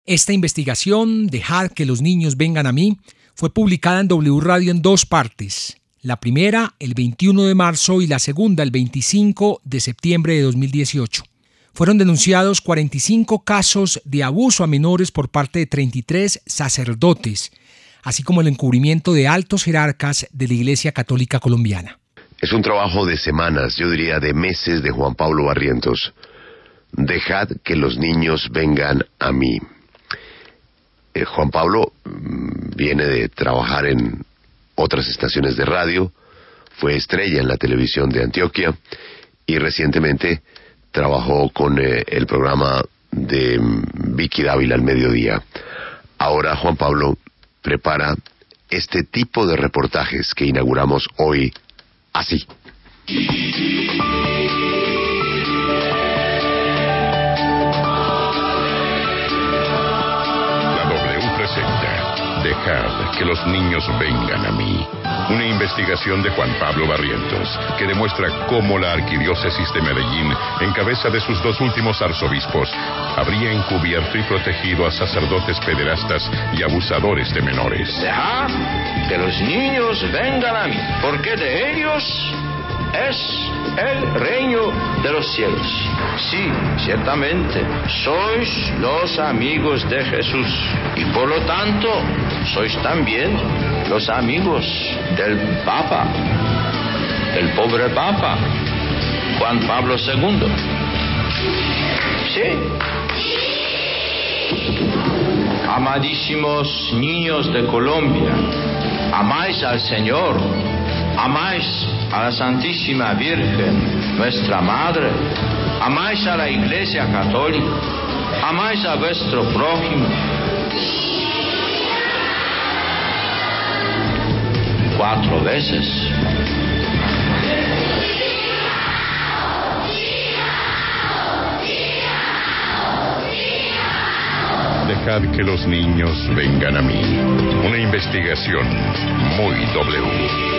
Esta investigación, Dejad que los niños vengan a mí, fue publicada en W Radio en 2 partes. La primera, el 21 de marzo, y la segunda, el 25 de septiembre de 2018. Fueron denunciados 45 casos de abuso a menores por parte de 33 sacerdotes, así como el encubrimiento de altos jerarcas de la Iglesia Católica Colombiana. Es un trabajo de semanas, yo diría de meses, de Juan Pablo Barrientos. Dejad que los niños vengan a mí. Juan Pablo viene de trabajar en otras estaciones de radio, fue estrella en la televisión de Antioquia y recientemente trabajó con el programa de Vicky Dávila al mediodía. Ahora Juan Pablo prepara este tipo de reportajes que inauguramos hoy así. Dejad que los niños vengan a mí. Una investigación de Juan Pablo Barrientos que demuestra cómo la arquidiócesis de Medellín, en cabeza de sus 2 últimos arzobispos, habría encubierto y protegido a sacerdotes pederastas y abusadores de menores. Dejad que los niños vengan a mí, porque de ellos es el reino de los cielos. Sí, ciertamente, sois los amigos de Jesús y por lo tanto sois también los amigos del Papa, el pobre Papa, Juan Pablo II. Sí. Amadísimos niños de Colombia, amáis al Señor, amáis a la Santísima Virgen, nuestra Madre, amáis a la Iglesia Católica, amáis a vuestro prójimo. 4 veces. Dejad que los niños vengan a mí. Una investigación muy W.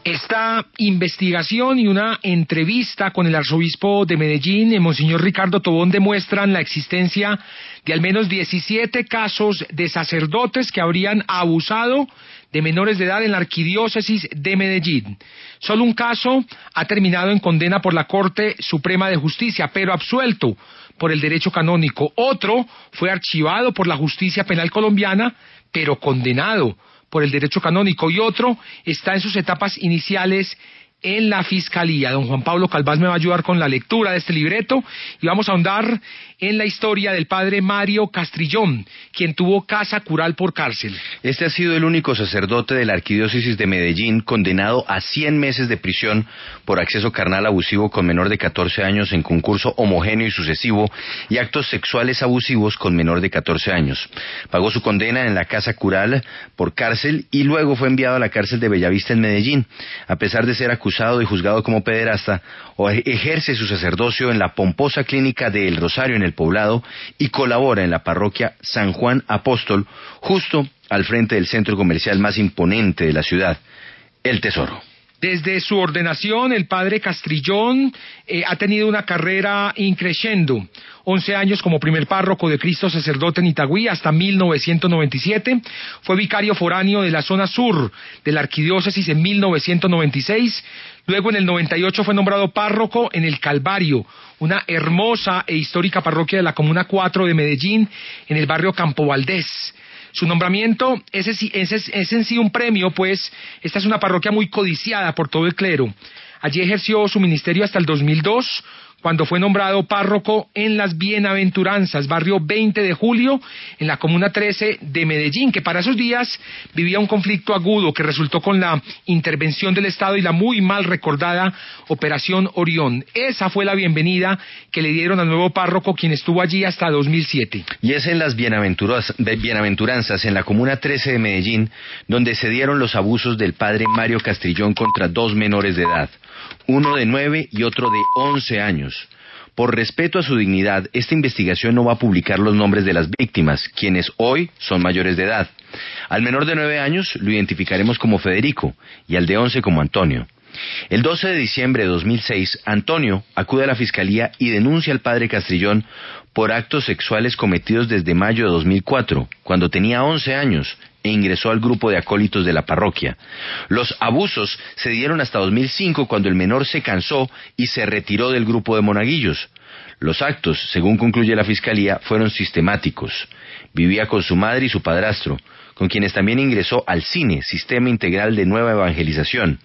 Esta investigación y una entrevista con el arzobispo de Medellín, Monseñor Ricardo Tobón, demuestran la existencia de al menos 17 casos de sacerdotes que habrían abusado de menores de edad en la arquidiócesis de Medellín. Solo un caso ha terminado en condena por la Corte Suprema de Justicia, pero absuelto por el derecho canónico. Otro fue archivado por la justicia penal colombiana, pero condenado por el derecho canónico, y otro está en sus etapas iniciales en la Fiscalía. Don Juan Pablo Calvás me va a ayudar con la lectura de este libreto y vamos a ahondar en la historia del padre Mario Castrillón, quien tuvo casa cural por cárcel. Este ha sido el único sacerdote de la arquidiócesis de Medellín condenado a 100 meses de prisión por acceso carnal abusivo con menor de 14 años en concurso homogéneo y sucesivo y actos sexuales abusivos con menor de 14 años. Pagó su condena en la casa cural por cárcel y luego fue enviado a la cárcel de Bellavista en Medellín. A pesar de ser acusado y juzgado como pederasta, ejerce su sacerdocio en la pomposa clínica de El Rosario en El Poblado y colabora en la parroquia San Juan Apóstol, justo al frente del centro comercial más imponente de la ciudad, El Tesoro. Desde su ordenación, el padre Castrillón ha tenido una carrera increciendo. 11 años como primer párroco de Cristo Sacerdote en Itagüí hasta 1997. Fue vicario foráneo de la zona sur de la arquidiócesis en 1996. Luego en el 98 fue nombrado párroco en el Calvario, una hermosa e histórica parroquia de la Comuna 4 de Medellín, en el barrio Campo Valdés. Su nombramiento es en sí un premio, pues esta es una parroquia muy codiciada por todo el clero. Allí ejerció su ministerio hasta el 2002, cuando fue nombrado párroco en Las Bienaventuranzas, barrio 20 de Julio, en la Comuna 13 de Medellín, que para esos días vivía un conflicto agudo que resultó con la intervención del Estado y la muy mal recordada Operación Orión. Esa fue la bienvenida que le dieron al nuevo párroco, quien estuvo allí hasta 2007. Y es en Las Bienaventuranzas, en la Comuna 13 de Medellín, donde se dieron los abusos del padre Mario Castrillón contra 2 menores de edad, uno de 9 y otro de 11 años. Por respeto a su dignidad, esta investigación no va a publicar los nombres de las víctimas, quienes hoy son mayores de edad. Al menor de 9 años lo identificaremos como Federico y al de 11 como Antonio. El 12 de diciembre de 2006, Antonio acude a la fiscalía y denuncia al padre Castrillón por actos sexuales cometidos desde mayo de 2004, cuando tenía 11 años, e ingresó al grupo de acólitos de la parroquia. Los abusos se dieron hasta 2005, cuando el menor se cansó y se retiró del grupo de monaguillos. Los actos, según concluye la fiscalía, fueron sistemáticos. Vivía con su madre y su padrastro, con quienes también ingresó al CINE, Sistema Integral de Nueva Evangelización,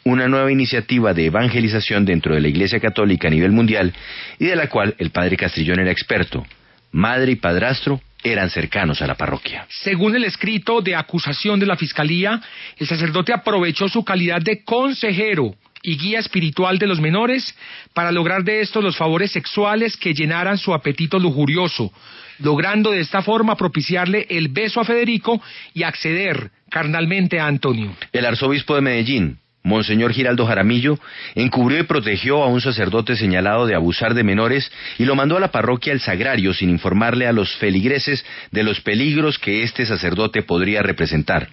una nueva iniciativa de evangelización dentro de la Iglesia Católica a nivel mundial, y de la cual el padre Castrillón era experto. Madre y padrastro eran cercanos a la parroquia. Según el escrito de acusación de la Fiscalía, el sacerdote aprovechó su calidad de consejero y guía espiritual de los menores para lograr de estos los favores sexuales que llenaran su apetito lujurioso, logrando de esta forma propiciarle el beso a Federico y acceder carnalmente a Antonio. El arzobispo de Medellín, Monseñor Giraldo Jaramillo, encubrió y protegió a un sacerdote señalado de abusar de menores y lo mandó a la parroquia El Sagrario sin informarle a los feligreses de los peligros que este sacerdote podría representar.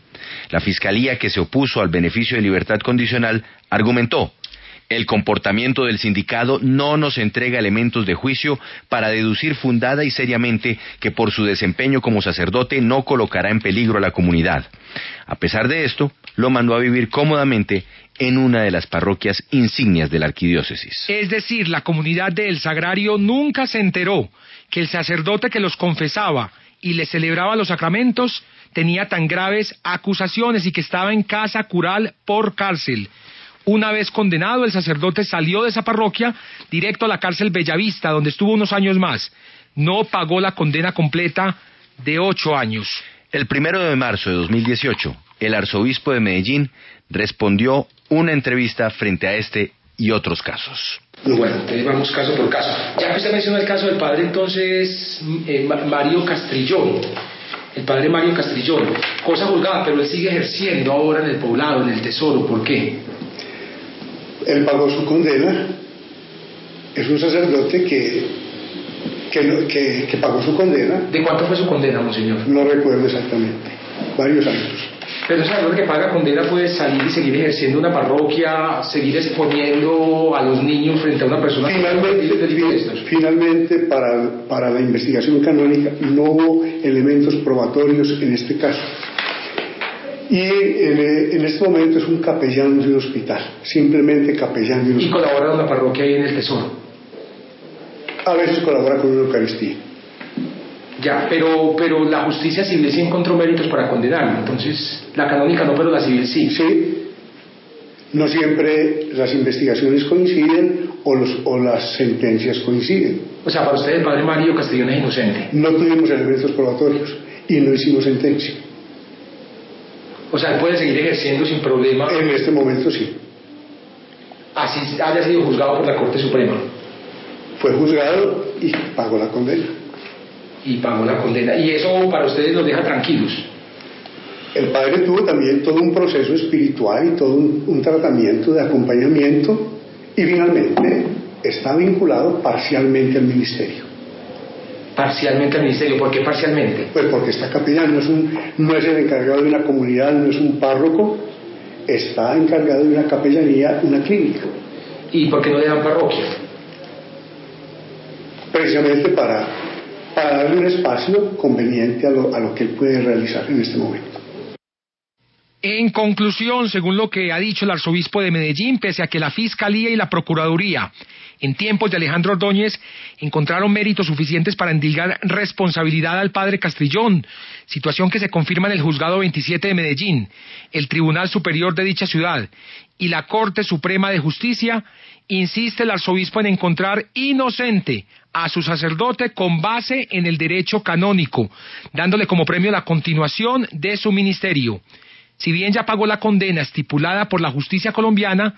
La fiscalía, que se opuso al beneficio de libertad condicional, argumentó: el comportamiento del sindicado no nos entrega elementos de juicio para deducir fundada y seriamente que por su desempeño como sacerdote no colocará en peligro a la comunidad. A pesar de esto, lo mandó a vivir cómodamente en una de las parroquias insignias de la arquidiócesis. Es decir, la comunidad de El Sagrario nunca se enteró que el sacerdote que los confesaba y les celebraba los sacramentos tenía tan graves acusaciones y que estaba en casa cural por cárcel. Una vez condenado, el sacerdote salió de esa parroquia directo a la cárcel Bellavista, donde estuvo unos años más. No pagó la condena completa de 8 años. El 1 de marzo de 2018, el arzobispo de Medellín respondió una entrevista frente a este y otros casos. Bueno, entonces vamos caso por caso. Ya que usted mencionó el caso del padre, entonces, Mario Castrillón. El padre Mario Castrillón, cosa juzgada, pero él sigue ejerciendo ahora en el poblado, en el tesoro. ¿Por qué? Él pagó su condena. Es un sacerdote que pagó su condena. ¿De cuánto fue su condena, monseñor? No recuerdo exactamente. Varios años. Pero el sacerdote que paga condena puede salir y seguir ejerciendo una parroquia, seguir exponiendo a los niños frente a una persona. Finalmente, para la investigación canónica no hubo elementos probatorios en este caso. Y en este momento es un capellán de un hospital, simplemente capellán de un hospital. ¿Y colabora con la parroquia ahí en el tesoro? A veces colabora con una Eucaristía. Ya, pero la justicia civil sí encontró méritos para condenarlo, entonces la canónica no, pero la civil sí. Sí, no siempre las investigaciones coinciden o las sentencias coinciden. O sea, para usted el padre Mario Castrillón es inocente. No tuvimos elementos probatorios y no hicimos sentencia. O sea, él puede seguir ejerciendo sin problema. En este momento sí. Así haya sido juzgado por la Corte Suprema. Fue juzgado y pagó la condena. Y pagó la condena. ¿Y eso para ustedes los deja tranquilos? El padre tuvo también todo un proceso espiritual y todo un tratamiento de acompañamiento y finalmente está vinculado parcialmente al ministerio. Parcialmente al ministerio. ¿Por qué parcialmente? Pues porque está capellán, no es el encargado de una comunidad, no es un párroco, está encargado de una capellanía, una clínica. ¿Y por qué no le dan parroquia? Precisamente para darle un espacio conveniente a lo que él puede realizar en este momento. En conclusión, según lo que ha dicho el arzobispo de Medellín, pese a que la Fiscalía y la Procuraduría en tiempos de Alejandro Ordóñez encontraron méritos suficientes para endilgar responsabilidad al padre Castrillón, situación que se confirma en el Juzgado 27 de Medellín, el Tribunal Superior de dicha ciudad y la Corte Suprema de Justicia, insiste el arzobispo en encontrar inocente a su sacerdote con base en el derecho canónico, dándole como premio la continuación de su ministerio. Si bien ya pagó la condena estipulada por la justicia colombiana,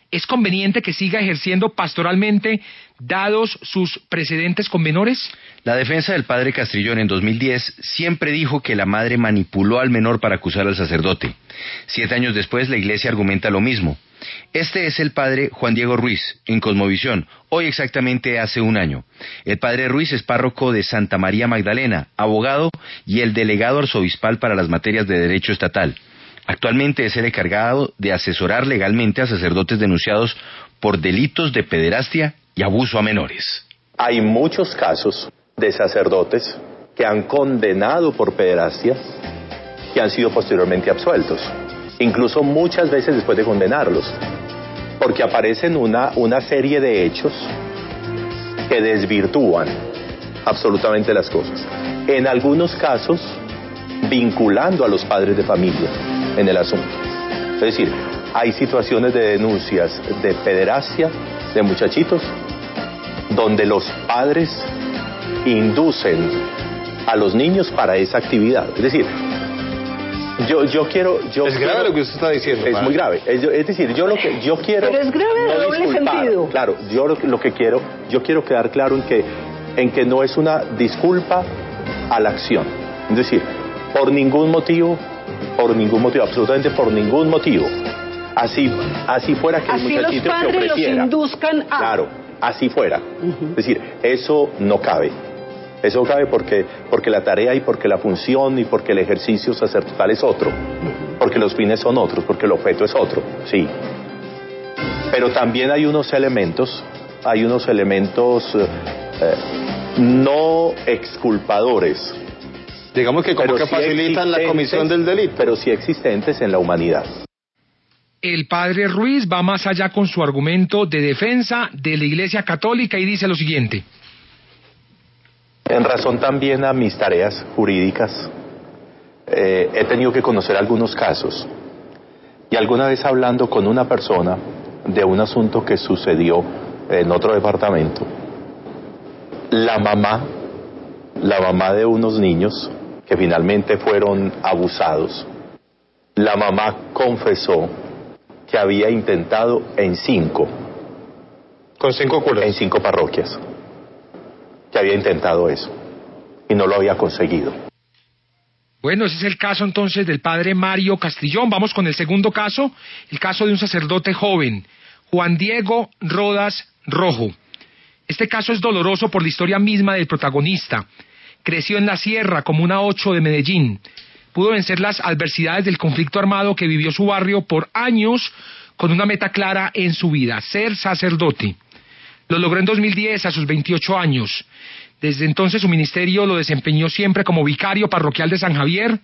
¿Es conveniente que siga ejerciendo pastoralmente dados sus precedentes con menores? La defensa del padre Castrillón en 2010 siempre dijo que la madre manipuló al menor para acusar al sacerdote. 7 años después la iglesia argumenta lo mismo. Este es el padre Juan Diego Ruiz, en Cosmovisión, hoy exactamente hace 1 año. El padre Ruiz es párroco de Santa María Magdalena, abogado y el delegado arzobispal para las materias de derecho estatal. Actualmente es el encargado de asesorar legalmente a sacerdotes denunciados por delitos de pederastia y abuso a menores. Hay muchos casos de sacerdotes que han condenado por pederastia que han sido posteriormente absueltos, incluso muchas veces después de condenarlos, porque aparecen una serie de hechos que desvirtúan absolutamente las cosas. En algunos casos, vinculando a los padres de familia en el asunto. Es decir, hay situaciones de denuncias de pederastia de muchachitos donde los padres inducen a los niños para esa actividad. Es decir, yo quiero... Es grave lo que usted está diciendo. Es muy grave. Es decir, yo quiero... Pero es grave de doble sentido. Claro, yo quiero quedar claro en que no es una disculpa a la acción. Es decir, por ningún motivo, absolutamente por ningún motivo. Así fuera que así el muchachito los padres se ofreciera. los induzcan a... Claro, así fuera. Es decir, eso no cabe. Eso cabe porque la tarea y porque la función y porque el ejercicio sacerdotal es otro. Porque los fines son otros, porque el objeto es otro, sí. Pero también hay unos elementos no exculpadores. Digamos que como pero que sí facilitan la comisión del delito. Pero sí existentes en la humanidad. El padre Ruiz va más allá con su argumento de defensa de la Iglesia Católica y dice lo siguiente. En razón también a mis tareas jurídicas, he tenido que conocer algunos casos. Y alguna vez hablando con una persona de un asunto que sucedió en otro departamento, la mamá de unos niños que finalmente fueron abusados, la mamá confesó que había intentado en 5. ¿Con 5 curas? En 5 parroquias. Que había intentado eso y no lo había conseguido. Bueno, ese es el caso entonces del padre Mario Castrillón. Vamos con el segundo caso, el caso de un sacerdote joven, Juan Diego Rodas Rojo. Este caso es doloroso por la historia misma del protagonista. Creció en la Sierra, Comuna 8 de Medellín. Pudo vencer las adversidades del conflicto armado que vivió su barrio por años con una meta clara en su vida, ser sacerdote. Lo logró en 2010 a sus 28 años. Desde entonces su ministerio lo desempeñó siempre como vicario parroquial de San Javier,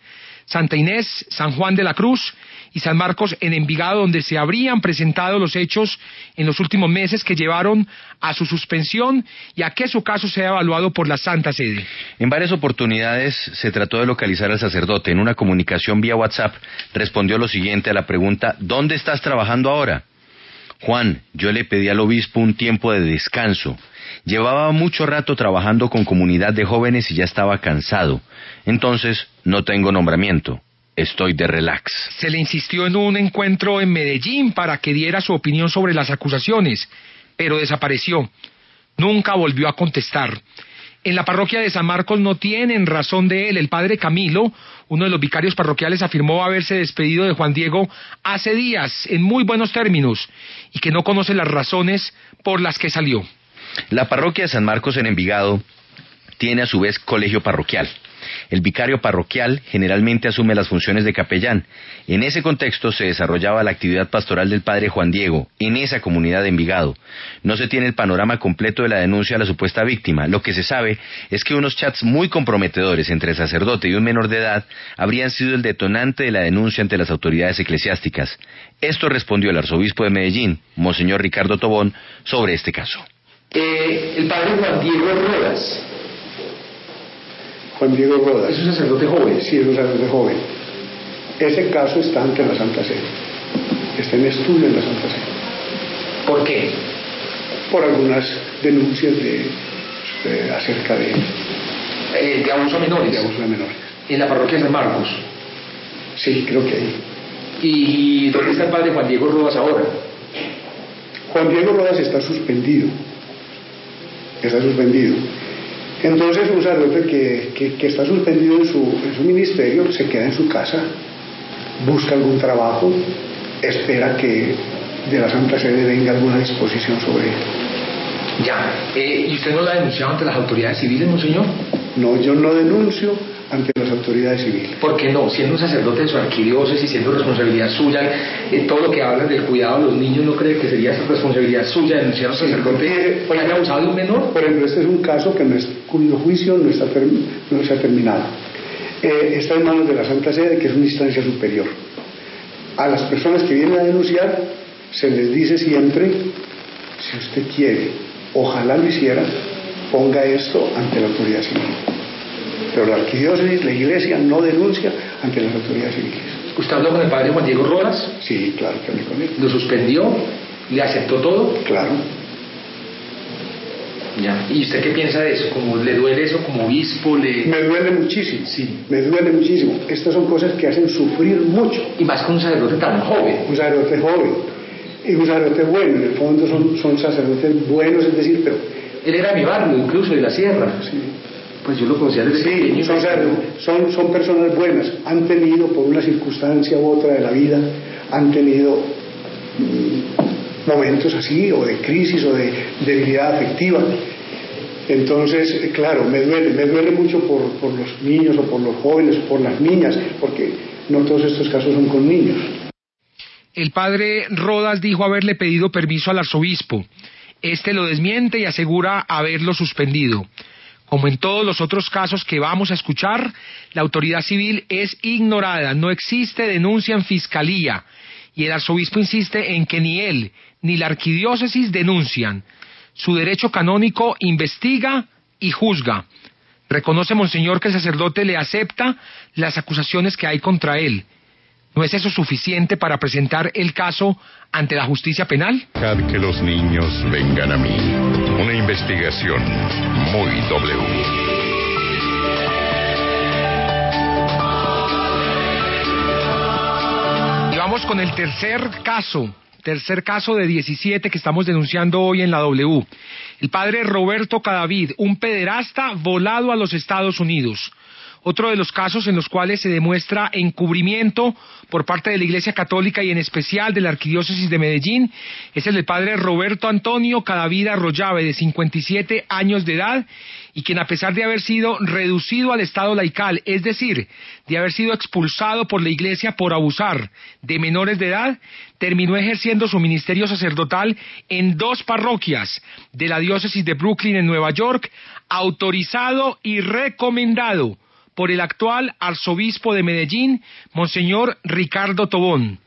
Santa Inés, San Juan de la Cruz y San Marcos en Envigado, donde se habrían presentado los hechos en los últimos meses que llevaron a su suspensión y a que su caso sea evaluado por la Santa Sede. En varias oportunidades se trató de localizar al sacerdote. En una comunicación vía WhatsApp respondió lo siguiente a la pregunta: ¿dónde estás trabajando ahora? Juan, yo le pedí al obispo un tiempo de descanso. Llevaba mucho rato trabajando con comunidad de jóvenes y ya estaba cansado. Entonces, no tengo nombramiento. Estoy de relax. Se le insistió en un encuentro en Medellín para que diera su opinión sobre las acusaciones, pero desapareció. Nunca volvió a contestar. En la parroquia de San Marcos no tienen razón de él. El padre Camilo, uno de los vicarios parroquiales, afirmó haberse despedido de Juan Diego hace días, en muy buenos términos, y que no conoce las razones por las que salió. La parroquia de San Marcos en Envigado tiene a su vez colegio parroquial. El vicario parroquial generalmente asume las funciones de capellán. En ese contexto se desarrollaba la actividad pastoral del padre Juan Diego, en esa comunidad de Envigado. No se tiene el panorama completo de la denuncia a la supuesta víctima. Lo que se sabe es que unos chats muy comprometedores entre el sacerdote y un menor de edad habrían sido el detonante de la denuncia ante las autoridades eclesiásticas. Esto respondió el arzobispo de Medellín, Monseñor Ricardo Tobón, sobre este caso. El padre Juan Diego Rodas. Juan Diego Rodas. ¿Es un sacerdote joven? Sí, es un sacerdote joven. Ese caso está ante la Santa Sede. Está en estudio en la Santa Sede. ¿Por qué? Por algunas denuncias acerca de abuso a menores. De abuso a menores. En la parroquia de San Marcos. Sí, creo que ahí. ¿Y dónde está el padre Juan Diego Rodas ahora? Juan Diego Rodas está suspendido. Entonces un sacerdote que está suspendido en su ministerio se queda en su casa, busca algún trabajo, espera que de la Santa Sede venga alguna disposición sobre él. Ya. ¿Y usted no la ha denunciado ante las autoridades civiles, monseñor? No, yo no denuncio ante las autoridades civiles. ¿Por qué no? Siendo un sacerdote de su arquidiócesis, siendo responsabilidad suya, todo lo que hablan del cuidado de los niños, ¿no cree que sería responsabilidad suya denunciar a un sacerdote que haya abusado de un menor? Por ejemplo, este es un caso cuyo juicio no se ha terminado. Está en manos de la Santa Sede, que es una instancia superior. A las personas que vienen a denunciar se les dice siempre, si usted quiere, ojalá lo hiciera, ponga esto ante la autoridad civil. Pero la arquidiócesis, la iglesia, no denuncia ante las autoridades civiles. ¿Usted habló con el padre Juan Diego Rodas? Sí, claro que hablé con él. ¿Lo suspendió? ¿Le aceptó todo? Claro. Ya. ¿Y usted qué piensa de eso? ¿Cómo le duele eso como obispo? Me duele muchísimo. Sí. Me duele muchísimo. Estas son cosas que hacen sufrir mucho. Y más con un sacerdote tan joven. Un sacerdote joven. Y un sacerdote bueno. En el fondo son sacerdotes buenos, es decir, pero... Él era de mi barrio, incluso de la sierra. Sí. Pues yo lo conocía desde pequeño. Son personas buenas. Han tenido, por una circunstancia u otra de la vida, han tenido momentos así, o de crisis, o de debilidad afectiva. Entonces, claro, me duele mucho por los niños, o por los jóvenes, o por las niñas, porque no todos estos casos son con niños. El padre Rodas dijo haberle pedido permiso al arzobispo. Este lo desmiente y asegura haberlo suspendido. Como en todos los otros casos que vamos a escuchar, la autoridad civil es ignorada, no existe denuncia en fiscalía, y el arzobispo insiste en que ni él ni la arquidiócesis denuncian. Su derecho canónico investiga y juzga. Reconoce, monseñor, que el sacerdote le acepta las acusaciones que hay contra él. ¿No es eso suficiente para presentar el caso ante la justicia penal? Dejad que los niños vengan a mí. Una investigación muy W. Y vamos con el tercer caso de 17 que estamos denunciando hoy en la W. El padre Roberto Cadavid, un pederasta volado a los Estados Unidos. Otro de los casos en los cuales se demuestra encubrimiento por parte de la Iglesia Católica y en especial de la Arquidiócesis de Medellín es el del padre Roberto Antonio Cadavid Arroyave, de 57 años de edad, y quien, a pesar de haber sido reducido al estado laical, es decir, de haber sido expulsado por la Iglesia por abusar de menores de edad, terminó ejerciendo su ministerio sacerdotal en 2 parroquias de la diócesis de Brooklyn en Nueva York, autorizado y recomendado por el actual arzobispo de Medellín, monseñor Ricardo Tobón.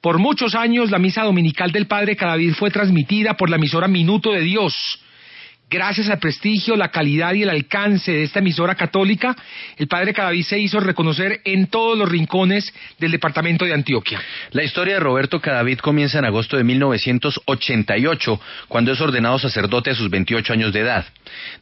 Por muchos años la misa dominical del padre Cadavid fue transmitida por la emisora Minuto de Dios. Gracias al prestigio, la calidad y el alcance de esta emisora católica, el padre Cadavid se hizo reconocer en todos los rincones del departamento de Antioquia. La historia de Roberto Cadavid comienza en agosto de 1988, cuando es ordenado sacerdote a sus 28 años de edad.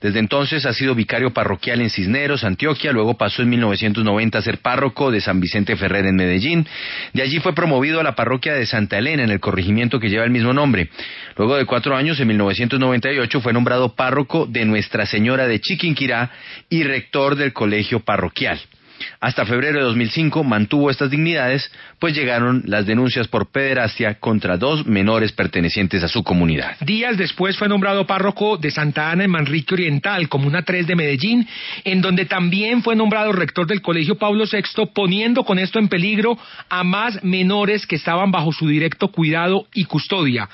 Desde entonces ha sido vicario parroquial en Cisneros, Antioquia, luego pasó en 1990 a ser párroco de San Vicente Ferrer en Medellín. De allí fue promovido a la parroquia de Santa Elena, en el corregimiento que lleva el mismo nombre. Luego de 4 años, en 1998, fue nombrado párroco de Nuestra Señora de Chiquinquirá y rector del colegio parroquial. Hasta febrero de 2005 mantuvo estas dignidades, pues llegaron las denuncias por pederastia contra 2 menores pertenecientes a su comunidad. Días después fue nombrado párroco de Santa Ana en Manrique Oriental, Comuna 3 de Medellín, en donde también fue nombrado rector del Colegio Pablo VI, poniendo con esto en peligro a más menores que estaban bajo su directo cuidado y custodia.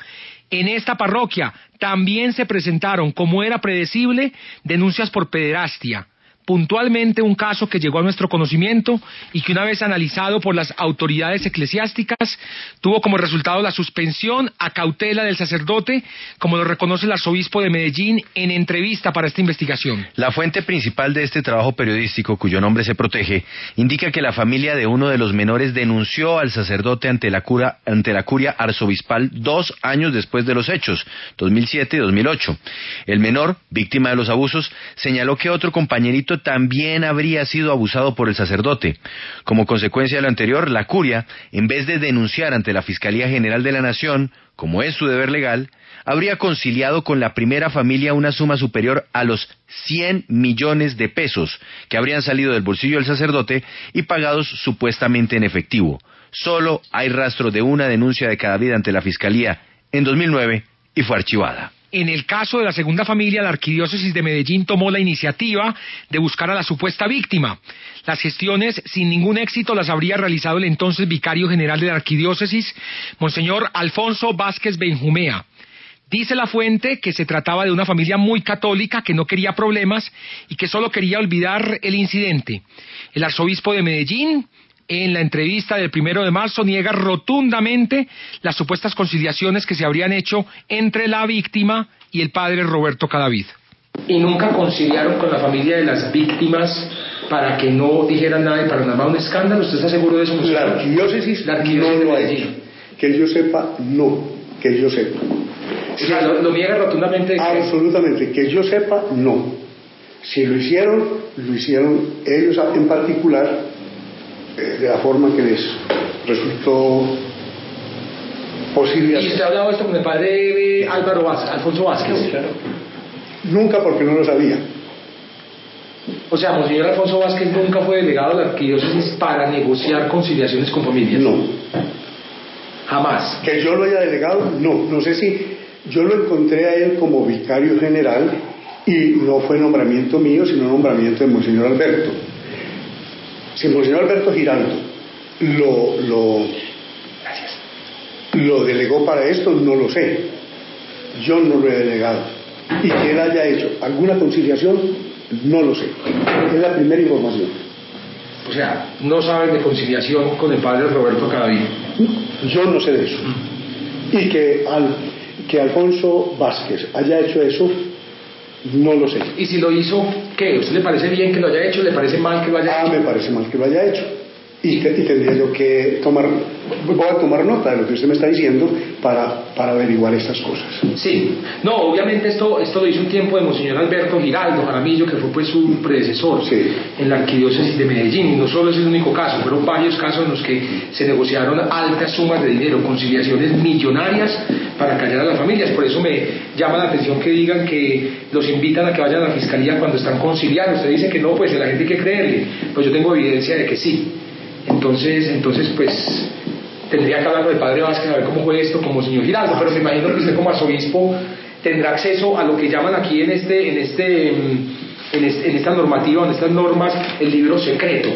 En esta parroquia también se presentaron, como era predecible, denuncias por pederastia. Puntualmente un caso que llegó a nuestro conocimiento y que, una vez analizado por las autoridades eclesiásticas, tuvo como resultado la suspensión a cautela del sacerdote, como lo reconoce el arzobispo de Medellín en entrevista para esta investigación. La fuente principal de este trabajo periodístico, cuyo nombre se protege, indica que la familia de uno de los menores denunció al sacerdote ante la curia arzobispal 2 años después de los hechos, 2007 y 2008. El menor, víctima de los abusos, señaló que otro compañerito también habría sido abusado por el sacerdote. Como consecuencia de lo anterior, la curia, en vez de denunciar ante la Fiscalía General de la Nación, como es su deber legal, habría conciliado con la primera familia una suma superior a los 100 millones de pesos que habrían salido del bolsillo del sacerdote y pagados supuestamente en efectivo. Solo hay rastro de una denuncia de Cadavid ante la Fiscalía en 2009 y fue archivada. En el caso de la segunda familia, la Arquidiócesis de Medellín tomó la iniciativa de buscar a la supuesta víctima. Las gestiones, sin ningún éxito, las habría realizado el entonces vicario general de la Arquidiócesis, Monseñor Alfonso Vázquez Benjumea. Dice la fuente que se trataba de una familia muy católica que no quería problemas y que solo quería olvidar el incidente. El arzobispo de Medellín, en la entrevista del 1 de marzo, niega rotundamente las supuestas conciliaciones que se habrían hecho entre la víctima y el padre Roberto Cadavid. ¿Y nunca conciliaron con la familia de las víctimas para que no dijeran nada y para no armar un escándalo? ¿Usted está seguro de eso? La arquidiócesis no de lo ha hecho. Que yo sepa, no. Que yo sepa. O sea, lo niega rotundamente. Absolutamente. Que yo sepa, no. Si lo hicieron ellos en particular, de la forma que les resultó posible. ¿Y usted ha hablado esto con el padre Alfonso Vázquez? No, claro. Nunca, porque no lo sabía. O sea, Monseñor Alfonso Vázquez nunca fue delegado de la arquidiócesis para negociar conciliaciones con familias. No. Jamás. Que yo lo haya delegado, no. No sé si yo lo encontré a él como vicario general y no fue nombramiento mío, sino nombramiento de Monseñor Alberto. Si Monseñor Alberto Giraldo lo delegó para esto, no lo sé. Yo no lo he delegado. Y que él haya hecho alguna conciliación, no lo sé. Es la primera información. O sea, no saben de conciliación con el padre Roberto Cadavid. Yo no sé de eso. Y que Alfonso Vázquez haya hecho eso, no lo sé. ¿Y si lo hizo, qué? ¿Usted le parece bien que lo haya hecho? ¿Le parece mal que lo haya hecho? Me parece mal que lo haya hecho. Y tendría yo que voy a tomar nota de lo que usted me está diciendo para averiguar estas cosas. Sí, no, obviamente esto lo hizo un tiempo de Monseñor Alberto Giraldo Jaramillo, que fue pues su predecesor en la Arquidiócesis de Medellín, y no solo es el único caso, fueron varios casos en los que se negociaron altas sumas de dinero, conciliaciones millonarias para callar a las familias. Por eso me llama la atención que digan que los invitan a que vayan a la Fiscalía cuando están conciliando. Usted dice que no, pues la gente hay que creerle, pues yo tengo evidencia de que sí. Entonces pues tendría que hablar con el padre Vázquez a ver cómo fue esto como señor Giraldo, pero me imagino que usted como arzobispo tendrá acceso a lo que llaman aquí en esta normativa, en estas normas, el libro secreto,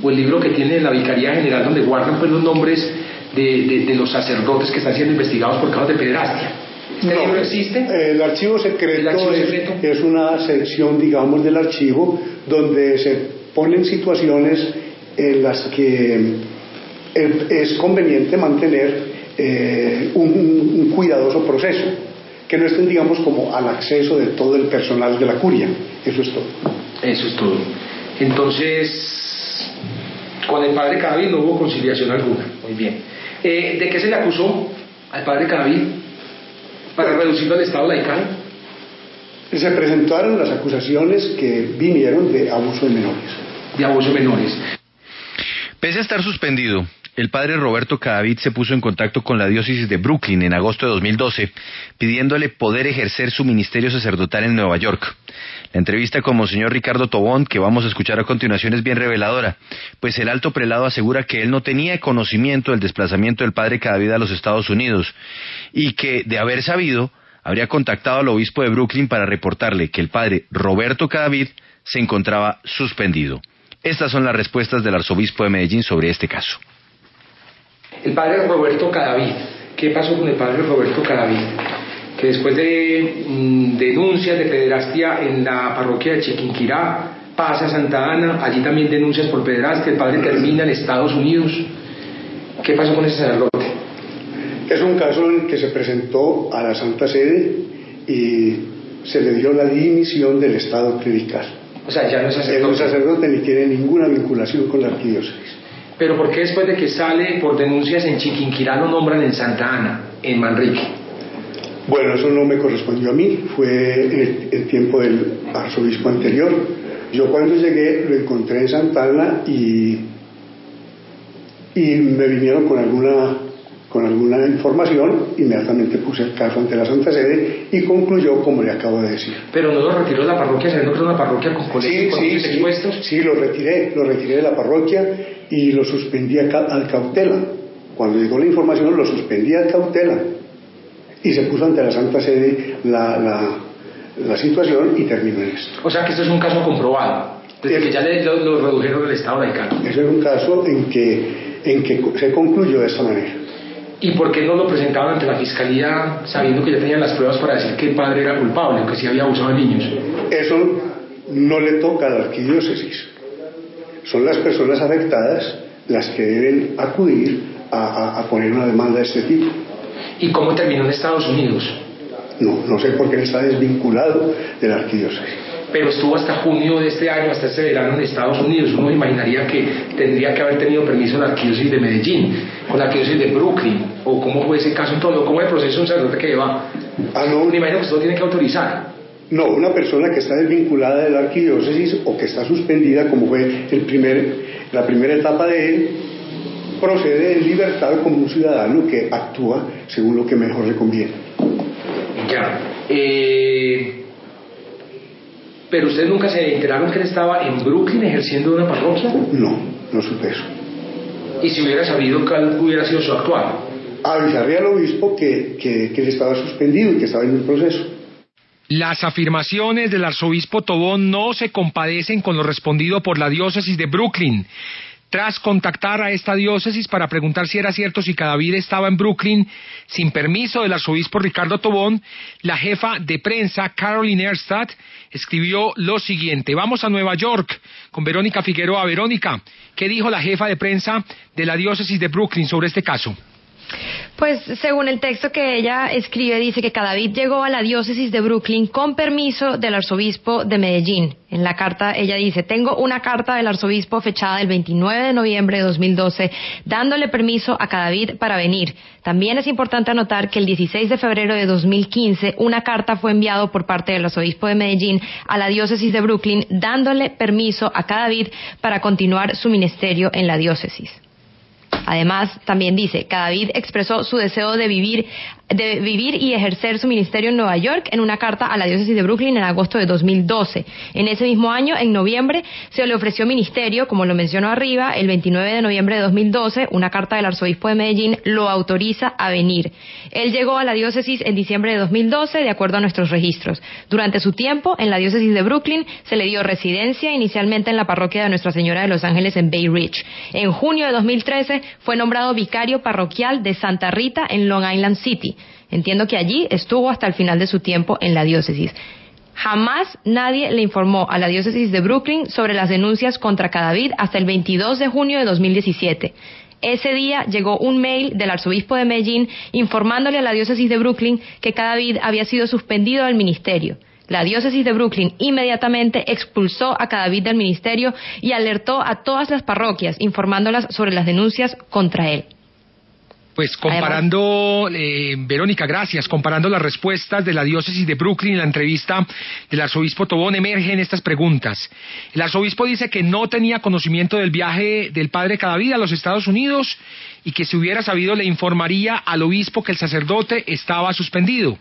o el libro que tiene en la Vicaría General, donde guardan pues los nombres de los sacerdotes que están siendo investigados por casos de pederastia. ¿Este libro existe? El archivo secreto, es una sección, digamos, del archivo donde se ponen situaciones en las que es conveniente mantener un cuidadoso proceso, que no estén, digamos, como al acceso de todo el personal de la curia. Eso es todo. Eso es todo. Entonces, con el padre Cadavid no hubo conciliación alguna. Muy bien. ¿De qué se le acusó al padre Cadavid para reducirlo al estado laical? Se presentaron las acusaciones que vinieron de abuso de menores. De abuso de menores. Pese a estar suspendido, el padre Roberto Cadavid se puso en contacto con la diócesis de Brooklyn en agosto de 2012, pidiéndole poder ejercer su ministerio sacerdotal en Nueva York. La entrevista con Monseñor Ricardo Tobón, que vamos a escuchar a continuación, es bien reveladora, pues el alto prelado asegura que él no tenía conocimiento del desplazamiento del padre Cadavid a los Estados Unidos y que, de haber sabido, habría contactado al obispo de Brooklyn para reportarle que el padre Roberto Cadavid se encontraba suspendido. Estas son las respuestas del arzobispo de Medellín sobre este caso. El padre Roberto Cadavid. ¿Qué pasó con el padre Roberto Cadavid? Que después de denuncias de pederastia en la parroquia de Chiquinquirá, pasa a Santa Ana, allí también denuncias por pederastia, el padre termina en Estados Unidos. ¿Qué pasó con ese sacerdote? Es un caso en el que se presentó a la Santa Sede y se le dio la dimisión del estado clerical. O sea, ya no es sacerdote. El sacerdote ni tiene ninguna vinculación con la arquidiócesis. ¿Pero por qué después de que sale por denuncias en Chiquinquirá lo nombran en Santa Ana, en Manrique? Bueno, eso no me correspondió a mí, fue el tiempo del arzobispo anterior. Yo cuando llegué lo encontré en Santa Ana y me vinieron con con alguna información, inmediatamente puse el caso ante la Santa Sede y concluyó como le acabo de decir. Pero no lo retiró de la parroquia, sabiendo que era una parroquia con colegios, con muchos expuestos. Sí, lo retiré de la parroquia y lo suspendí al cautela. Cuando llegó la información lo suspendí al cautela y se puso ante la Santa Sede la situación y terminó en esto. O sea que esto es un caso comprobado, desde que ya lo redujeron del Estado laical. Ese es un caso en que se concluyó de esta manera. ¿Y por qué no lo presentaban ante la Fiscalía sabiendo que ya tenían las pruebas para decir que el padre era culpable o que sí había abusado de niños? Eso no le toca a la arquidiócesis. Son las personas afectadas las que deben acudir a poner una demanda de este tipo. ¿Y cómo terminó en Estados Unidos? No sé por qué él está desvinculado de la arquidiócesis. Pero estuvo hasta junio de este año, hasta este verano en Estados Unidos. Uno imaginaría que tendría que haber tenido permiso la arquidiócesis de Medellín, con la arquidiócesis de Brooklyn, o cómo fue ese caso en todo, cómo es el proceso de un sacerdote que va. No. Me imagino que usted lo tiene que autorizar. No, una persona que está desvinculada de la arquidiócesis o que está suspendida, como fue la primera etapa de él, procede en libertad como un ciudadano que actúa según lo que mejor le conviene. Ya. ¿Pero ustedes nunca se enteraron que él estaba en Brooklyn ejerciendo una parroquia? No supe eso. ¿Y si hubiera sabido cuál hubiera sido su actuar? Avisarle al obispo que él estaba suspendido y que estaba en un proceso. Las afirmaciones del arzobispo Tobón no se compadecen con lo respondido por la diócesis de Brooklyn. Tras contactar a esta diócesis para preguntar si era cierto si Cadavid estaba en Brooklyn sin permiso del arzobispo Ricardo Tobón, la jefa de prensa Caroline Ehrstadt escribió lo siguiente. Vamos a Nueva York con Verónica Figueroa. Verónica, ¿qué dijo la jefa de prensa de la diócesis de Brooklyn sobre este caso? Pues según el texto que ella escribe, dice que Cadavid llegó a la diócesis de Brooklyn con permiso del arzobispo de Medellín. En la carta ella dice: tengo una carta del arzobispo fechada el 29 de noviembre de 2012 dándole permiso a Cadavid para venir. También es importante anotar que el 16 de febrero de 2015 una carta fue enviada por parte del arzobispo de Medellín a la diócesis de Brooklyn dándole permiso a Cadavid para continuar su ministerio en la diócesis. Además, también dice, Cadavid expresó su deseo de vivir y ejercer su ministerio en Nueva York en una carta a la diócesis de Brooklyn en agosto de 2012. En ese mismo año, en noviembre, se le ofreció ministerio, como lo mencionó arriba, el 29 de noviembre de 2012, una carta del arzobispo de Medellín lo autoriza a venir. Él llegó a la diócesis en diciembre de 2012, de acuerdo a nuestros registros. Durante su tiempo en la diócesis de Brooklyn, se le dio residencia inicialmente en la parroquia de Nuestra Señora de los Ángeles en Bay Ridge. En junio de 2013, fue nombrado vicario parroquial de Santa Rita en Long Island City. Entiendo que allí estuvo hasta el final de su tiempo en la diócesis. Jamás nadie le informó a la diócesis de Brooklyn sobre las denuncias contra Cadavid hasta el 22 de junio de 2017. Ese día llegó un mail del arzobispo de Medellín informándole a la diócesis de Brooklyn que Cadavid había sido suspendido del ministerio. La diócesis de Brooklyn inmediatamente expulsó a Cadavid del ministerio y alertó a todas las parroquias informándolas sobre las denuncias contra él. Pues comparando, Verónica, gracias, comparando las respuestas de la diócesis de Brooklyn en la entrevista del arzobispo Tobón, emergen estas preguntas. El arzobispo dice que no tenía conocimiento del viaje del padre Cadavid a los Estados Unidos y que si hubiera sabido le informaría al obispo que el sacerdote estaba suspendido.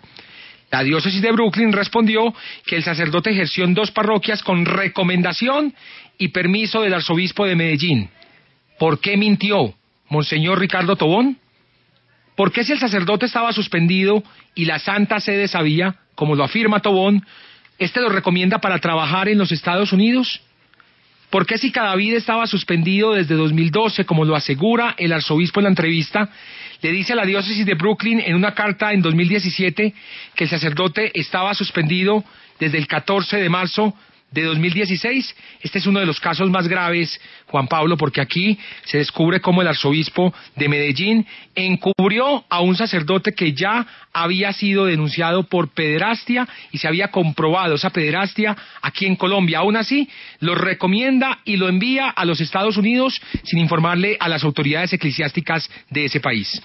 La diócesis de Brooklyn respondió que el sacerdote ejerció en 2 parroquias con recomendación y permiso del arzobispo de Medellín. ¿Por qué mintió Monseñor Ricardo Tobón? ¿Por qué si el sacerdote estaba suspendido y la Santa Sede sabía, como lo afirma Tobón, lo recomienda para trabajar en los Estados Unidos? ¿Por qué si Cadavid estaba suspendido desde 2012, como lo asegura el arzobispo en la entrevista, le dice a la diócesis de Brooklyn en una carta en 2017 que el sacerdote estaba suspendido desde el 14 de marzo de 2016? Este es uno de los casos más graves, Juan Pablo, porque aquí se descubre cómo el arzobispo de Medellín encubrió a un sacerdote que ya había sido denunciado por pederastia y se había comprobado esa pederastia aquí en Colombia. Aún así, lo recomienda y lo envía a los Estados Unidos sin informarle a las autoridades eclesiásticas de ese país.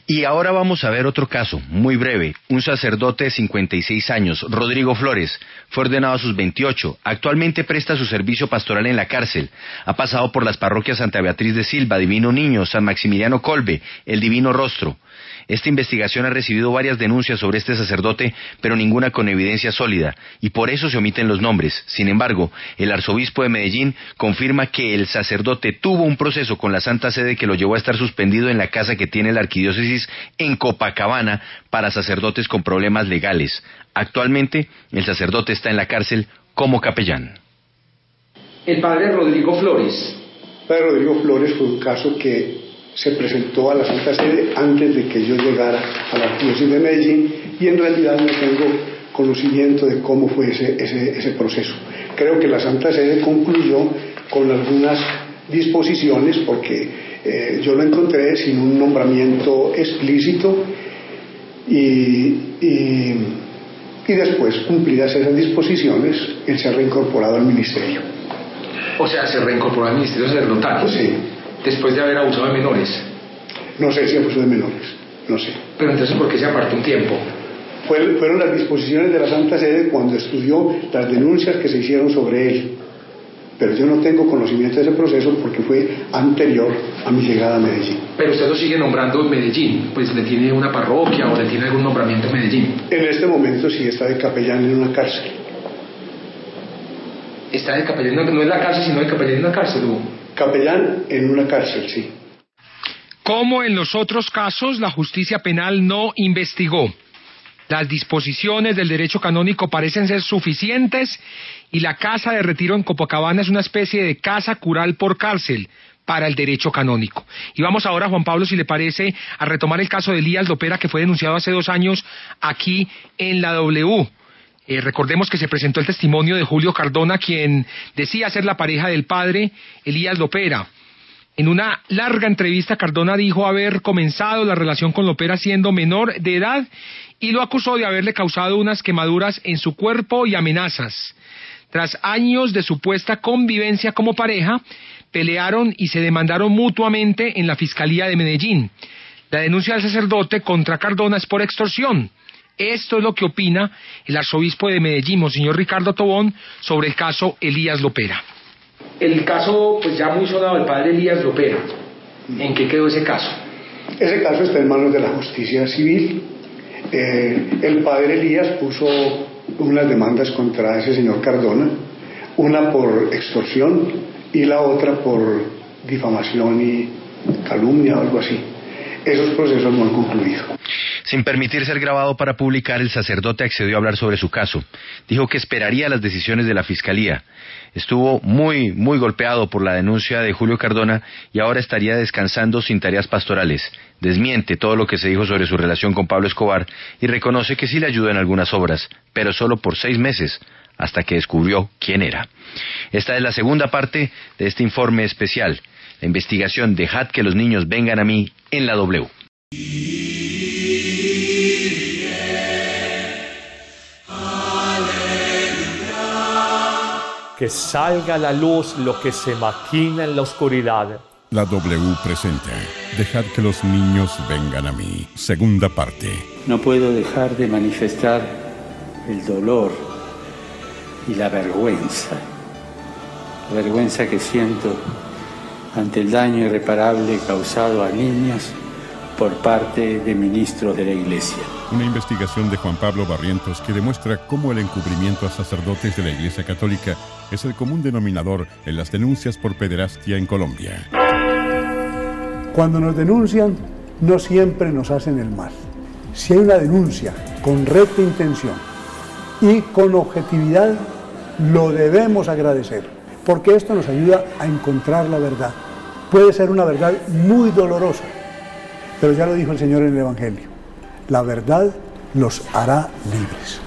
Y ahora vamos a ver otro caso, muy breve. Un sacerdote de 56 años, Rodrigo Flores, fue ordenado a sus 28. Actualmente presta su servicio pastoral en la cárcel. Ha pasado por las parroquias Santa Beatriz de Silva, Divino Niño, San Maximiliano Kolbe, El Divino Rostro. Esta investigación ha recibido varias denuncias sobre este sacerdote, pero ninguna con evidencia sólida, y por eso se omiten los nombres. Sin embargo, el arzobispo de Medellín confirma que el sacerdote tuvo un proceso con la Santa Sede que lo llevó a estar suspendido en la casa que tiene la arquidiócesis en Copacabana para sacerdotes con problemas legales. Actualmente, el sacerdote está en la cárcel como capellán. El padre Rodrigo Flores. El padre Rodrigo Flores fue un caso que se presentó a la Santa Sede antes de que yo llegara a la arquidiócesis de Medellín, y en realidad no tengo conocimiento de cómo fue ese proceso. Creo que la Santa Sede concluyó con algunas disposiciones, porque yo lo encontré sin un nombramiento explícito, y después, cumplidas esas disposiciones, él se ha reincorporado al ministerio. O sea, se reincorporó al ministerio sacerdotal. Sí. Después de haber abusado de menores. No sé si abusó de menores, no sé. Pero entonces, ¿por qué se apartó un tiempo? Fueron las disposiciones de la Santa Sede cuando estudió las denuncias que se hicieron sobre él. Pero yo no tengo conocimiento de ese proceso porque fue anterior a mi llegada a Medellín. Pero usted lo sigue nombrando en Medellín, pues le tiene una parroquia o le tiene algún nombramiento en Medellín. En este momento sí está de capellán en una cárcel. Está de capellán, no en la cárcel, sino de capellán en una cárcel, Hugo. Capellán en una cárcel, sí. Como en los otros casos, la justicia penal no investigó. Las disposiciones del derecho canónico parecen ser suficientes y la casa de retiro en Copacabana es una especie de casa cural por cárcel para el derecho canónico. Y vamos ahora, Juan Pablo, si le parece, a retomar el caso de Elías Lopera, que fue denunciado hace 2 años aquí en la W. Recordemos que se presentó el testimonio de Julio Cardona, quien decía ser la pareja del padre Elías Lopera. En una larga entrevista, Cardona dijo haber comenzado la relación con Lopera siendo menor de edad y lo acusó de haberle causado unas quemaduras en su cuerpo y amenazas. Tras años de supuesta convivencia como pareja, pelearon y se demandaron mutuamente en la Fiscalía de Medellín. La denuncia del sacerdote contra Cardona es por extorsión. Esto es lo que opina el arzobispo de Medellín, Monseñor Ricardo Tobón, sobre el caso Elías Lopera. El caso, pues ya muy sonado, del padre Elías Lopera. ¿En qué quedó ese caso? Ese caso está en manos de la justicia civil. El padre Elías puso unas demandas contra ese señor Cardona, una por extorsión y la otra por difamación y calumnia o algo así. Esos procesos no han concluido. Sin permitir ser grabado para publicar, el sacerdote accedió a hablar sobre su caso. Dijo que esperaría las decisiones de la Fiscalía. Estuvo muy golpeado por la denuncia de Julio Cardona y ahora estaría descansando sin tareas pastorales. Desmiente todo lo que se dijo sobre su relación con Pablo Escobar y reconoce que sí le ayudó en algunas obras, pero solo por 6 meses, hasta que descubrió quién era. Esta es la segunda parte de este informe especial, la investigación Dejad que los niños vengan a mí en la W. Que salga a la luz lo que se maquina en la oscuridad. La W presenta Dejad que los niños vengan a mí. Segunda parte. No puedo dejar de manifestar el dolor y la vergüenza. La vergüenza que siento ante el daño irreparable causado a niños por parte de ministros de la Iglesia. Una investigación de Juan Pablo Barrientos que demuestra cómo el encubrimiento a sacerdotes de la Iglesia Católica es el común denominador en las denuncias por pederastia en Colombia. Cuando nos denuncian, no siempre nos hacen el mal. Si hay una denuncia con recta intención y con objetividad, lo debemos agradecer, porque esto nos ayuda a encontrar la verdad. Puede ser una verdad muy dolorosa, pero ya lo dijo el Señor en el Evangelio. La verdad los hará libres.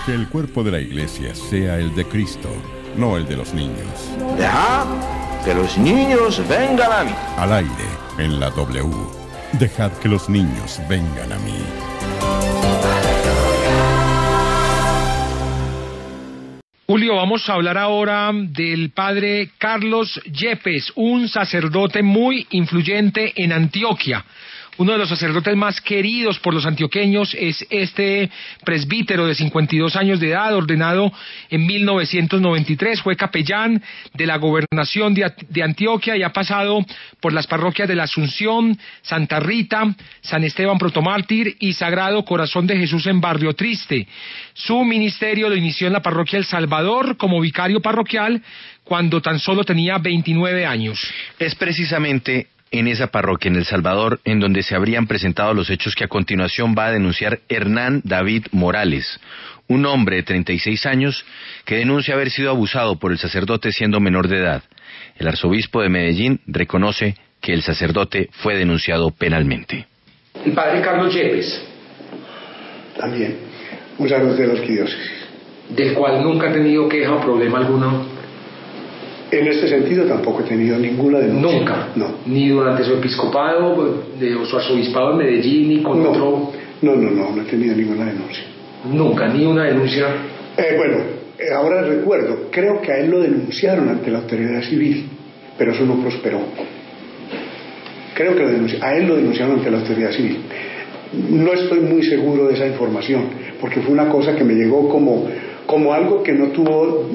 Que el cuerpo de la Iglesia sea el de Cristo, no el de los niños. Dejad que los niños vengan a mí. Al aire, en la W. Dejad que los niños vengan a mí. Julio, vamos a hablar ahora del padre Carlos Yepes, un sacerdote muy influyente en Antioquia. Uno de los sacerdotes más queridos por los antioqueños es este presbítero de 52 años de edad, ordenado en 1993, fue capellán de la gobernación de Antioquia y ha pasado por las parroquias de la Asunción, Santa Rita, San Esteban Protomártir y Sagrado Corazón de Jesús en Barrio Triste. Su ministerio lo inició en la parroquia El Salvador como vicario parroquial cuando tan solo tenía 29 años. Es precisamente en esa parroquia, en El Salvador, en donde se habrían presentado los hechos que a continuación va a denunciar Hernán David Morales, un hombre de 36 años que denuncia haber sido abusado por el sacerdote siendo menor de edad. El arzobispo de Medellín reconoce que el sacerdote fue denunciado penalmente. El padre Carlos Yepes. También, un sacerdote de la arquidiócesis. Del cual nunca ha tenido queja o problema alguno. En este sentido tampoco he tenido ninguna denuncia. ¿Nunca? No. ¿Ni durante su episcopado o su arzobispado en Medellín, ni con otro? No he tenido ninguna denuncia. ¿Nunca? ¿Ni una denuncia? Ahora recuerdo, creo que a él lo denunciaron ante la autoridad civil, pero eso no prosperó. Creo que a él lo denunciaron ante la autoridad civil. No estoy muy seguro de esa información, porque fue una cosa que me llegó como algo que no tuvo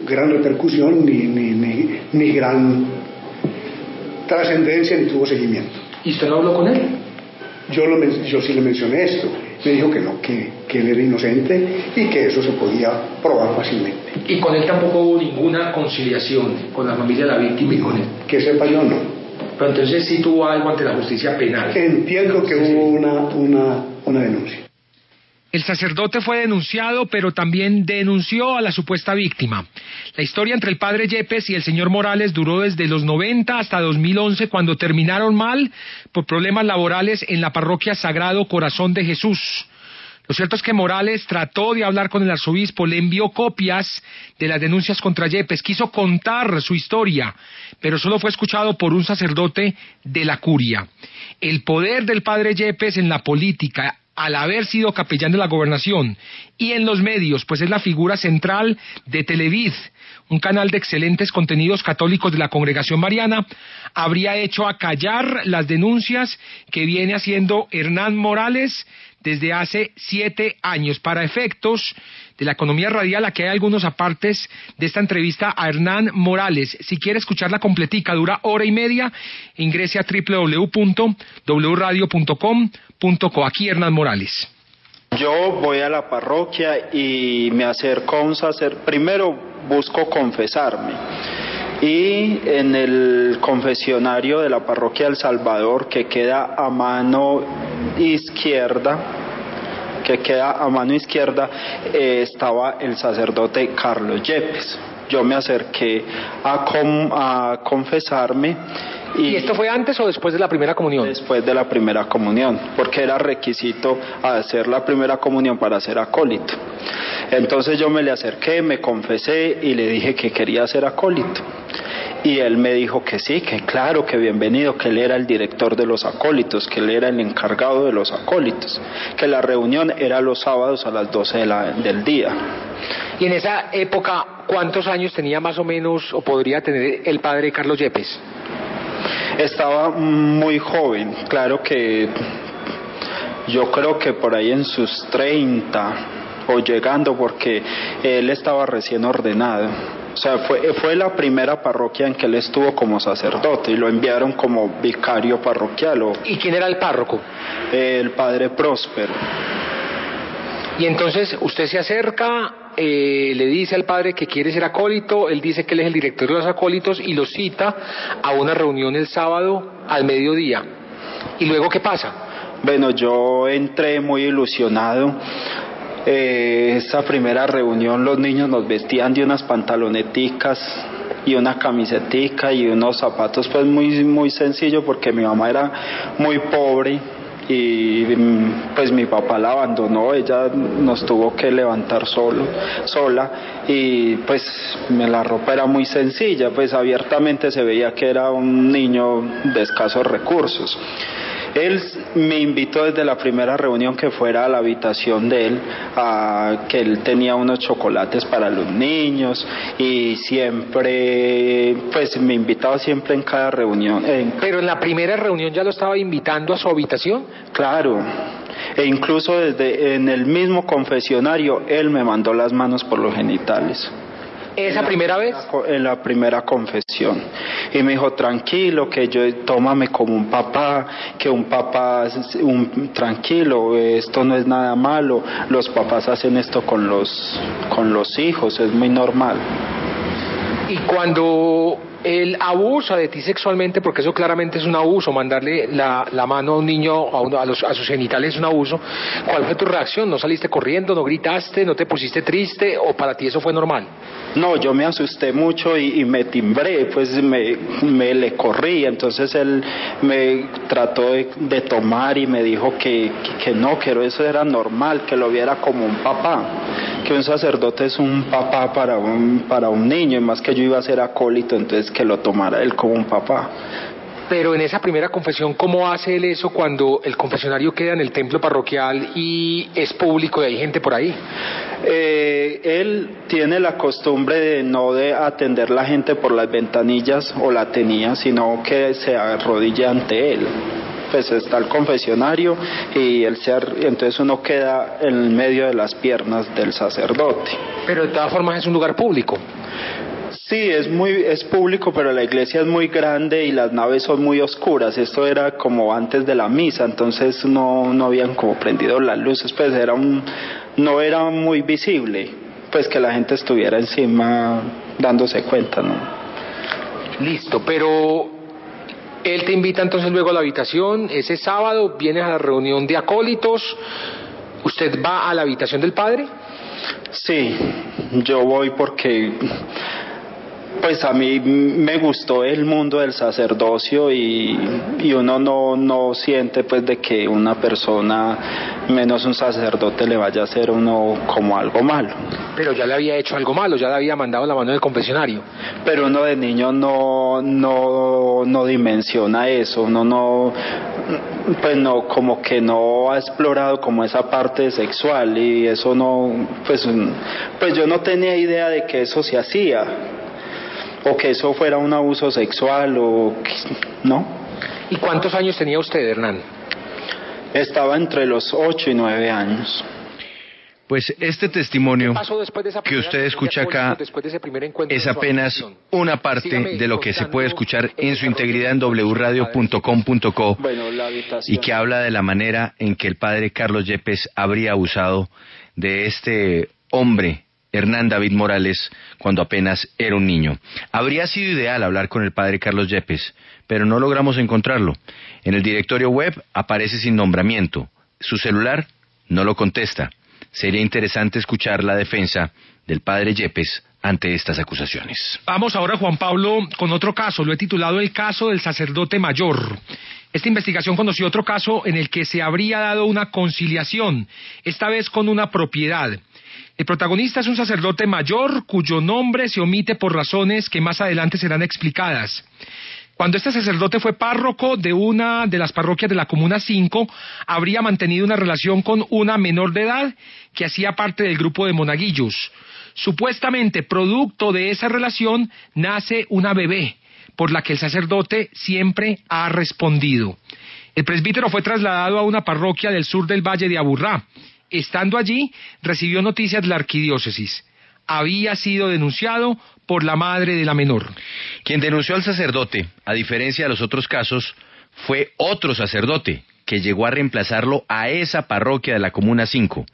gran repercusión ni gran trascendencia ni tuvo seguimiento. ¿Y usted no habló con él? Yo sí le mencioné esto. Me dijo que no, que él era inocente y que eso se podía probar fácilmente. ¿Y con él tampoco hubo ninguna conciliación con la familia de la víctima y con él? Que sepa yo, no. Pero entonces sí tuvo algo ante la justicia penal. Entiendo que hubo una denuncia. El sacerdote fue denunciado, pero también denunció a la supuesta víctima. La historia entre el padre Yepes y el señor Morales duró desde los 90 hasta 2011, cuando terminaron mal por problemas laborales en la parroquia Sagrado Corazón de Jesús. Lo cierto es que Morales trató de hablar con el arzobispo, le envió copias de las denuncias contra Yepes, quiso contar su historia, pero solo fue escuchado por un sacerdote de la curia. El poder del padre Yepes en la política, al haber sido capellán de la gobernación, y en los medios, pues es la figura central de Televid, un canal de excelentes contenidos católicos de la Congregación Mariana, habría hecho acallar las denuncias que viene haciendo Hernán Morales desde hace 7 años. Para efectos de la economía radial, aquí hay algunos apartes de esta entrevista a Hernán Morales. Si quiere escucharla completica, dura 1:30, ingrese a www.wradio.com.co. Aquí Hernán Morales. Yo voy a la parroquia y me acerco a un sacerdote. Primero busco confesarme. Y en el confesionario de la parroquia El Salvador, que queda a mano izquierda, estaba el sacerdote Carlos Yepes. Yo me acerqué a confesarme. ¿Y esto fue antes o después de la primera comunión? Después de la primera comunión, porque era requisito hacer la primera comunión para ser acólito. Entonces yo me le acerqué, me confesé y le dije que quería ser acólito. Y él me dijo que sí, que claro, que bienvenido, que él era el director de los acólitos, que él era el encargado de los acólitos, que la reunión era los sábados a las 12 del día. Y en esa época, ¿cuántos años tenía más o menos, o podría tener el padre Carlos Yepes? Estaba muy joven, claro que yo creo que por ahí en sus 30 o llegando, porque él estaba recién ordenado. O sea, fue la primera parroquia en que él estuvo como sacerdote y lo enviaron como vicario parroquial. ¿Y quién era el párroco? El padre Próspero. Y entonces usted se acerca, le dice al padre que quiere ser acólito, él dice que él es el director de los acólitos y lo cita a una reunión el sábado al mediodía. ¿Y luego qué pasa? Bueno, yo entré muy ilusionado. Esta primera reunión los niños nos vestían de unas pantaloneticas y una camisetica y unos zapatos pues muy sencillo, porque mi mamá era muy pobre y pues mi papá la abandonó, ella nos tuvo que levantar sola y pues la ropa era muy sencilla, pues abiertamente se veía que era un niño de escasos recursos. Él me invitó desde la primera reunión que fuera a la habitación de él, a que él tenía unos chocolates para los niños y siempre, pues me invitaba siempre en cada reunión. Pero en la primera reunión ya lo estaba invitando a su habitación. Claro, e incluso desde en el mismo confesionario él me mandó las manos por los genitales. ¿Esa primera vez? En la primera confesión. Y me dijo, tranquilo, que tómame como un papá, que un papá, tranquilo, esto no es nada malo, los papás hacen esto con los hijos, es muy normal. Y cuando él abusa de ti sexualmente, porque eso claramente es un abuso, mandarle la mano a un niño, a sus genitales es un abuso, ¿cuál fue tu reacción? ¿No saliste corriendo, no gritaste, no te pusiste triste, o para ti eso fue normal? No, yo me asusté mucho y me timbré, pues me le corrí, entonces él me trató de tomar y me dijo que no, que eso era normal, que lo viera como un papá, que un sacerdote es un papá para un niño, y más que yo iba a ser acólito, entonces que lo tomara él como un papá. Pero en esa primera confesión, ¿cómo hace él eso cuando el confesionario queda en el templo parroquial y es público y hay gente por ahí? Él tiene la costumbre de no de atender la gente por las ventanillas, o la tenía, sino que se arrodilla ante él. Pues está el confesionario y entonces uno queda en medio de las piernas del sacerdote. Pero de todas formas es un lugar público. Sí, es público, pero la iglesia es muy grande y las naves son muy oscuras. Esto era como antes de la misa, entonces no habían como prendido las luces, pues no era muy visible, pues que la gente estuviera encima dándose cuenta, ¿no? Listo, pero él te invita entonces luego a la habitación, ese sábado vienes a la reunión de acólitos, ¿usted va a la habitación del padre? Sí, yo voy porque pues a mí me gustó el mundo del sacerdocio y uno no siente pues de que una persona, menos un sacerdote, le vaya a hacer uno como algo malo. Pero ya le había hecho algo malo, ya le había mandado la mano del confesionario. Pero uno de niño no dimensiona eso, pues no, como que no ha explorado como esa parte sexual, y eso pues yo no tenía idea de que eso se hacía, o que eso fuera un abuso sexual, ¿no? ¿Y cuántos años tenía usted, Hernán? Estaba entre los 8 y 9 años. Pues este testimonio que usted escucha acá es apenas una parte de lo que se puede escuchar en su integridad en wradio.com.co, y que habla de la manera en que el padre Carlos Yepes habría abusado de este hombre, Hernán David Morales, cuando apenas era un niño. Habría sido ideal hablar con el padre Carlos Yepes, pero no logramos encontrarlo. En el directorio web aparece sin nombramiento. Su celular no lo contesta. Sería interesante escuchar la defensa del padre Yepes ante estas acusaciones. Vamos ahora, Juan Pablo, con otro caso. Lo he titulado El caso del sacerdote mayor. Esta investigación conoció otro caso en el que se habría dado una conciliación, esta vez con una propiedad. El protagonista es un sacerdote mayor cuyo nombre se omite por razones que más adelante serán explicadas. Cuando este sacerdote fue párroco de una de las parroquias de la Comuna 5, habría mantenido una relación con una menor de edad que hacía parte del grupo de monaguillos. Supuestamente, producto de esa relación, nace una bebé, por la que el sacerdote siempre ha respondido. El presbítero fue trasladado a una parroquia del sur del Valle de Aburrá. Estando allí, recibió noticias de la arquidiócesis. Había sido denunciado por la madre de la menor. Quien denunció al sacerdote, a diferencia de los otros casos, fue otro sacerdote que llegó a reemplazarlo a esa parroquia de la Comuna 5.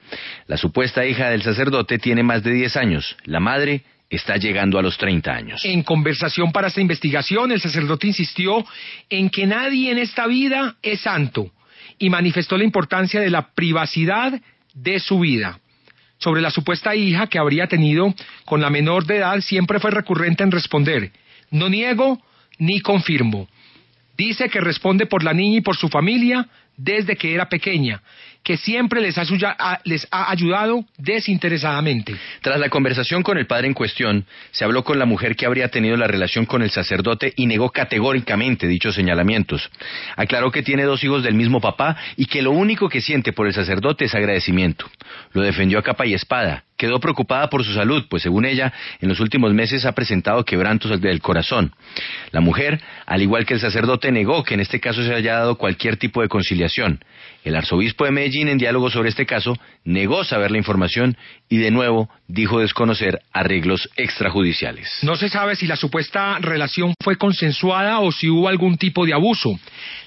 La supuesta hija del sacerdote tiene más de 10 años. La madre está llegando a los 30 años. En conversación para esta investigación, el sacerdote insistió en que nadie en esta vida es santo y manifestó la importancia de la privacidad de su vida. Sobre la supuesta hija que habría tenido con la menor de edad, siempre fue recurrente en responder: no niego ni confirmo. Dice que responde por la niña y por su familia desde que era pequeña, que siempre les ha ayudado desinteresadamente. Tras la conversación con el padre en cuestión, se habló con la mujer que habría tenido la relación con el sacerdote y negó categóricamente dichos señalamientos. Aclaró que tiene 2 hijos del mismo papá y que lo único que siente por el sacerdote es agradecimiento. Lo defendió a capa y espada. Quedó preocupada por su salud, pues según ella, en los últimos meses ha presentado quebrantos del corazón. La mujer, al igual que el sacerdote, negó que en este caso se haya dado cualquier tipo de conciliación. El arzobispo de Medellín, en diálogo sobre este caso, negó saber la información y de nuevo dijo desconocer arreglos extrajudiciales. No se sabe si la supuesta relación fue consensuada o si hubo algún tipo de abuso.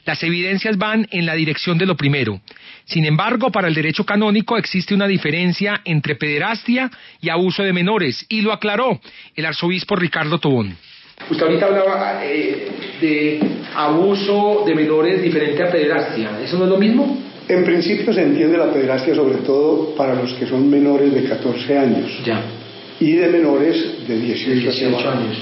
Las evidencias van en la dirección de lo primero. Sin embargo, para el derecho canónico existe una diferencia entre pederastia y abuso de menores, y lo aclaró el arzobispo Ricardo Tobón. Usted ahorita hablaba de abuso de menores diferente a pederastia. ¿Eso no es lo mismo? En principio se entiende la pederastia sobre todo para los que son menores de 14 años. Ya. Y de menores de 18 años.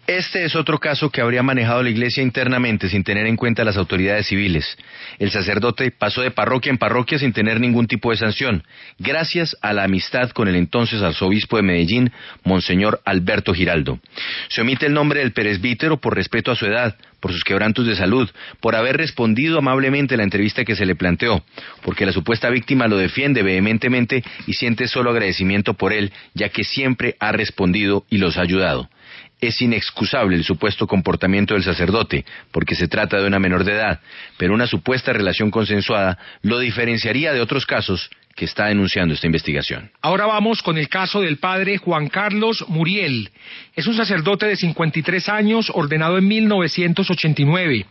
Este es otro caso que habría manejado la Iglesia internamente sin tener en cuenta las autoridades civiles. El sacerdote pasó de parroquia en parroquia sin tener ningún tipo de sanción, gracias a la amistad con el entonces arzobispo de Medellín, Monseñor Alberto Giraldo. Se omite el nombre del presbítero por respeto a su edad, por sus quebrantos de salud, por haber respondido amablemente a la entrevista que se le planteó, porque la supuesta víctima lo defiende vehementemente y siente solo agradecimiento por él, ya que siempre ha respondido y los ha ayudado. Es inexcusable el supuesto comportamiento del sacerdote, porque se trata de una menor de edad, pero una supuesta relación consensuada lo diferenciaría de otros casos que está denunciando esta investigación. Ahora vamos con el caso del padre Juan Carlos Muriel. Es un sacerdote de 53 años, ordenado en 1989.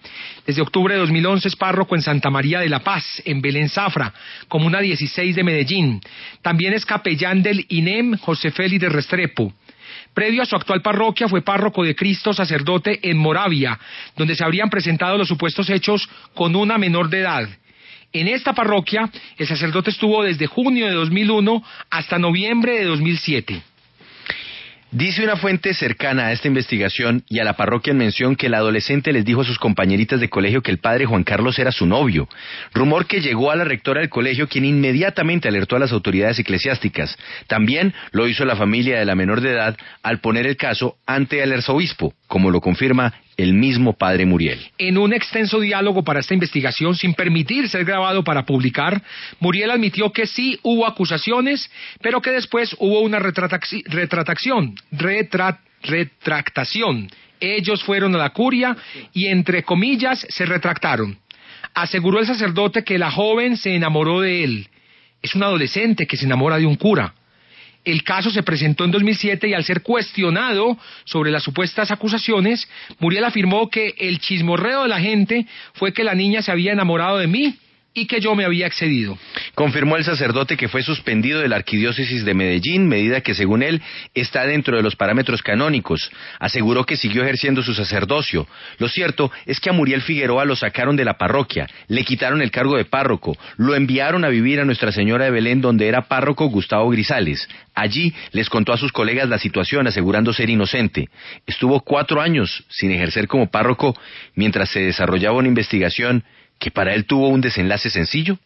Desde octubre de 2011 es párroco en Santa María de la Paz, en Belén Zafra, comuna 16 de Medellín. También es capellán del INEM José Félix de Restrepo. Previo a su actual parroquia fue párroco de Cristo Sacerdote en Moravia, donde se habrían presentado los supuestos hechos con una menor de edad. En esta parroquia, el sacerdote estuvo desde junio de 2001 hasta noviembre de 2007. Dice una fuente cercana a esta investigación y a la parroquia en mención que el adolescente les dijo a sus compañeritas de colegio que el padre Juan Carlos era su novio, rumor que llegó a la rectora del colegio, quien inmediatamente alertó a las autoridades eclesiásticas. También lo hizo la familia de la menor de edad al poner el caso ante el arzobispo, como lo confirma el mismo padre Muriel. En un extenso diálogo para esta investigación, sin permitir ser grabado para publicar, Muriel admitió que sí hubo acusaciones, pero que después hubo una retractación. Ellos fueron a la curia y, entre comillas, se retractaron. Aseguró el sacerdote que la joven se enamoró de él. Es un adolescente que se enamora de un cura. El caso se presentó en 2007 y al ser cuestionado sobre las supuestas acusaciones, Muriel afirmó que el chismorreo de la gente fue que la niña se había enamorado de mí y que yo me había excedido. Confirmó el sacerdote que fue suspendido de la arquidiócesis de Medellín, medida que según él está dentro de los parámetros canónicos. Aseguró que siguió ejerciendo su sacerdocio. Lo cierto es que a Muriel Figueroa lo sacaron de la parroquia, le quitaron el cargo de párroco, lo enviaron a vivir a Nuestra Señora de Belén, donde era párroco Gustavo Grisales. Allí les contó a sus colegas la situación, asegurando ser inocente. Estuvo 4 años sin ejercer como párroco mientras se desarrollaba una investigación que para él tuvo un desenlace sencillo.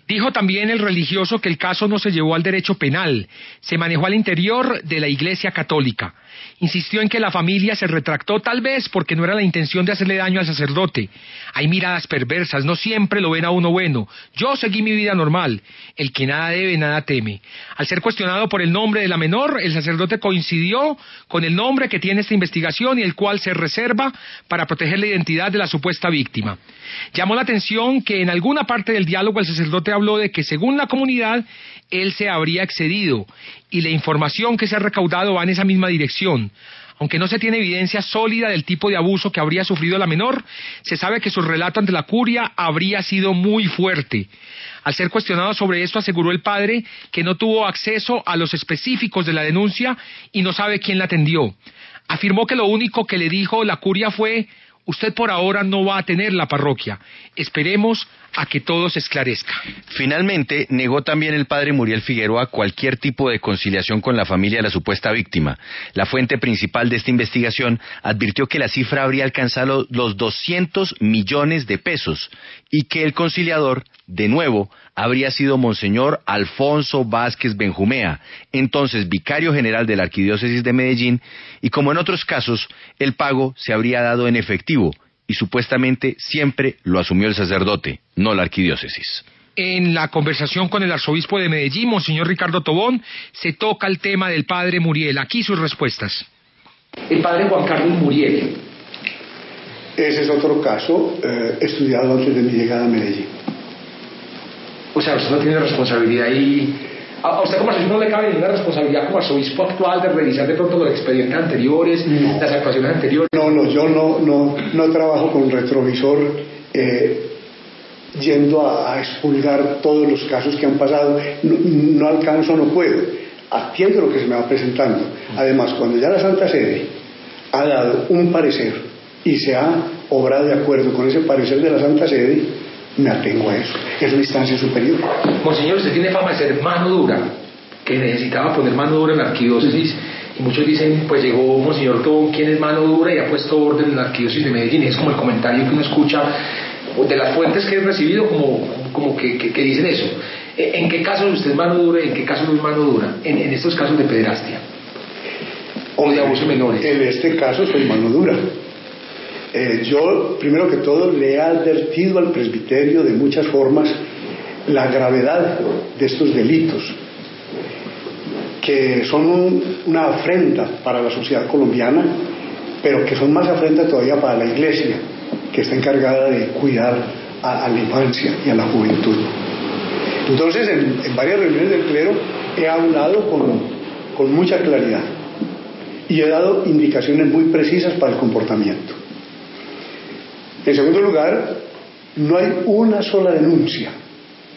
Dijo también el religioso que el caso no se llevó al derecho penal, se manejó al interior de la Iglesia Católica. Insistió en que la familia se retractó tal vez porque no era la intención de hacerle daño al sacerdote. Hay miradas perversas, no siempre lo ven a uno bueno. Yo seguí mi vida normal. El que nada debe, nada teme. Al ser cuestionado por el nombre de la menor, el sacerdote coincidió con el nombre que tiene esta investigación y el cual se reserva para proteger la identidad de la supuesta víctima. Llamó la atención que en alguna parte del diálogo el sacerdote habló de que según la comunidad él se habría excedido y la información que se ha recaudado va en esa misma dirección. Aunque no se tiene evidencia sólida del tipo de abuso que habría sufrido la menor, se sabe que su relato ante la curia habría sido muy fuerte. Al ser cuestionado sobre esto, aseguró el padre que no tuvo acceso a los específicos de la denuncia y no sabe quién la atendió. Afirmó que lo único que le dijo la curia fue: usted por ahora no va a tener la parroquia. Esperemos a que todo se esclarezca. Finalmente, negó también el padre Muriel Figueroa cualquier tipo de conciliación con la familia de la supuesta víctima. La fuente principal de esta investigación advirtió que la cifra habría alcanzado los 200 millones de pesos y que el conciliador de nuevo, habría sido Monseñor Alfonso Vázquez Benjumea, entonces vicario general de la Arquidiócesis de Medellín, y como en otros casos, el pago se habría dado en efectivo, y supuestamente siempre lo asumió el sacerdote, no la Arquidiócesis. En la conversación con el arzobispo de Medellín, Monseñor Ricardo Tobón, se toca el tema del padre Muriel. Aquí sus respuestas. El padre Juan Carlos Muriel. Ese es otro caso estudiado antes de mi llegada a Medellín. O sea, usted no tiene responsabilidad ahí. A usted como arzobispo no le cabe ninguna responsabilidad como arzobispo actual de revisar de pronto los expedientes anteriores, las actuaciones anteriores. Yo no trabajo con retrovisor yendo a expulgar todos los casos que han pasado. No alcanzo, no puedo. Atiendo lo que se me va presentando. Además, cuando ya la Santa Sede ha dado un parecer y se ha obrado de acuerdo con ese parecer de la Santa Sede, me atengo a eso. Es una instancia superior. Monseñor, usted tiene fama de ser mano dura, que necesitaba poner mano dura en la arquidiócesis, y muchos dicen, pues llegó Monseñor Tobón, quien es mano dura, y ha puesto orden en la arquidiócesis de Medellín. Es como el comentario que uno escucha de las fuentes que he recibido, como que dicen eso. ¿En qué casos usted es mano dura y en qué casos no es mano dura? En estos casos de pederastia o de abusos menores. En este caso soy mano dura. Yo, primero que todo, le he advertido al presbiterio de muchas formas la gravedad de estos delitos, que son una afrenta para la sociedad colombiana, pero que son más afrenta todavía para la Iglesia, que está encargada de cuidar a la infancia y a la juventud. Entonces, en varias reuniones del clero he hablado con mucha claridad y he dado indicaciones muy precisas para el comportamiento. En segundo lugar, no hay una sola denuncia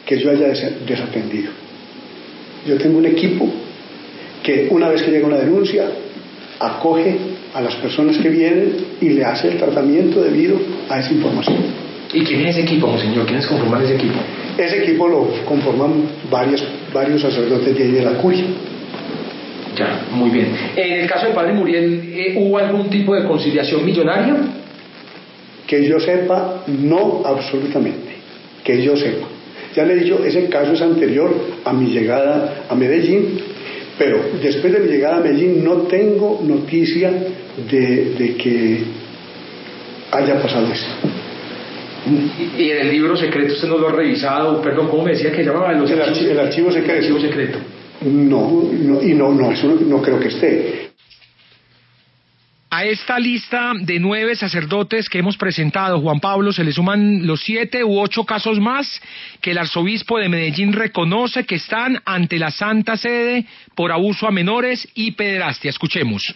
que yo haya desatendido. Yo tengo un equipo que una vez que llega una denuncia, acoge a las personas que vienen y le hace el tratamiento debido a esa información. ¿Y quién es ese equipo, Monseñor? ¿Quiénes conforman ese equipo? Ese equipo lo conforman varios sacerdotes de ahí de la curia. Ya, muy bien. En el caso del padre Muriel, ¿hubo algún tipo de conciliación millonaria? Que yo sepa, no, absolutamente. Que yo sepa. Ya le he dicho, ese caso es anterior a mi llegada a Medellín, pero después de mi llegada a Medellín no tengo noticia de que haya pasado esto. ¿Y en el libro secreto usted no lo ha revisado? Perdón, ¿cómo me decía que llamaba? El archivo secreto. El archivo secreto. No, eso no creo que esté. A esta lista de 9 sacerdotes que hemos presentado, Juan Pablo, se le suman los 7 u 8 casos más que el arzobispo de Medellín reconoce que están ante la Santa Sede por abuso a menores y pederastia. Escuchemos.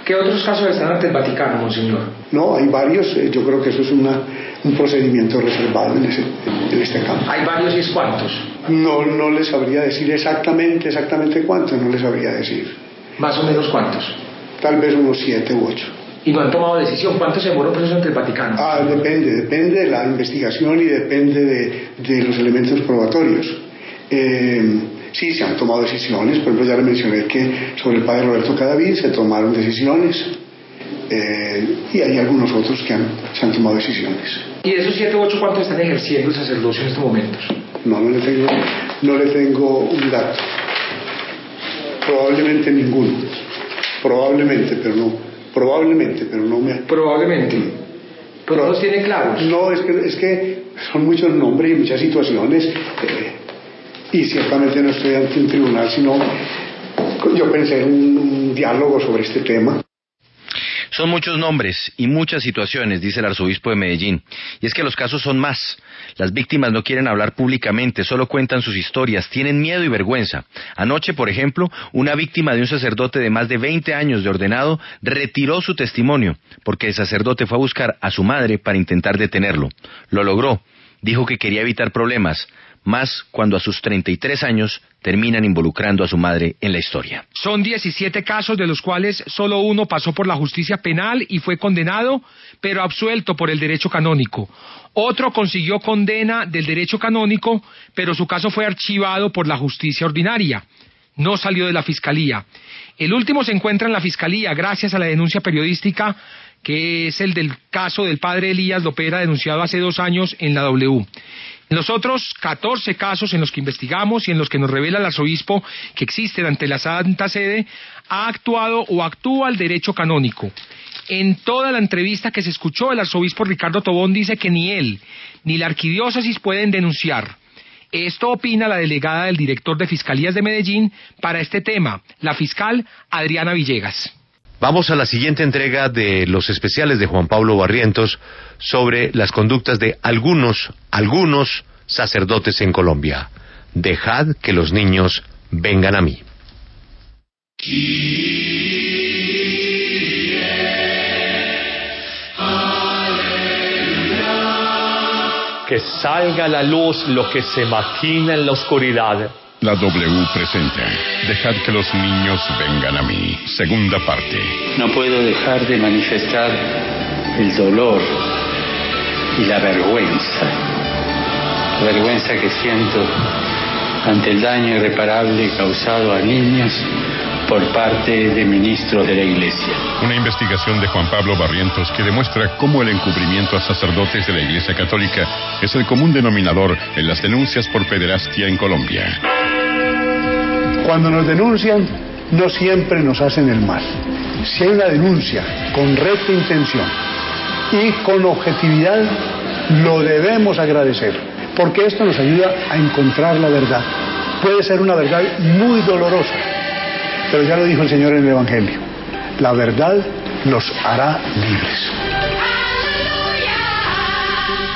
¿Qué otros casos están ante el Vaticano, Monseñor? No, hay varios. Yo creo que eso es un procedimiento reservado en este campo. ¿Hay varios y es cuántos? No les sabría decir exactamente cuántos, no les sabría decir. ¿Más o menos cuántos? Tal vez unos 7 u 8. ¿Y no han tomado decisión? ¿Cuánto se demora un proceso ante el Vaticano? Depende de la investigación y depende de los elementos probatorios. Sí, se han tomado decisiones. Por ejemplo, ya le mencioné que sobre el padre Roberto Cadavid se tomaron decisiones, y hay algunos otros que se han tomado decisiones. ¿Y de esos 7 u 8 cuántos están ejerciendo el sacerdocio en estos momentos? No le tengo un dato. Probablemente ninguno. Probablemente, pero no me... Probablemente. ¿Pero no los tiene claros? No, es que son muchos nombres y muchas situaciones, y ciertamente no estoy ante un tribunal, sino yo pensé en un diálogo sobre este tema. Son muchos nombres y muchas situaciones, dice el arzobispo de Medellín. Y es que los casos son más. Las víctimas no quieren hablar públicamente, solo cuentan sus historias, tienen miedo y vergüenza. Anoche, por ejemplo, una víctima de un sacerdote de más de 20 años de ordenado retiró su testimonio, porque el sacerdote fue a buscar a su madre para intentar detenerlo. Lo logró. Dijo que quería evitar problemas, más cuando a sus 33 años terminan involucrando a su madre en la historia. Son 17 casos, de los cuales solo uno pasó por la justicia penal y fue condenado, pero absuelto por el derecho canónico. Otro consiguió condena del derecho canónico, pero su caso fue archivado por la justicia ordinaria. No salió de la fiscalía. El último se encuentra en la fiscalía gracias a la denuncia periodística, que es el del caso del padre Elías Lopera, denunciado hace 2 años en la W. En los otros 14 casos en los que investigamos y en los que nos revela el arzobispo que existen ante la Santa Sede, ha actuado o actúa el derecho canónico. En toda la entrevista que se escuchó, el arzobispo Ricardo Tobón dice que ni él ni la arquidiócesis pueden denunciar. Esto opina la delegada del director de Fiscalías de Medellín para este tema, la fiscal Adriana Villegas. Vamos a la siguiente entrega de los especiales de Juan Pablo Barrientos sobre las conductas de algunos sacerdotes en Colombia. Dejad que los niños vengan a mí. Que salga a la luz lo que se maquina en la oscuridad. La W presenta Dejad que los niños vengan a mí. Segunda parte. No puedo dejar de manifestar el dolor y la vergüenza que siento ante el daño irreparable causado a niños por parte de ministros de la Iglesia. Una investigación de Juan Pablo Barrientos que demuestra cómo el encubrimiento a sacerdotes de la Iglesia Católica es el común denominador en las denuncias por pederastia en Colombia. Cuando nos denuncian, no siempre nos hacen el mal. Si hay una denuncia con recta intención y con objetividad, lo debemos agradecer, porque esto nos ayuda a encontrar la verdad. Puede ser una verdad muy dolorosa, pero ya lo dijo el Señor en el Evangelio: la verdad los hará libres.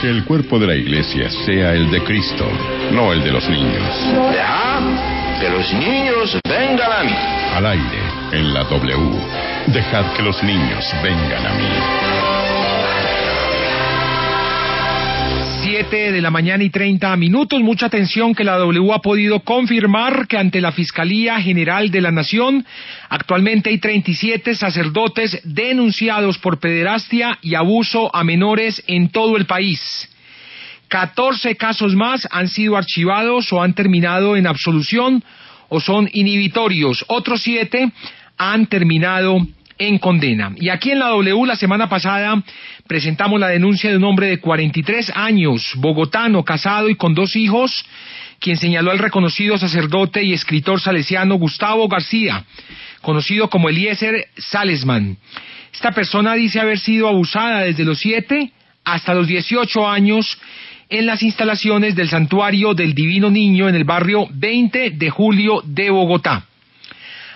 Que el cuerpo de la Iglesia sea el de Cristo, no el de los niños. Dejad que los niños vengan a mí. Al aire, en la W. Dejad que los niños vengan a mí. 7:30 a.m. Mucha atención, que la W ha podido confirmar que ante la Fiscalía General de la Nación actualmente hay 37 sacerdotes denunciados por pederastia y abuso a menores en todo el país. 14 casos más han sido archivados o han terminado en absolución o son inhibitorios. Otros 7 han terminado en condena. Y aquí en la W la semana pasada presentamos la denuncia de un hombre de 43 años, bogotano, casado y con 2 hijos, quien señaló al reconocido sacerdote y escritor salesiano Gustavo García, conocido como Eliezer Salesman. Esta persona dice haber sido abusada desde los 7 hasta los 18 años en las instalaciones del Santuario del Divino Niño en el barrio 20 de Julio de Bogotá.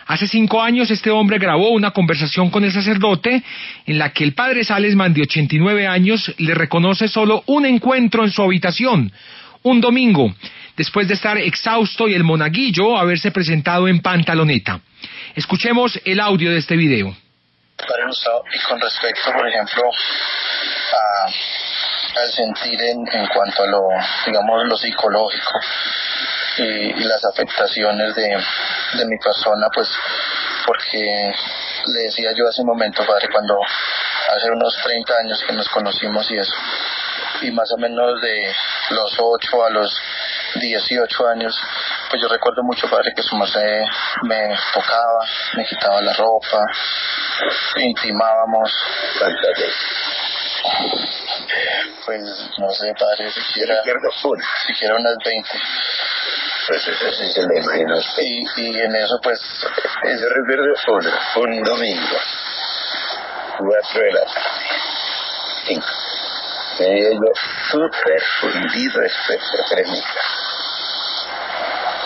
Hace 5 años este hombre grabó una conversación con el sacerdote en la que el padre Salesman, de 89 años, le reconoce solo un encuentro en su habitación, un domingo, después de estar exhausto y el monaguillo haberse presentado en pantaloneta. Escuchemos el audio de este video. Y con respecto, por ejemplo, al sentir en cuanto a lo psicológico y las afectaciones de mi persona, pues porque le decía yo hace un momento, padre, cuando hace unos 30 años que nos conocimos y eso, y más o menos de los 8 a los 18 años, pues yo recuerdo mucho, padre, que su merced me tocaba, me quitaba la ropa, intimábamos. Pues no sé, padre, siquiera unas 20. Pues eso sí se lo imagino. Y en eso, pues... Yo recuerdo un domingo, 4 de la tarde, 5. Me digo, súper fundido, extremista.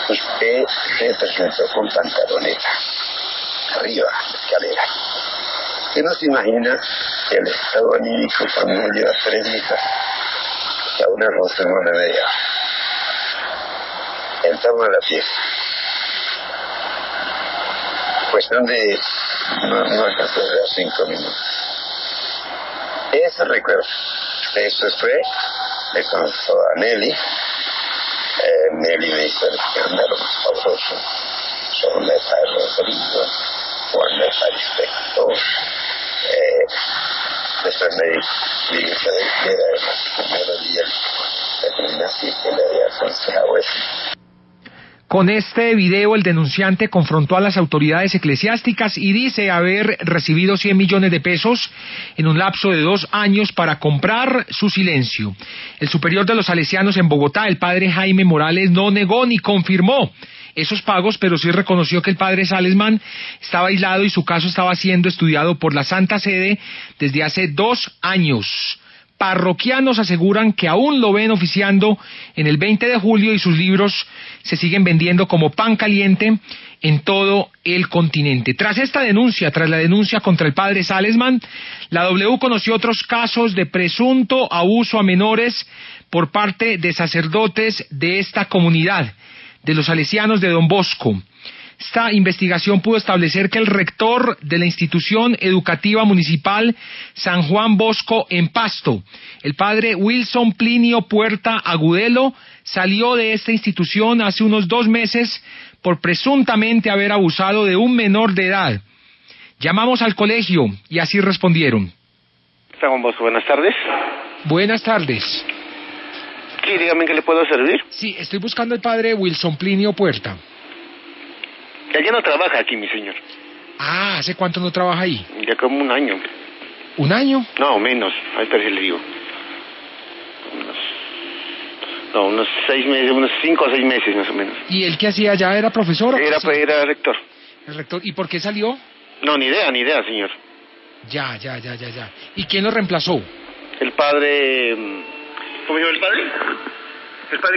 Usted se presentó con pantaloneta, arriba, escalera. ¿Usted no se imagina el estado anímico cuando uno lleva 3 misas? Que a una cosa no le veía. Entramos a la fiesta. Cuestión de no alcanzó a durar 5 minutos. Eso recuerdo. Eso fue, le contó a Nelly. Nelly me hizo el escándalo sabroso. Son de Rodrigo, Juan de Inspector. Después me dijo que era el primero día de gimnasia que le había aconsejado eso. Con este video, el denunciante confrontó a las autoridades eclesiásticas y dice haber recibido 100 millones de pesos en un lapso de 2 años para comprar su silencio. El superior de los salesianos en Bogotá, el padre Jaime Morales, no negó ni confirmó esos pagos, pero sí reconoció que el padre Salesman estaba aislado y su caso estaba siendo estudiado por la Santa Sede desde hace 2 años. Parroquianos aseguran que aún lo ven oficiando en el 20 de julio y sus libros se siguen vendiendo como pan caliente en todo el continente. Tras la denuncia contra el padre Salesman, la W conoció otros casos de presunto abuso a menores por parte de sacerdotes de esta comunidad, de los salesianos de Don Bosco. Esta investigación pudo establecer que el rector de la institución educativa municipal San Juan Bosco en Pasto, el padre Wilson Plinio Puerta Agudelo, salió de esta institución hace unos 2 meses por presuntamente haber abusado de un menor de edad. Llamamos al colegio y así respondieron. San Juan Bosco, buenas tardes. Buenas tardes. Sí, dígame, ¿en qué le puedo servir? Sí, estoy buscando al padre Wilson Plinio Puerta. Ya no trabaja aquí, mi señor. Ah, ¿hace cuánto no trabaja ahí? Ya como 1 año. ¿1 año? No, menos. A ver si le digo. Unos 6 meses, unos 5 o 6 meses más o menos. ¿Y él qué hacía allá? ¿Era profesor? Era rector. ¿El rector? ¿Y por qué salió? No, ni idea, señor. Ya. ¿Y quién lo reemplazó? El padre... ¿Cómo se llama el padre?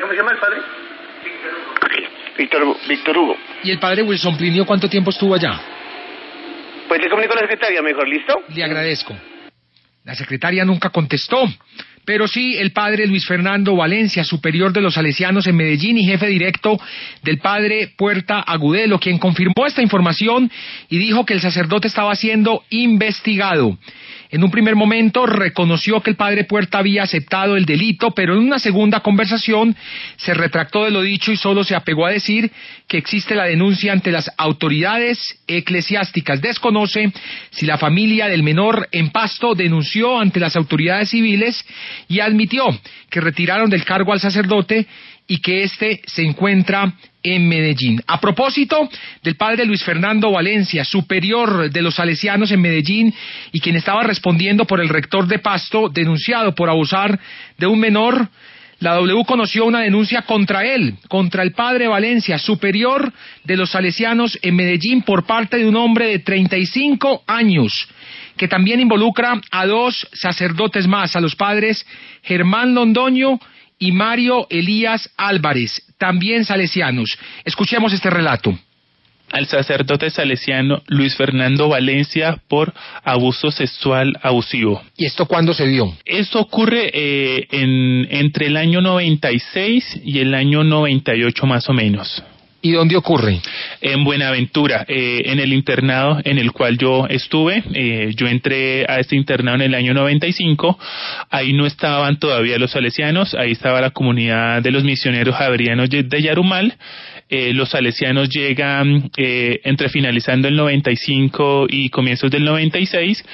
¿Cómo se llama el padre? Víctor Hugo. ¿Y el padre Wilson Plinio cuánto tiempo estuvo allá? Pues le comunico a la secretaria mejor, ¿listo? Le agradezco. La secretaria nunca contestó, pero sí el padre Luis Fernando Valencia, superior de los salesianos en Medellín y jefe directo del padre Puerta Agudelo, quien confirmó esta información y dijo que el sacerdote estaba siendo investigado. En un primer momento reconoció que el padre Puerta había aceptado el delito, pero en una segunda conversación se retractó de lo dicho y solo se apegó a decir que existe la denuncia ante las autoridades eclesiásticas. Desconoce si la familia del menor en Pasto denunció ante las autoridades civiles y admitió que retiraron del cargo al sacerdote y que éste se encuentra en Medellín. A propósito del padre Luis Fernando Valencia, superior de los salesianos en Medellín y quien estaba respondiendo por el rector de Pasto, denunciado por abusar de un menor, la W conoció una denuncia contra él, contra el padre Valencia, superior de los salesianos en Medellín, por parte de un hombre de 35 años, que también involucra a 2 sacerdotes más, a los padres Germán Londoño y Mario Elías Álvarez, también salesianos. Escuchemos este relato. Al sacerdote salesiano Luis Fernando Valencia por abuso sexual abusivo. ¿Y esto cuándo se dio? Esto ocurre entre el año 96 y el año 98 más o menos. ¿Y dónde ocurre? En Buenaventura, en el internado en el cual yo estuve. Yo entré a este internado en el año 95. Ahí no estaban todavía los salesianos, ahí estaba la comunidad de los misioneros javerianos de Yarumal. Los salesianos llegan entre finalizando el 95 y comienzos del 96,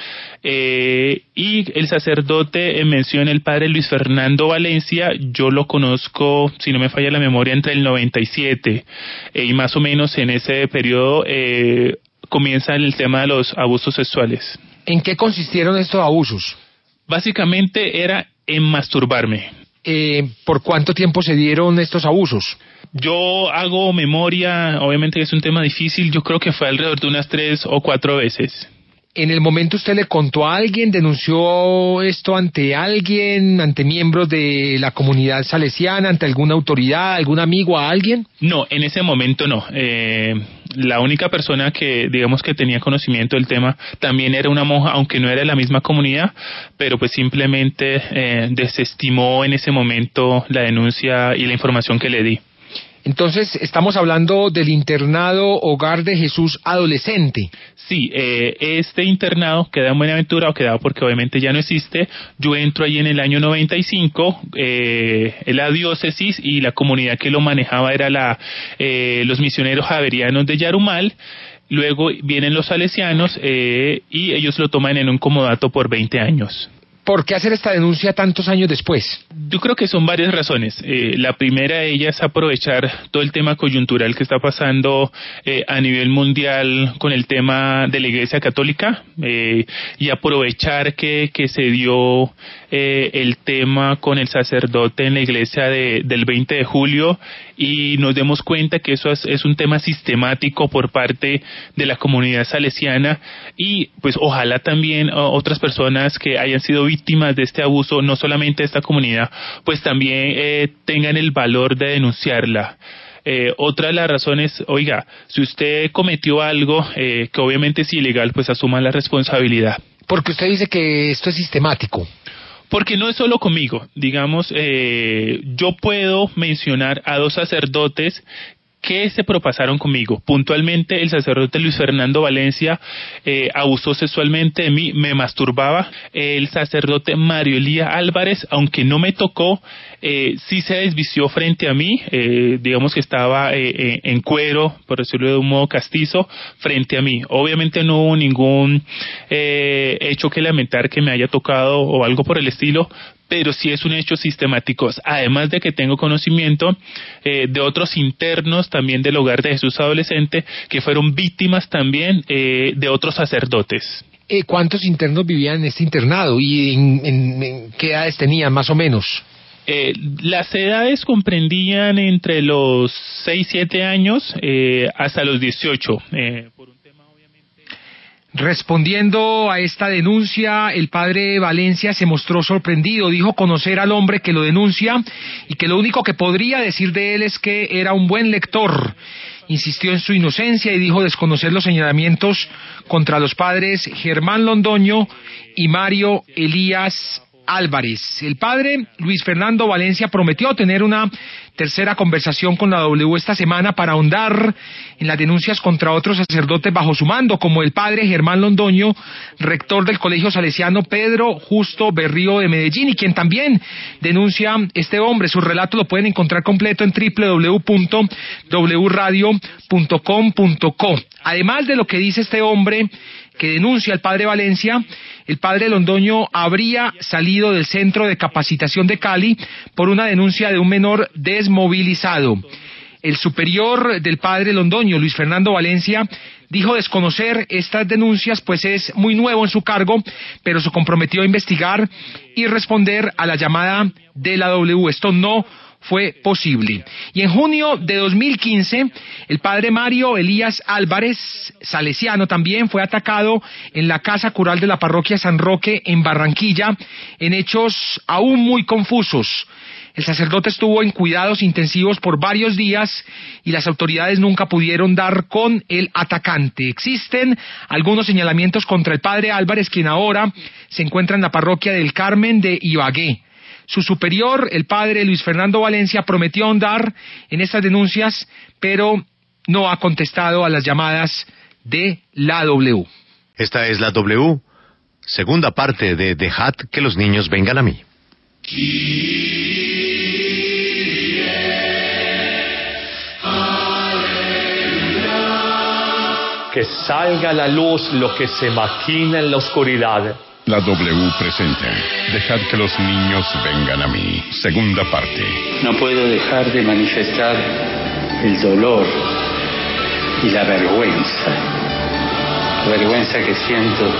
y el sacerdote en mención, el padre Luis Fernando Valencia, yo lo conozco, si no me falla la memoria, entre el 97, y más o menos en ese periodo comienza el tema de los abusos sexuales. ¿En qué consistieron estos abusos? Básicamente era en masturbarme. ¿Por cuánto tiempo se dieron estos abusos? Yo hago memoria, obviamente que es un tema difícil, yo creo que fue alrededor de unas 3 o 4 veces. ¿En el momento usted le contó a alguien, denunció esto ante alguien, ante miembros de la comunidad salesiana, ante alguna autoridad, algún amigo, a alguien? No, en ese momento no. La única persona que, digamos, que tenía conocimiento del tema también era una monja, aunque no era de la misma comunidad, pero pues simplemente desestimó en ese momento la denuncia y la información que le di. Entonces, estamos hablando del internado Hogar de Jesús Adolescente. Sí, este internado queda en Buenaventura, o quedaba porque obviamente ya no existe. Yo entro ahí en el año 95, la diócesis y la comunidad que lo manejaba era los misioneros javerianos de Yarumal. Luego vienen los salesianos y ellos lo toman en un comodato por 20 años. ¿Por qué hacer esta denuncia tantos años después? Yo creo que son varias razones. La primera de ellas es aprovechar todo el tema coyuntural que está pasando a nivel mundial con el tema de la Iglesia Católica y aprovechar que se dio el tema con el sacerdote en la iglesia del 20 de julio y nos demos cuenta que eso es un tema sistemático por parte de la comunidad salesiana y pues ojalá también otras personas que hayan sido víctimas de este abuso, no solamente de esta comunidad, pues también tengan el valor de denunciarla. Otra de las razones, oiga, si usted cometió algo que obviamente es ilegal, pues asuma la responsabilidad. Porque usted dice que esto es sistemático. Porque no es solo conmigo, digamos, yo puedo mencionar a 2 sacerdotes que se propasaron conmigo. Puntualmente, el sacerdote Luis Fernando Valencia abusó sexualmente de mí, me masturbaba. El sacerdote Mario Elías Álvarez, aunque no me tocó, sí se desvistió frente a mí, digamos que estaba en cuero, por decirlo de un modo castizo, frente a mí. Obviamente no hubo ningún hecho que lamentar que me haya tocado o algo por el estilo, pero sí es un hecho sistemático, además de que tengo conocimiento de otros internos también del Hogar de Jesús Adolescente que fueron víctimas también de otros sacerdotes. ¿Cuántos internos vivían en este internado y en qué edades tenían más o menos? Las edades comprendían entre los 6-7 años hasta los 18. Respondiendo a esta denuncia, el padre Valencia se mostró sorprendido, dijo conocer al hombre que lo denuncia y que lo único que podría decir de él es que era un buen lector. Insistió en su inocencia y dijo desconocer los señalamientos contra los padres Germán Londoño y Mario Elías Álvarez. El padre Luis Fernando Valencia prometió tener una tercera conversación con la W esta semana para ahondar en las denuncias contra otros sacerdotes bajo su mando, como el padre Germán Londoño, rector del Colegio Salesiano Pedro Justo Berrío de Medellín, y quien también denuncia este hombre. Su relato lo pueden encontrar completo en www.wradio.com.co. Además de lo que dice este hombre que denuncia al padre Valencia, el padre Londoño habría salido del centro de capacitación de Cali por una denuncia de un menor desmovilizado. El superior del padre Londoño, Luis Fernando Valencia, dijo desconocer estas denuncias, pues es muy nuevo en su cargo, pero se comprometió a investigar y responder a la llamada de la W. Esto no fue posible. Y en junio de 2015, el padre Mario Elías Álvarez, salesiano también, fue atacado en la casa cural de la parroquia San Roque en Barranquilla, en hechos aún muy confusos. El sacerdote estuvo en cuidados intensivos por varios días y las autoridades nunca pudieron dar con el atacante. Existen algunos señalamientos contra el padre Álvarez, quien ahora se encuentra en la parroquia del Carmen de Ibagué. Su superior, el padre Luis Fernando Valencia, prometió ahondar en estas denuncias, pero no ha contestado a las llamadas de la W. Esta es la W, segunda parte de Dejad que los niños vengan a mí. Que salga a la luz lo que se maquina en la oscuridad. La W presenta Dejad que los niños vengan a mí, segunda parte. No puedo dejar de manifestar el dolor y la vergüenza que siento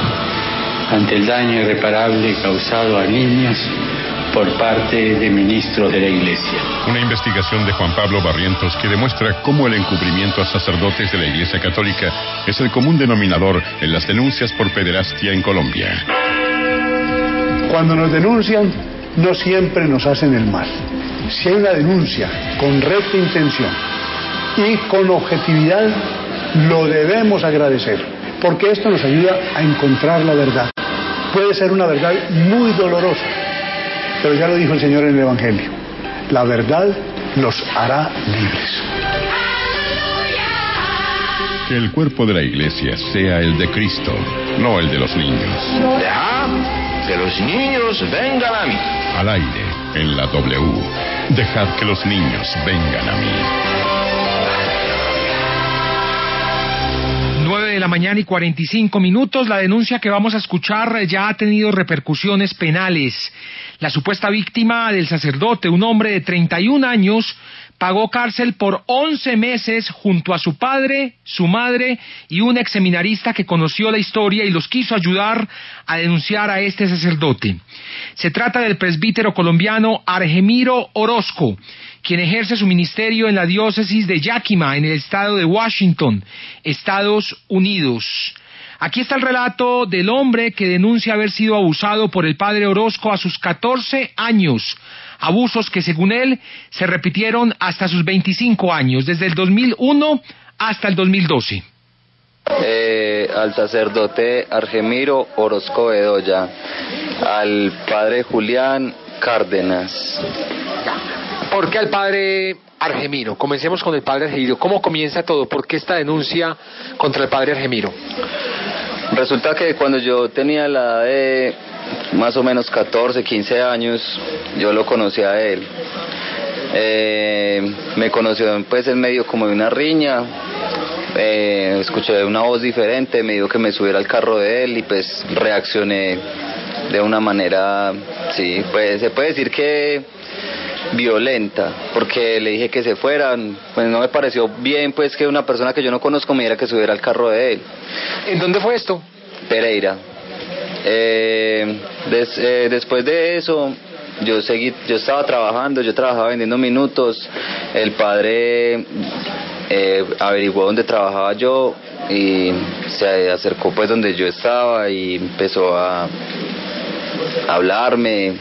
ante el daño irreparable causado a niños por parte de ministros de la Iglesia. Una investigación de Juan Pablo Barrientos que demuestra cómo el encubrimiento a sacerdotes de la Iglesia Católica es el común denominador en las denuncias por pederastia en Colombia. Cuando nos denuncian, no siempre nos hacen el mal. Si hay una denuncia con recta intención y con objetividad, lo debemos agradecer, porque esto nos ayuda a encontrar la verdad. Puede ser una verdad muy dolorosa, pero ya lo dijo el Señor en el Evangelio, la verdad los hará libres. Que el cuerpo de la Iglesia sea el de Cristo, no el de los niños. Dejad que los niños vengan a mí. Al aire, en la W. Dejad que los niños vengan a mí. 9 de la mañana y 45 minutos. La denuncia que vamos a escuchar ya ha tenido repercusiones penales. La supuesta víctima del sacerdote, un hombre de 31 años, pagó cárcel por 11 meses junto a su padre, su madre y un exseminarista que conoció la historia y los quiso ayudar a denunciar a este sacerdote. Se trata del presbítero colombiano Argemiro Orozco, quien ejerce su ministerio en la diócesis de Yakima, en el estado de Washington, Estados Unidos. Aquí está el relato del hombre que denuncia haber sido abusado por el padre Orozco a sus 14 años. Abusos que, según él, se repitieron hasta sus 25 años, desde el 2001 hasta el 2012. Al sacerdote Argemiro Orozco Bedoya, al padre Julián Cárdenas. ¿Por qué al padre Argemiro? Comencemos con el padre Argemiro. ¿Cómo comienza todo? ¿Por qué esta denuncia contra el padre Argemiro? Resulta que cuando yo tenía la edad de más o menos 14, 15 años, yo lo conocí a él. Me conoció pues en medio como de una riña. Escuché una voz diferente, me dijo que me subiera al carro de él y pues reaccioné de una manera, sí, pues se puede decir que violenta, porque le dije que se fueran. Pues no me pareció bien pues que una persona que yo no conozco me diera que subiera al carro de él. ¿En dónde fue esto? Pereira. Después de eso yo estaba trabajando, yo trabajaba vendiendo minutos. El padre averiguó dónde trabajaba yo y se acercó pues donde yo estaba y empezó a hablarme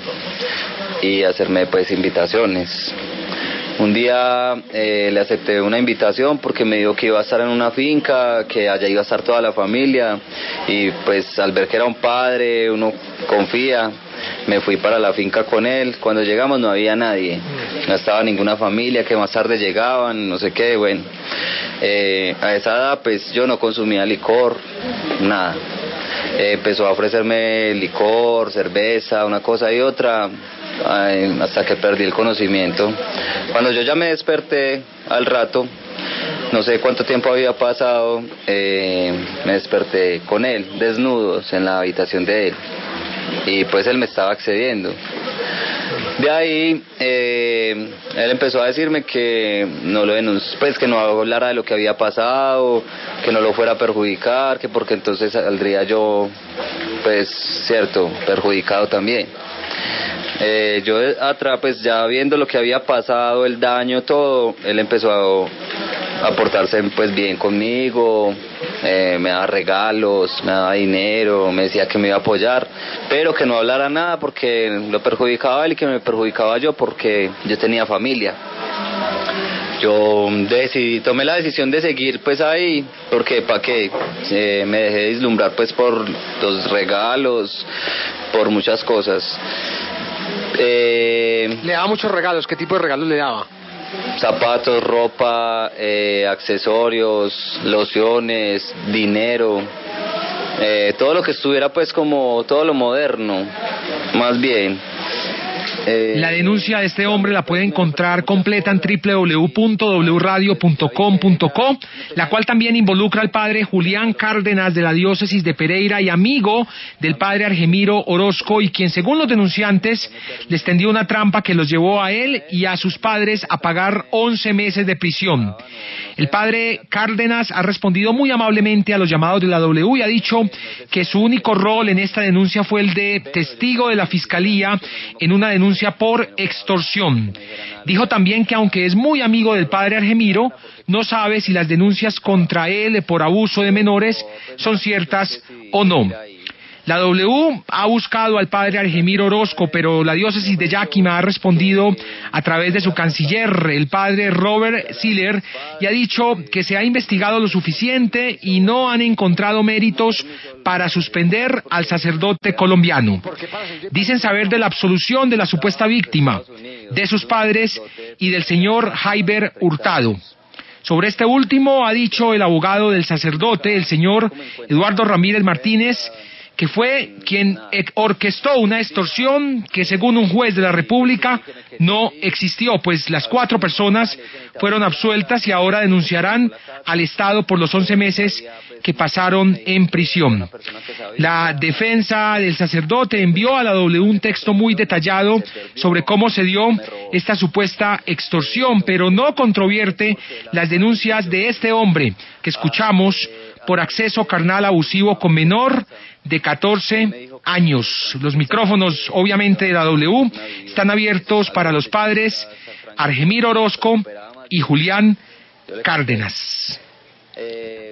y hacerme pues invitaciones. Un día le acepté una invitación porque me dijo que iba a estar en una finca, que allá iba a estar toda la familia, y pues al ver que era un padre, uno confía. Me fui para la finca con él. Cuando llegamos no había nadie, no estaba ninguna familia, que más tarde llegaban, no sé qué, bueno. A esa edad pues yo no consumía licor, nada. Empezó a ofrecerme licor, cerveza, una cosa y otra, hasta que perdí el conocimiento. Cuando yo ya me desperté al rato, no sé cuánto tiempo había pasado, me desperté con él, desnudos, en la habitación de él, y pues él me estaba accediendo. De ahí él empezó a decirme que no lo pues que no hablara de lo que había pasado, que no lo fuera a perjudicar, que porque entonces saldría yo, pues cierto, perjudicado también. Yo atrás, pues ya viendo lo que había pasado, el daño, todo, él empezó a portarse pues bien conmigo, me daba regalos, me daba dinero, me decía que me iba a apoyar, pero que no hablara nada porque lo perjudicaba él y que me perjudicaba yo porque yo tenía familia. Yo tomé la decisión de seguir pues ahí, porque para qué, me dejé deslumbrar pues por los regalos, por muchas cosas. ¿Le daba muchos regalos? ¿Qué tipo de regalos le daba? Zapatos, ropa, accesorios, lociones, dinero, todo lo que estuviera pues como todo lo moderno, más bien. La denuncia de este hombre la puede encontrar completa en www.wradio.com.co, la cual también involucra al padre Julián Cárdenas de la diócesis de Pereira y amigo del padre Argemiro Orozco, y quien, según los denunciantes, les tendió una trampa que los llevó a él y a sus padres a pagar 11 meses de prisión. El padre Cárdenas ha respondido muy amablemente a los llamados de la W y ha dicho que su único rol en esta denuncia fue el de testigo de la Fiscalía en una denuncia por extorsión. Dijo también que, aunque es muy amigo del padre Argemiro, no sabe si las denuncias contra él por abuso de menores son ciertas o no. La W ha buscado al padre Argemiro Orozco, pero la diócesis de Yakima ha respondido a través de su canciller, el padre Robert Siller, y ha dicho que se ha investigado lo suficiente y no han encontrado méritos para suspender al sacerdote colombiano. Dicen saber de la absolución de la supuesta víctima, de sus padres y del señor Jaiber Hurtado. Sobre este último ha dicho el abogado del sacerdote, el señor Eduardo Ramírez Martínez, que fue quien orquestó una extorsión que, según un juez de la República, no existió, pues las 4 personas fueron absueltas y ahora denunciarán al Estado por los 11 meses que pasaron en prisión. La defensa del sacerdote envió a la W un texto muy detallado sobre cómo se dio esta supuesta extorsión, pero no controvierte las denuncias de este hombre que escuchamos por acceso carnal abusivo con menor de 14 años. Los micrófonos, obviamente, de la W están abiertos para los padres Argemiro Orozco y Julián Cárdenas.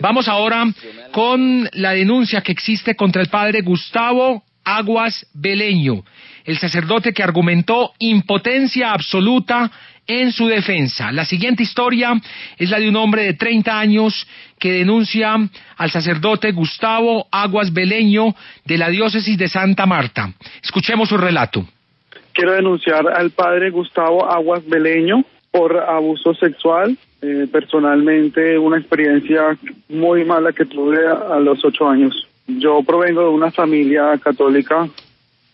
Vamos ahora con la denuncia que existe contra el padre Gustavo Aguas Beleño, el sacerdote que argumentó impotencia absoluta en su defensa. La siguiente historia es la de un hombre de 30 años que denuncia al sacerdote Gustavo Aguas Beleño de la diócesis de Santa Marta. Escuchemos su relato. Quiero denunciar al padre Gustavo Aguas Beleño por abuso sexual. Personalmente, una experiencia muy mala que tuve a los 8 años. Yo provengo de una familia católica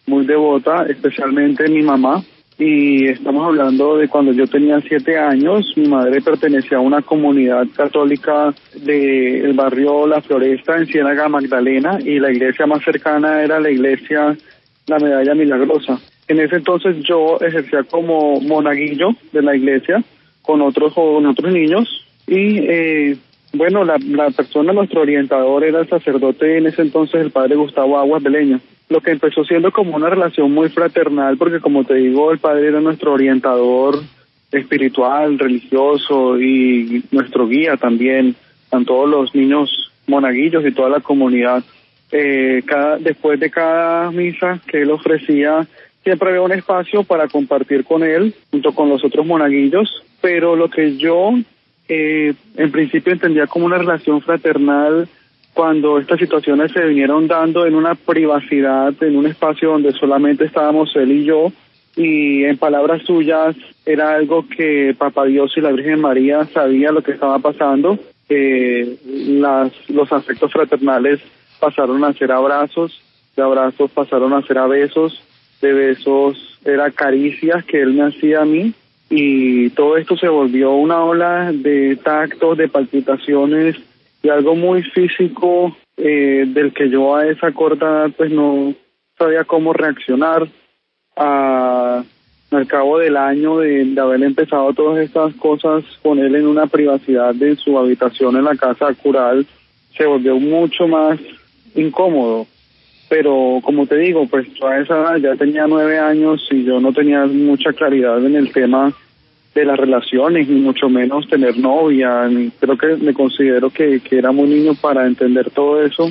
muy devota, especialmente mi mamá, y estamos hablando de cuando yo tenía 7 años. Mi madre pertenecía a una comunidad católica del barrio La Floresta en Ciénaga Magdalena, y la iglesia más cercana era la iglesia La Medalla Milagrosa. En ese entonces yo ejercía como monaguillo de la iglesia con otros niños, y bueno, la persona, nuestro orientador, era el sacerdote en ese entonces, el padre Gustavo Aguas Beleño. Lo que empezó siendo como una relación muy fraternal, porque como te digo, el padre era nuestro orientador espiritual, religioso, y nuestro guía también, a todos los niños monaguillos y toda la comunidad. Después de cada misa que él ofrecía, siempre había un espacio para compartir con él, junto con los otros monaguillos, pero lo que yo en principio entendía como una relación fraternal, cuando estas situaciones se vinieron dando en una privacidad, en un espacio donde solamente estábamos él y yo, y en palabras suyas era algo que Papá Dios y la Virgen María sabía lo que estaba pasando. Los afectos fraternales pasaron a ser abrazos, de abrazos pasaron a ser a besos, de besos era caricias que él me hacía a mí, y todo esto se volvió una ola de tactos, de palpitaciones, y algo muy físico del que yo a esa corta edad pues no sabía cómo reaccionar. Al cabo del año de haber empezado todas estas cosas con él en una privacidad de su habitación en la casa cural, se volvió mucho más incómodo. Pero como te digo, pues yo a esa edad ya tenía 9 años y yo no tenía mucha claridad en el tema de las relaciones, ni mucho menos tener novia. Creo que me considero que era muy niño para entender todo eso.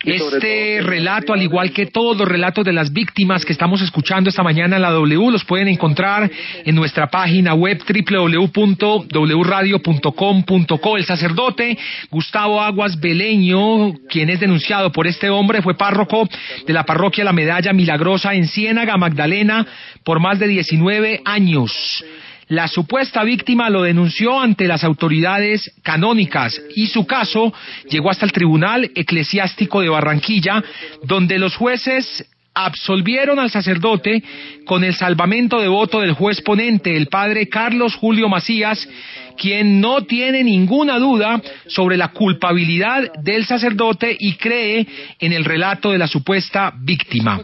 Este relato, al igual que todos los relatos de las víctimas que estamos escuchando esta mañana en la W, los pueden encontrar en nuestra página web www.wradio.com.co. El sacerdote Gustavo Aguas Beleño, quien es denunciado por este hombre, fue párroco de la parroquia La Medalla Milagrosa en Ciénaga Magdalena por más de 19 años. La supuesta víctima lo denunció ante las autoridades canónicas y su caso llegó hasta el Tribunal Eclesiástico de Barranquilla, donde los jueces absolvieron al sacerdote con el salvamento de voto del juez ponente, el padre Carlos Julio Macías, quien no tiene ninguna duda sobre la culpabilidad del sacerdote y cree en el relato de la supuesta víctima.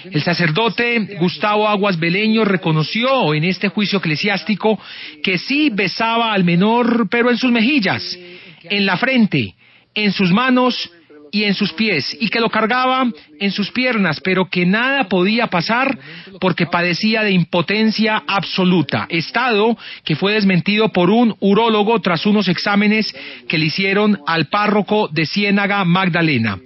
El sacerdote Gustavo Aguas Beleño reconoció en este juicio eclesiástico que sí besaba al menor, pero en sus mejillas, en la frente, en sus manos y en sus pies, y que lo cargaba en sus piernas, pero que nada podía pasar porque padecía de impotencia absoluta, estado que fue desmentido por un urólogo tras unos exámenes que le hicieron al párroco de Ciénaga Magdalena.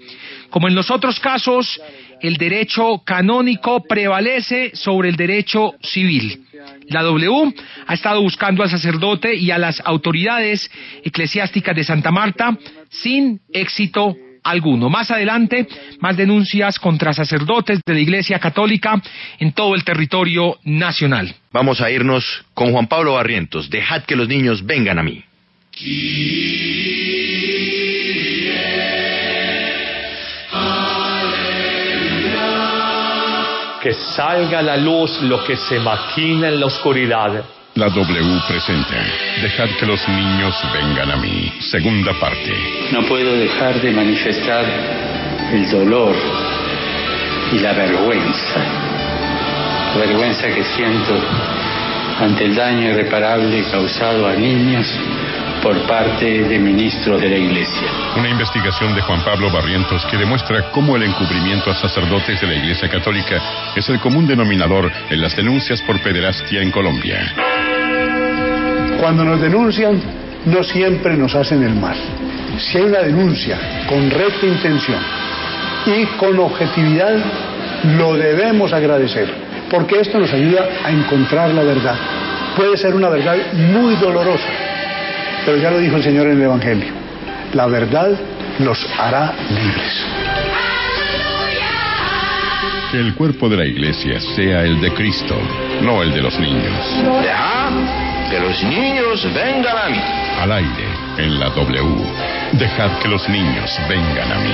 Como en los otros casos, el derecho canónico prevalece sobre el derecho civil. La W ha estado buscando al sacerdote y a las autoridades eclesiásticas de Santa Marta sin éxito alguno. Más adelante, más denuncias contra sacerdotes de la Iglesia Católica en todo el territorio nacional. Vamos a irnos con Juan Pablo Barrientos. Dejad que los niños vengan a mí. Que salga a la luz lo que se maquina en la oscuridad. La W presenta Dejad que los niños vengan a mí. Segunda parte. No puedo dejar de manifestar el dolor y la vergüenza que siento ante el daño irreparable causado a niños por parte de ministros de la Iglesia. Una investigación de Juan Pablo Barrientos que demuestra cómo el encubrimiento a sacerdotes de la Iglesia Católica es el común denominador en las denuncias por pederastia en Colombia. Cuando nos denuncian, no siempre nos hacen el mal. Si hay una denuncia con recta intención y con objetividad, lo debemos agradecer, porque esto nos ayuda a encontrar la verdad. Puede ser una verdad muy dolorosa, pero ya lo dijo el Señor en el Evangelio, la verdad los hará libres. Que el cuerpo de la Iglesia sea el de Cristo, no el de los niños. Dejad que los niños vengan a mí. Al aire, en la W. Dejad que los niños vengan a mí.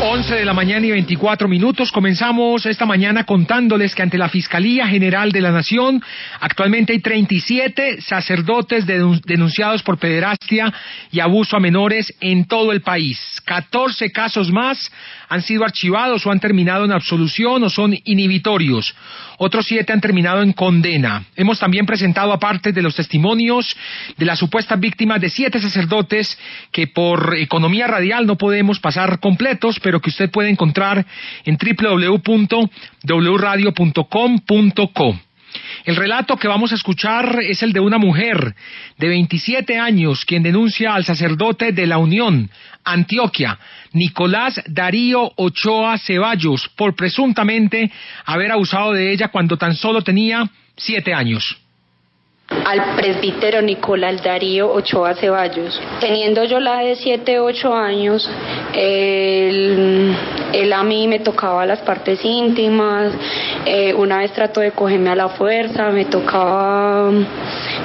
11 de la mañana y 24 minutos. Comenzamos esta mañana contándoles que ante la Fiscalía General de la Nación actualmente hay 37 sacerdotes denunciados por pederastia y abuso a menores en todo el país. 14 casos más han sido archivados o han terminado en absolución o son inhibitorios. Otros 7 han terminado en condena. Hemos también presentado, aparte de los testimonios de las supuestas víctimas, de 7 sacerdotes que por economía radial no podemos pasar completos, pero que usted puede encontrar en www.wradio.com.co. El relato que vamos a escuchar es el de una mujer de 27 años quien denuncia al sacerdote de la Unión, Antioquia, Nicolás Darío Ochoa Ceballos, por presuntamente haber abusado de ella cuando tan solo tenía 7 años. Al presbítero Nicolás Darío Ochoa Ceballos. Teniendo yo la de 7, 8 años, él a mí me tocaba las partes íntimas, una vez trató de cogerme a la fuerza, me tocaba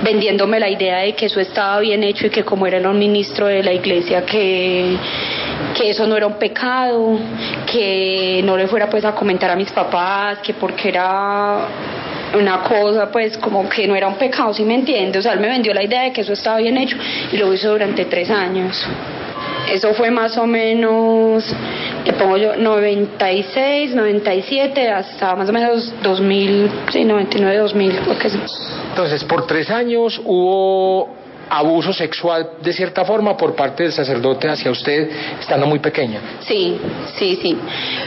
vendiéndome la idea de que eso estaba bien hecho y que como era un ministro de la iglesia que eso no era un pecado, que no le fuera pues a comentar a mis papás, que porque era una cosa pues como que no era un pecado, ¿sí me entiende? O sea, él me vendió la idea de que eso estaba bien hecho y lo hizo durante 3 años. Eso fue más o menos, le pongo yo, 96, 97, hasta más o menos 2000, sí, 99, 2000, lo que sea. Entonces, por 3 años hubo abuso sexual de cierta forma por parte del sacerdote hacia usted estando muy pequeña. Sí.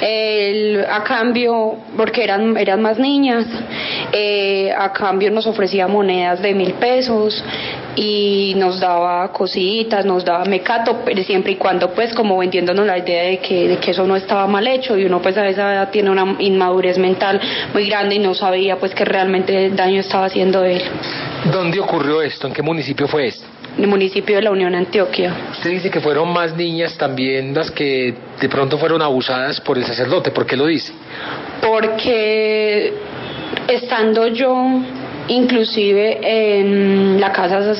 Él, a cambio, porque eran más niñas, a cambio nos ofrecía monedas de 1.000 pesos y nos daba cositas, nos daba mecato, pero siempre y cuando pues como vendiéndonos la idea de que eso no estaba mal hecho, y uno pues a esa edad tiene una inmadurez mental muy grande y no sabía pues que realmente el daño estaba haciendo él. ¿Dónde ocurrió esto? ¿En qué municipio fue esto? En el municipio de la Unión, Antioquia. Usted dice que fueron más niñas también las que de pronto fueron abusadas por el sacerdote. ¿Por qué lo dice? Porque estando yo inclusive en la casa,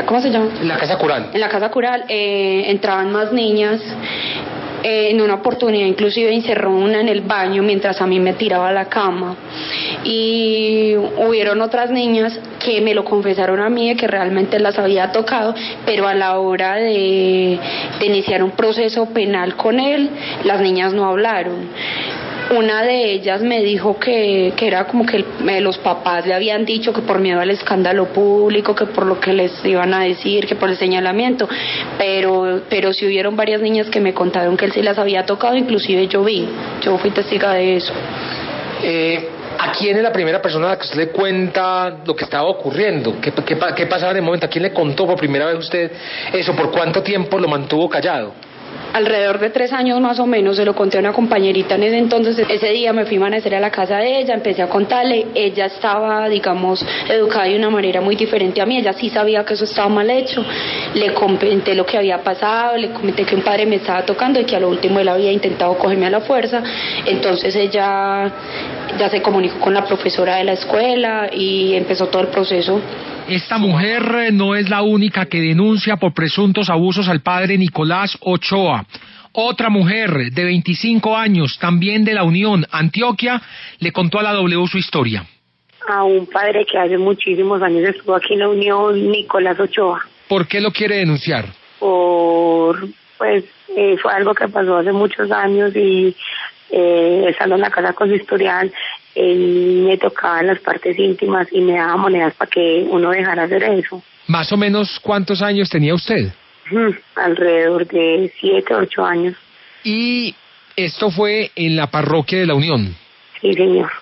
¿cómo se llama? En la casa cural. En la casa cural entraban más niñas. En una oportunidad inclusive encerró una en el baño mientras a mí me tiraba a la cama, y hubieron otras niñas que me lo confesaron a mí de que realmente las había tocado, pero a la hora de iniciar un proceso penal con él, las niñas no hablaron. Una de ellas me dijo que era como que los papás le habían dicho que por miedo al escándalo público, que por lo que les iban a decir, que por el señalamiento, pero sí hubieron varias niñas que me contaron que él sí las había tocado, inclusive yo fui testiga de eso. ¿A quién es la primera persona a la que usted le cuenta lo que estaba ocurriendo? ¿Qué pasaba en el momento? ¿A quién le contó por primera vez usted eso? ¿Por cuánto tiempo lo mantuvo callado? Alrededor de 3 años más o menos. Se lo conté a una compañerita en ese entonces. Ese día me fui a amanecer a la casa de ella, empecé a contarle. Ella estaba, digamos, educada de una manera muy diferente a mí. Ella sí sabía que eso estaba mal hecho. Le comenté lo que había pasado, le comenté que un padre me estaba tocando y que a lo último él había intentado cogerme a la fuerza. Entonces ella ya se comunicó con la profesora de la escuela y empezó todo el proceso. Esta mujer no es la única que denuncia por presuntos abusos al padre Nicolás Ochoa. Otra mujer de 25 años, también de la Unión, Antioquia, le contó a la W su historia. A un padre que hace muchísimos años estuvo aquí en la Unión, Nicolás Ochoa. ¿Por qué lo quiere denunciar? Fue algo que pasó hace muchos años y estando en la casa con su historial, él me tocaba las partes íntimas y me daba monedas para que uno dejara hacer eso. ¿Más o menos cuántos años tenía usted? Alrededor de 7, 8 años. ¿Y esto fue en la parroquia de la Unión? Sí, señor.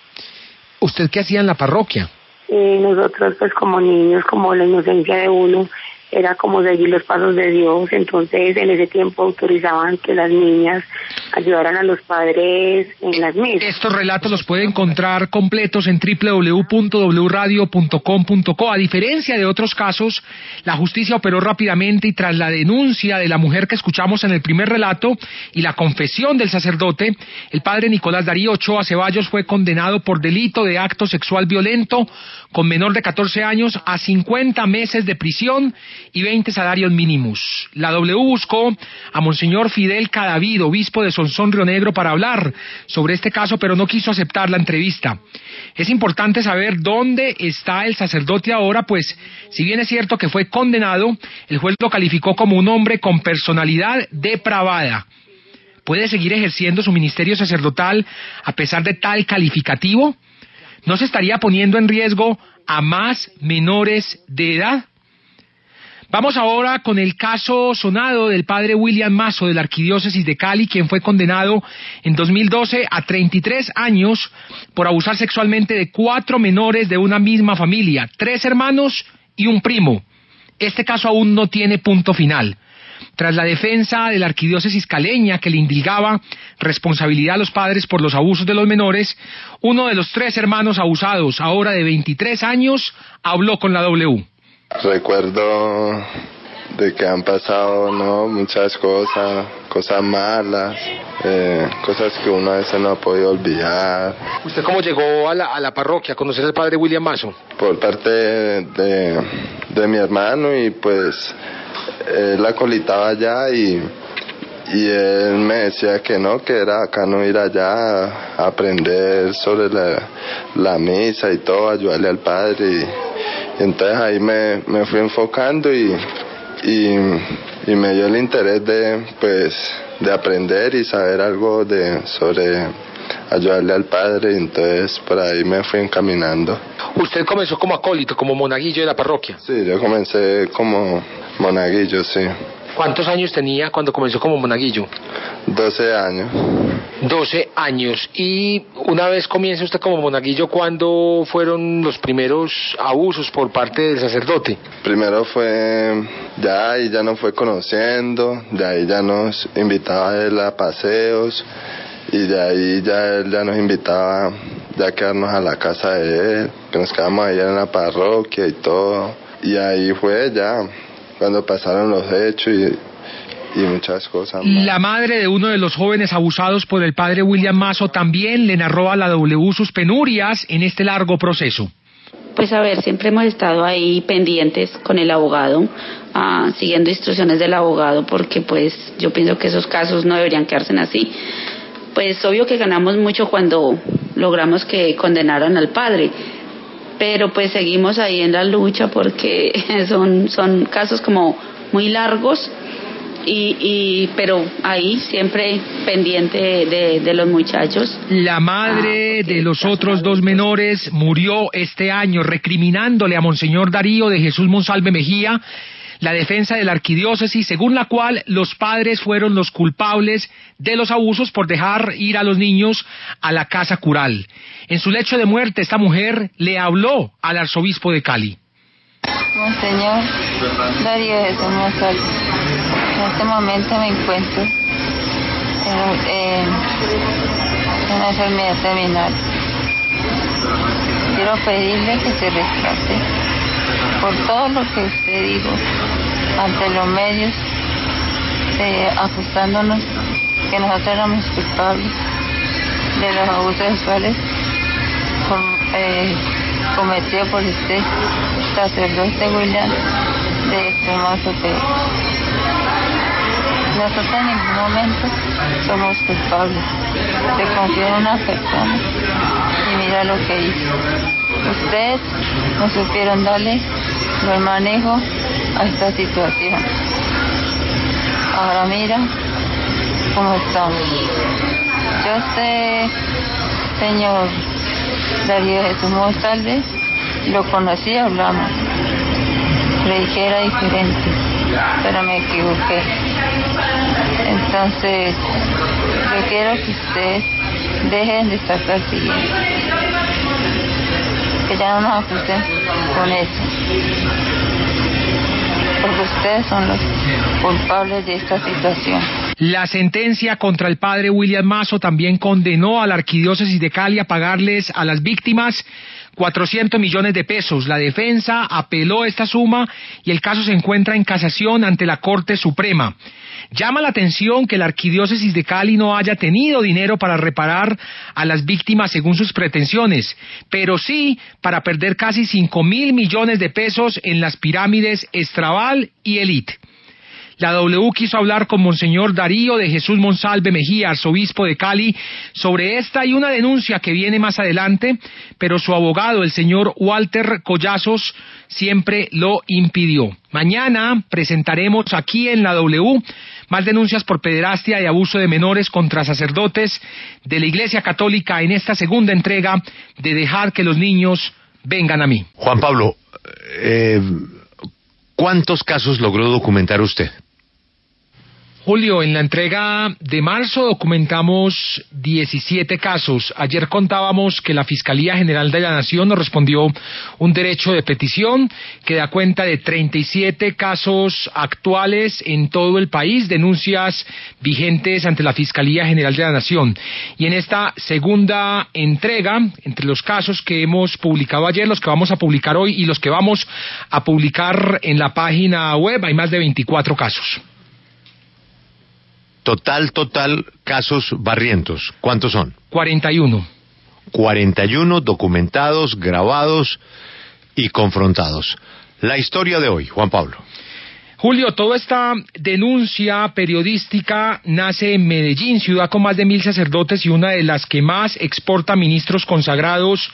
¿Usted qué hacía en la parroquia? Nosotros pues como niños, como la inocencia de uno, era como seguir los pasos de Dios. Entonces en ese tiempo autorizaban que las niñas ayudaran a los padres en las misas. Estos relatos los puede encontrar completos en www.wradio.com.co. A diferencia de otros casos, la justicia operó rápidamente y tras la denuncia de la mujer que escuchamos en el primer relato y la confesión del sacerdote, el padre Nicolás Darío Ochoa Ceballos fue condenado por delito de acto sexual violento con menor de 14 años a 50 meses de prisión y 20 salarios mínimos. La W buscó a Monseñor Fidel Cadavid, obispo de Sonsón, Río Negro, para hablar sobre este caso, pero no quiso aceptar la entrevista. Es importante saber dónde está el sacerdote ahora, pues si bien es cierto que fue condenado, el juez lo calificó como un hombre con personalidad depravada. ¿Puede seguir ejerciendo su ministerio sacerdotal a pesar de tal calificativo? ¿No se estaría poniendo en riesgo a más menores de edad? Vamos ahora con el caso sonado del padre William Mazo de la Arquidiócesis de Cali, quien fue condenado en 2012 a 33 años por abusar sexualmente de 4 menores de una misma familia, 3 hermanos y un primo. Este caso aún no tiene punto final. Tras la defensa de la Arquidiócesis caleña que le indilgaba responsabilidad a los padres por los abusos de los menores, uno de los 3 hermanos abusados, ahora de 23 años, habló con la W. Recuerdo de que han pasado muchas cosas malas, cosas que uno a veces no ha podido olvidar. ¿Usted cómo llegó a la parroquia a conocer al padre William Mazo? Por parte de mi hermano, y pues él la colitaba allá y él me decía que no, que era bacano ir allá a aprender sobre la misa y todo, ayudarle al padre. Y entonces ahí me fui enfocando y me dio el interés de aprender y saber algo sobre ayudarle al padre, y entonces por ahí me fui encaminando. ¿Usted comenzó como acólito, como monaguillo de la parroquia? Sí, yo comencé como monaguillo, sí. ¿Cuántos años tenía cuando comenzó como monaguillo? 12 años. 12 años. Y una vez comienza usted como monaguillo, ¿cuándo fueron los primeros abusos por parte del sacerdote? Primero fue y ya nos fue conociendo, de ahí ya nos invitaba a él a paseos, y de ahí él ya nos invitaba a quedarnos a la casa de él, que nos quedamos ahí en la parroquia y todo. Y ahí fue ya cuando pasaron los hechos y muchas cosas más. La madre de uno de los jóvenes abusados por el padre William Mazo también le narró a la W sus penurias en este largo proceso. Pues a ver, siempre hemos estado ahí pendientes con el abogado, siguiendo instrucciones del abogado, porque pues yo pienso que esos casos no deberían quedarse así. Pues obvio que ganamos mucho cuando logramos que condenaran al padre, pero pues seguimos ahí en la lucha porque son casos como muy largos, pero ahí siempre pendiente de los muchachos. La madre de los otros 2 menores murió este año, recriminándole a Monseñor Darío de Jesús Monsalve Mejía la defensa de la arquidiócesis, según la cual los padres fueron los culpables de los abusos por dejar ir a los niños a la casa cural. En su lecho de muerte, esta mujer le habló al arzobispo de Cali. Monseñor Darío de Jesús Monsalve, en este momento me encuentro en una enfermedad terminal. Quiero pedirle que se rescate por todo lo que usted dijo ante los medios, acusándonos que nosotros éramos culpables de los abusos sexuales cometidos por usted, sacerdote William de Extremoso. Nosotros en ningún momento somos culpables. Se confió en una persona y mira lo que hizo. Ustedes no supieron darle buen manejo a esta situación. Ahora mira cómo estamos. Yo sé, señor Darío Jesús Monsalve, lo conocí, hablamos. Creí que era diferente, pero me equivoqué. Entonces, yo quiero que ustedes dejen de estar persiguiendo, que ya no nos acusen con eso, porque ustedes son los culpables de esta situación. La sentencia contra el padre William Mazo también condenó a la arquidiócesis de Cali a pagarles a las víctimas 400 millones de pesos. La defensa apeló esta suma y el caso se encuentra en casación ante la Corte Suprema. Llama la atención que la arquidiócesis de Cali no haya tenido dinero para reparar a las víctimas según sus pretensiones, pero sí para perder casi 5.000 millones de pesos en las pirámides Estrabal y Elite. La W quiso hablar con Monseñor Darío de Jesús Monsalve Mejía, arzobispo de Cali, sobre esta y una denuncia que viene más adelante, pero su abogado, el señor Walter Collazos, siempre lo impidió. Mañana presentaremos aquí en la W más denuncias por pederastia y abuso de menores contra sacerdotes de la Iglesia Católica en esta segunda entrega de Dejar que los niños vengan a mí. Juan Pablo, ¿cuántos casos logró documentar usted? Julio, en la entrega de marzo documentamos 17 casos. Ayer contábamos que la Fiscalía General de la Nación nos respondió un derecho de petición que da cuenta de 37 casos actuales en todo el país, denuncias vigentes ante la Fiscalía General de la Nación. Y en esta segunda entrega, entre los casos que hemos publicado ayer, los que vamos a publicar hoy y los que vamos a publicar en la página web, hay más de 24 casos. Total, casos Barrientos, ¿cuántos son? 41. 41 documentados, grabados y confrontados. La historia de hoy, Juan Pablo. Julio, toda esta denuncia periodística nace en Medellín, ciudad con más de 1.000 sacerdotes y una de las que más exporta ministros consagrados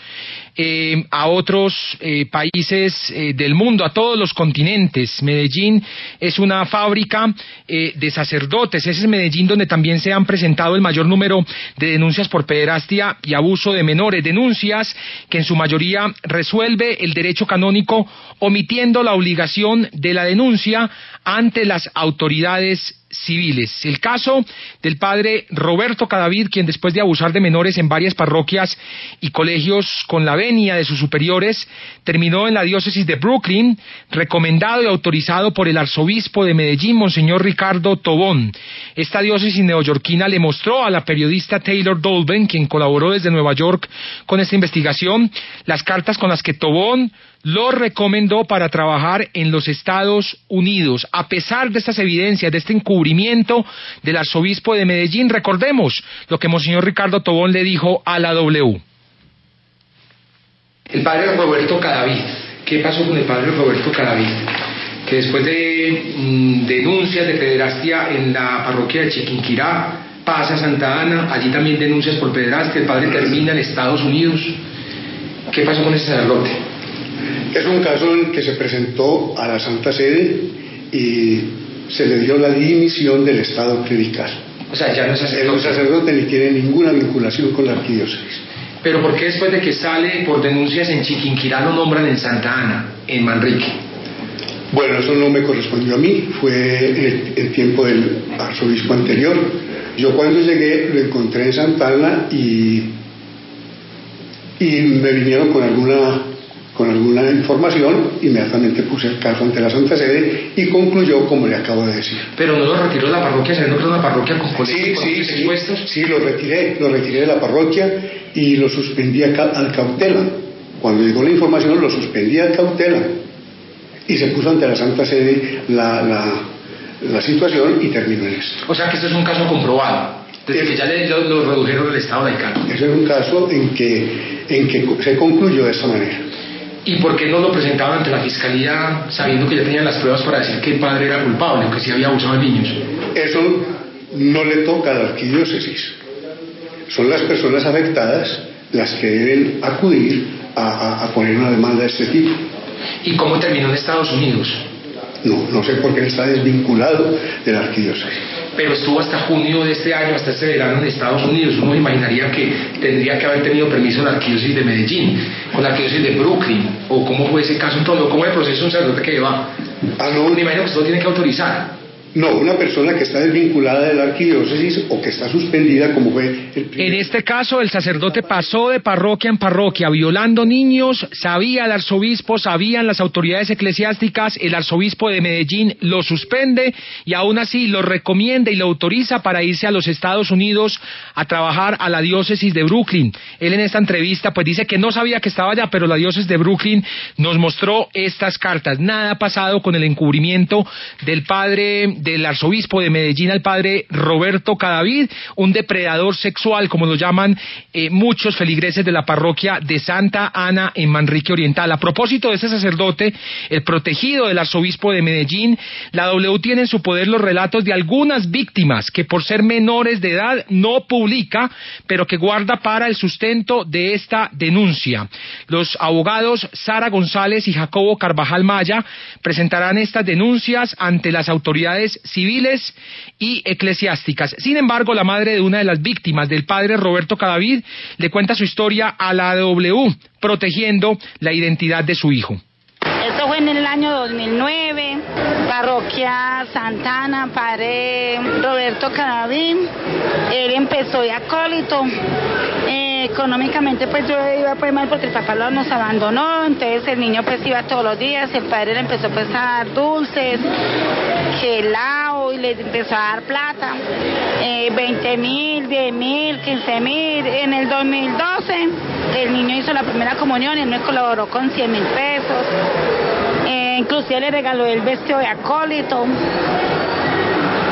a otros países del mundo, a todos los continentes. Medellín es una fábrica de sacerdotes. Es en Medellín donde también se han presentado el mayor número de denuncias por pederastia y abuso de menores, denuncias que en su mayoría resuelve el derecho canónico omitiendo la obligación de la denuncia ante las autoridades civiles. El caso del padre Roberto Cadavid, quien después de abusar de menores en varias parroquias y colegios con la venia de sus superiores, terminó en la diócesis de Brooklyn, recomendado y autorizado por el arzobispo de Medellín, Monseñor Ricardo Tobón. Esta diócesis neoyorquina le mostró a la periodista Taylor Dolben, quien colaboró desde Nueva York con esta investigación, las cartas con las que Tobón lo recomendó para trabajar en los Estados Unidos. A pesar de estas evidencias, de este encubrimiento del arzobispo de Medellín, recordemos lo que Monseñor Ricardo Tobón le dijo a la W. El padre Roberto Cadavid. ¿Qué pasó con el padre Roberto Cadavid? Que después de denuncias de pederastia en la parroquia de Chiquinquirá, pasa a Santa Ana, allí también denuncias por pederastia, el padre termina en Estados Unidos. ¿Qué pasó con ese sacerdote? Es un caso en el que se presentó a la Santa Sede y se le dio la dimisión del estado clerical. O sea, ya no es sacerdote. El sacerdote ni tiene ninguna vinculación con la arquidiócesis. ¿Pero por qué después de que sale por denuncias en Chiquinquirá lo nombran en Santa Ana, en Manrique? Bueno, eso no me correspondió a mí, fue el tiempo del arzobispo anterior. Yo cuando llegué lo encontré en Santa Ana y me vinieron con alguna información, inmediatamente puse el caso ante la Santa Sede y concluyó como le acabo de decir. ¿Pero no lo retiró de la parroquia, sabiendo que era una parroquia con colegios expuestos? Sí, lo retiré de la parroquia y lo suspendí al cautela. Cuando llegó la información lo suspendí al cautela y se puso ante la Santa Sede la situación y terminó en esto. O sea que esto es un caso comprobado, desde que ya lo redujeron del estado laical. Ese es un caso en que se concluyó de esta manera. ¿Y por qué no lo presentaban ante la Fiscalía sabiendo que ya tenían las pruebas para decir que el padre era culpable o que sí había abusado de niños? Eso no le toca a la arquidiócesis. Son las personas afectadas las que deben acudir a poner una demanda de este tipo. ¿Y cómo terminó en Estados Unidos? No sé por qué está desvinculado de la arquidiócesis. Pero estuvo hasta junio de este año, hasta este verano en Estados Unidos. Uno imaginaría que tendría que haber tenido permiso la arquidiócesis de Medellín, o la arquidiócesis de Brooklyn, o cómo fue ese caso entonces, cómo es el proceso de un sacerdote que va. No. Me imagino que usted lo tiene que autorizar. No, una persona que está desvinculada de la arquidiócesis o que está suspendida, como fue el primer... En este caso, el sacerdote pasó de parroquia en parroquia, violando niños, sabía el arzobispo, sabían las autoridades eclesiásticas, el arzobispo de Medellín lo suspende y aún así lo recomienda y lo autoriza para irse a los Estados Unidos a trabajar a la diócesis de Brooklyn. Él en esta entrevista pues dice que no sabía que estaba allá, pero la diócesis de Brooklyn nos mostró estas cartas. Nada ha pasado con el encubrimiento del arzobispo de Medellín al padre Roberto Cadavid, un depredador sexual, como lo llaman muchos feligreses de la parroquia de Santa Ana en Manrique Oriental. A propósito de este sacerdote, el protegido del arzobispo de Medellín, la W tiene en su poder los relatos de algunas víctimas que por ser menores de edad no publica, pero que guarda para el sustento de esta denuncia. Los abogados Sara González y Jacobo Carvajal Maya presentarán estas denuncias ante las autoridades civiles y eclesiásticas. Sin embargo, la madre de una de las víctimas del padre Roberto Cadavid le cuenta su historia a la W, protegiendo la identidad de su hijo. Esto fue en el año 2009, parroquia Santana, padre Roberto Cadavid. Él empezó de acólito. Económicamente pues yo iba pues mal porque el papá nos abandonó, entonces el niño pues iba todos los días, el padre le empezó pues a dar dulces, helado, y le empezó a dar plata, 20.000, 10.000, 15.000. En el 2012 el niño hizo la primera comunión y él me colaboró con 100.000 pesos, inclusive le regaló el vestido de acólito.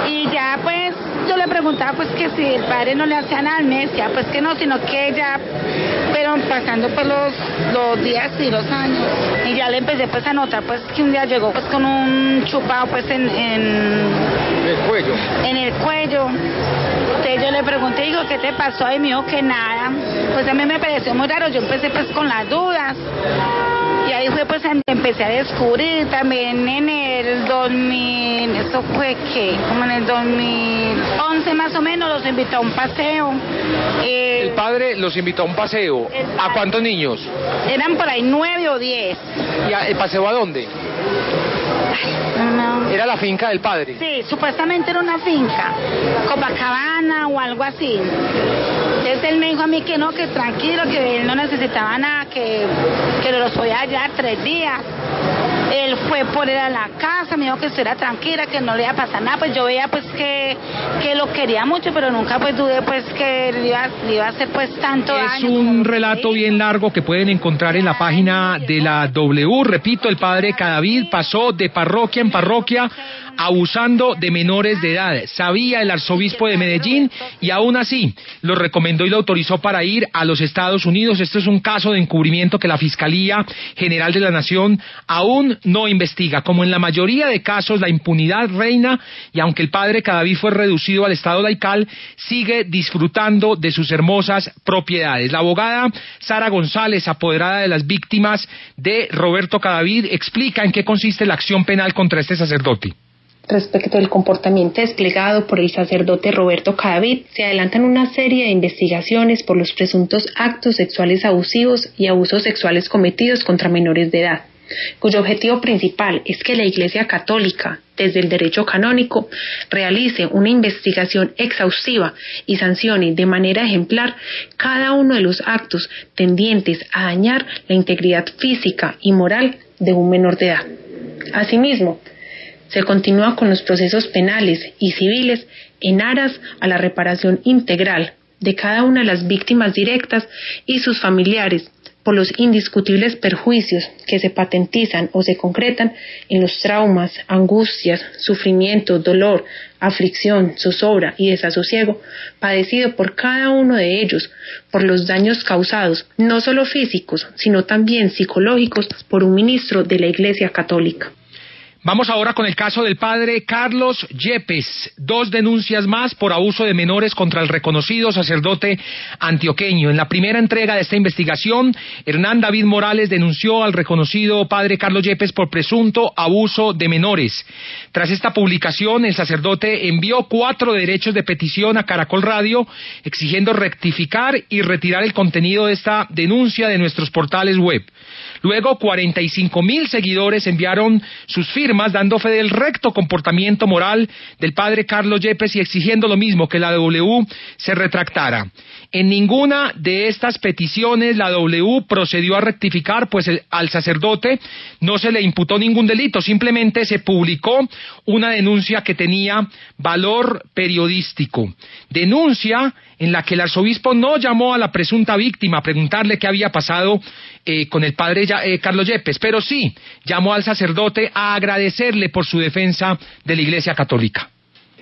Y ya pues yo le preguntaba pues que si el padre no le hacía nada, me decía pues que no, sino que ella, pero pasando pues los días y los años, y ya le empecé pues a notar pues que un día llegó pues con un chupado pues en el cuello. En el cuello. Entonces yo le pregunté, digo, ¿qué te pasó? Y me dijo que nada. Pues a mí me pareció muy raro, yo empecé pues con las dudas. Y ahí fue pues donde empecé a descubrir también en el 2000, esto fue que, como en el 2011 más o menos, los invitó a un paseo. El padre los invitó a un paseo. ¿A cuántos niños? Eran por ahí 9 o 10. ¿Y el paseo a dónde? No. ¿Era la finca del padre? Sí, supuestamente era una finca, Copacabana o algo así. Entonces él me dijo a mí que no, que tranquilo, que él no necesitaba nada, que los podía hallar 3 días. Él fue por él a la casa, me dijo que estuviera tranquila, que no le iba a pasar nada. Pues yo veía pues que lo quería mucho, pero nunca pues dudé pues que le iba a hacer pues tanto daño. Es un relato bien largo que pueden encontrar en la página de la W. Repito, el padre Cadavid pasó de parroquia en parroquia abusando de menores de edad. Sabía el arzobispo de Medellín y aún así lo recomendó y lo autorizó para ir a los Estados Unidos. Esto es un caso de encubrimiento que la Fiscalía General de la Nación aún no investiga. Como en la mayoría de casos, la impunidad reina y aunque el padre Cadavid fue reducido al estado laical, sigue disfrutando de sus hermosas propiedades. La abogada Sara González, apoderada de las víctimas de Roberto Cadavid, explica en qué consiste la acción penal contra este sacerdote. Respecto al comportamiento desplegado por el sacerdote Roberto Cadavid, se adelantan una serie de investigaciones por los presuntos actos sexuales abusivos y abusos sexuales cometidos contra menores de edad, cuyo objetivo principal es que la Iglesia Católica, desde el derecho canónico, realice una investigación exhaustiva y sancione de manera ejemplar cada uno de los actos tendientes a dañar la integridad física y moral de un menor de edad. Asimismo, se continúa con los procesos penales y civiles en aras a la reparación integral de cada una de las víctimas directas y sus familiares por los indiscutibles perjuicios que se patentizan o se concretan en los traumas, angustias, sufrimiento, dolor, aflicción, zozobra y desasosiego padecido por cada uno de ellos por los daños causados, no solo físicos, sino también psicológicos, por un ministro de la Iglesia Católica. Vamos ahora con el caso del padre Carlos Yepes. 2 denuncias más por abuso de menores contra el reconocido sacerdote antioqueño. En la primera entrega de esta investigación, Hernán David Morales denunció al reconocido padre Carlos Yepes por presunto abuso de menores. Tras esta publicación, el sacerdote envió 4 derechos de petición a Caracol Radio exigiendo rectificar y retirar el contenido de esta denuncia de nuestros portales web. Luego, 45.000 seguidores enviaron sus firmas dando fe del recto comportamiento moral del padre Carlos Yepes y exigiendo lo mismo, que la W se retractara. En ninguna de estas peticiones la W procedió a rectificar, pues al sacerdote no se le imputó ningún delito, simplemente se publicó una denuncia que tenía valor periodístico. Denuncia en la que el arzobispo no llamó a la presunta víctima a preguntarle qué había pasado con el padre Carlos Yepes, pero sí llamó al sacerdote a agradecerle por su defensa de la Iglesia Católica.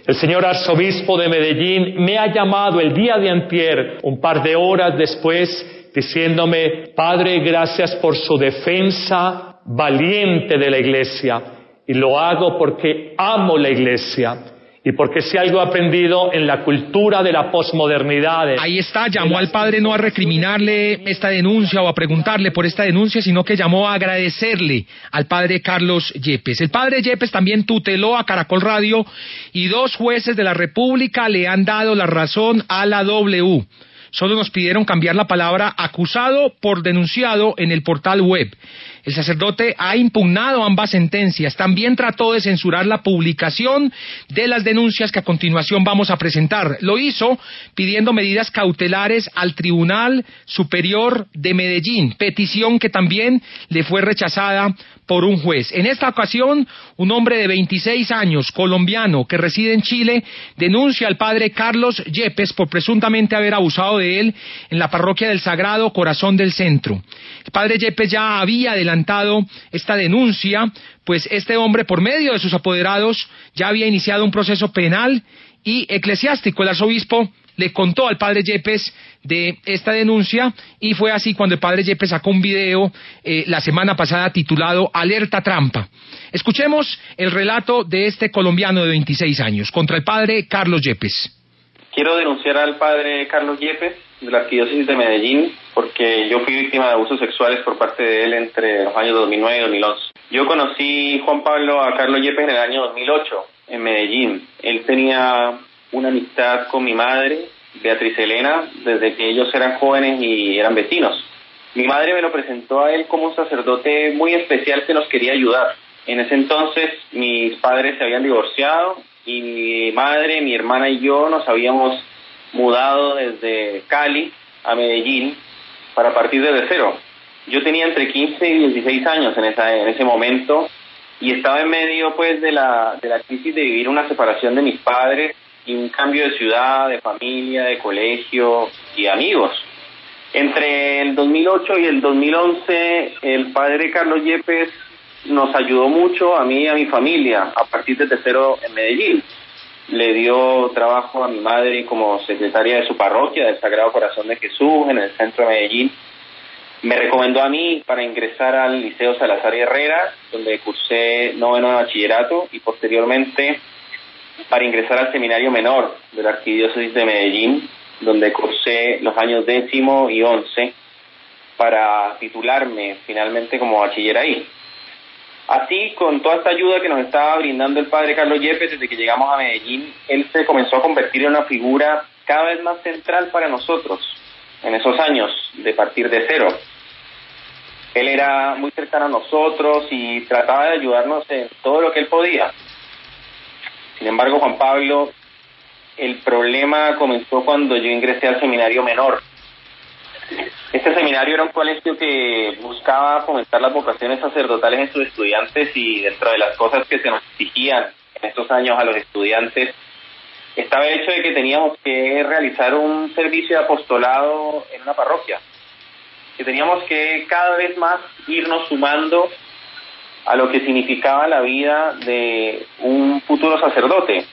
El señor arzobispo de Medellín me ha llamado el día de antier, un par de horas después, diciéndome: Padre, gracias por su defensa valiente de la Iglesia, y lo hago porque amo la Iglesia. Y porque si algo he aprendido en la cultura de la posmodernidad... Ahí está, llamó al padre no a recriminarle esta denuncia o a preguntarle por esta denuncia, sino que llamó a agradecerle al padre Carlos Yepes. El padre Yepes también tuteló a Caracol Radio y 2 jueces de la República le han dado la razón a la W. Solo nos pidieron cambiar la palabra acusado por denunciado en el portal web. El sacerdote ha impugnado ambas sentencias. También trató de censurar la publicación de las denuncias que a continuación vamos a presentar. Lo hizo pidiendo medidas cautelares al Tribunal Superior de Medellín, petición que también le fue rechazada por un juez. En esta ocasión, un hombre de 26 años, colombiano, que reside en Chile, denuncia al padre Carlos Yepes por presuntamente haber abusado de él en la parroquia del Sagrado Corazón del Centro. El padre Yepes ya había adelantado esta denuncia, pues este hombre, por medio de sus apoderados, ya había iniciado un proceso penal y eclesiástico. El arzobispo le contó al padre Yepes de esta denuncia y fue así cuando el padre Yepes sacó un video la semana pasada titulado Alerta Trampa. Escuchemos el relato de este colombiano de 26 años contra el padre Carlos Yepes. Quiero denunciar al padre Carlos Yepes de la Arquidiócesis de Medellín porque yo fui víctima de abusos sexuales por parte de él entre los años 2009 y 2011. Yo conocí Juan Pablo a Carlos Yepes en el año 2008 en Medellín. Él tenía una amistad con mi madre, Beatriz Elena, desde que ellos eran jóvenes y eran vecinos. Mi madre me lo presentó a él como un sacerdote muy especial que nos quería ayudar. En ese entonces mis padres se habían divorciado y mi madre, mi hermana y yo nos habíamos mudado desde Cali a Medellín para partir desde cero. Yo tenía entre 15 y 16 años en ese momento y estaba en medio pues de la crisis de vivir una separación de mis padres y un cambio de ciudad, de familia, de colegio y de amigos. Entre el 2008 y el 2011, el padre Carlos Yepes nos ayudó mucho a mí y a mi familia a partir de cero en Medellín. Le dio trabajo a mi madre como secretaria de su parroquia del Sagrado Corazón de Jesús en el centro de Medellín. Me recomendó a mí para ingresar al Liceo Salazar Herrera, donde cursé 9º de bachillerato, y posteriormente para ingresar al Seminario Menor de la Arquidiócesis de Medellín, donde cursé los años 10º y 11 para titularme finalmente como bachiller ahí. Así, con toda esta ayuda que nos estaba brindando el padre Carlos Yepes desde que llegamos a Medellín, él se comenzó a convertir en una figura cada vez más central para nosotros en esos años de partir de cero. Él era muy cercano a nosotros y trataba de ayudarnos en todo lo que él podía. Sin embargo, Juan Pablo, el problema comenzó cuando yo ingresé al Seminario Menor. Este seminario era un colegio que buscaba fomentar las vocaciones sacerdotales en sus estudiantes, y dentro de las cosas que se nos exigían en estos años a los estudiantes estaba el hecho de que teníamos que realizar un servicio de apostolado en una parroquia, que teníamos que cada vez más irnos sumando a lo que significaba la vida de un futuro sacerdote,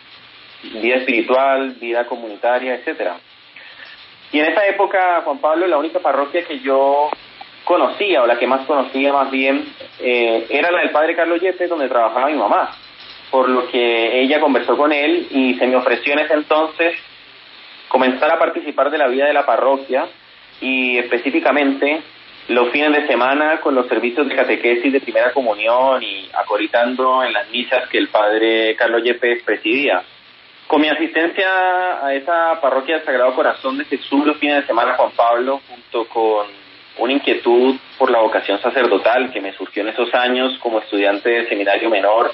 vida espiritual, vida comunitaria, etcétera. Y en esa época, Juan Pablo, la única parroquia que yo conocía, o la que más conocía más bien, era la del padre Carlos Yepes, donde trabajaba mi mamá, por lo que ella conversó con él y se me ofreció en ese entonces comenzar a participar de la vida de la parroquia y específicamente los fines de semana con los servicios de catequesis de primera comunión y acoritando en las misas que el padre Carlos Yepes presidía. Con mi asistencia a esa parroquia del Sagrado Corazón de Jesús los fines de semana, Juan Pablo, junto con una inquietud por la vocación sacerdotal que me surgió en esos años como estudiante de seminario menor,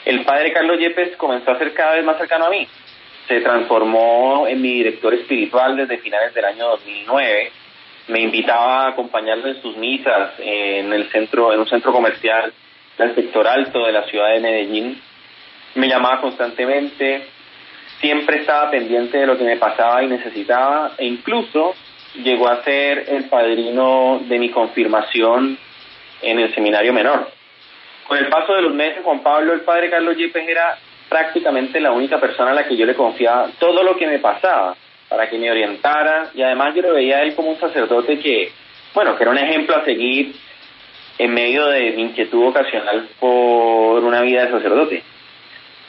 el padre Carlos Yepes comenzó a ser cada vez más cercano a mí. Se transformó en mi director espiritual desde finales del año 2009. Me invitaba a acompañarlo en sus misas en un centro comercial del sector alto de la ciudad de Medellín. Me llamaba constantemente, siempre estaba pendiente de lo que me pasaba y necesitaba, e incluso llegó a ser el padrino de mi confirmación en el seminario menor. Con el paso de los meses, Juan Pablo, el padre Carlos Yepes era prácticamente la única persona a la que yo le confiaba todo lo que me pasaba, para que me orientara, y además yo lo veía a él como un sacerdote que era un ejemplo a seguir en medio de mi inquietud ocasional por una vida de sacerdote.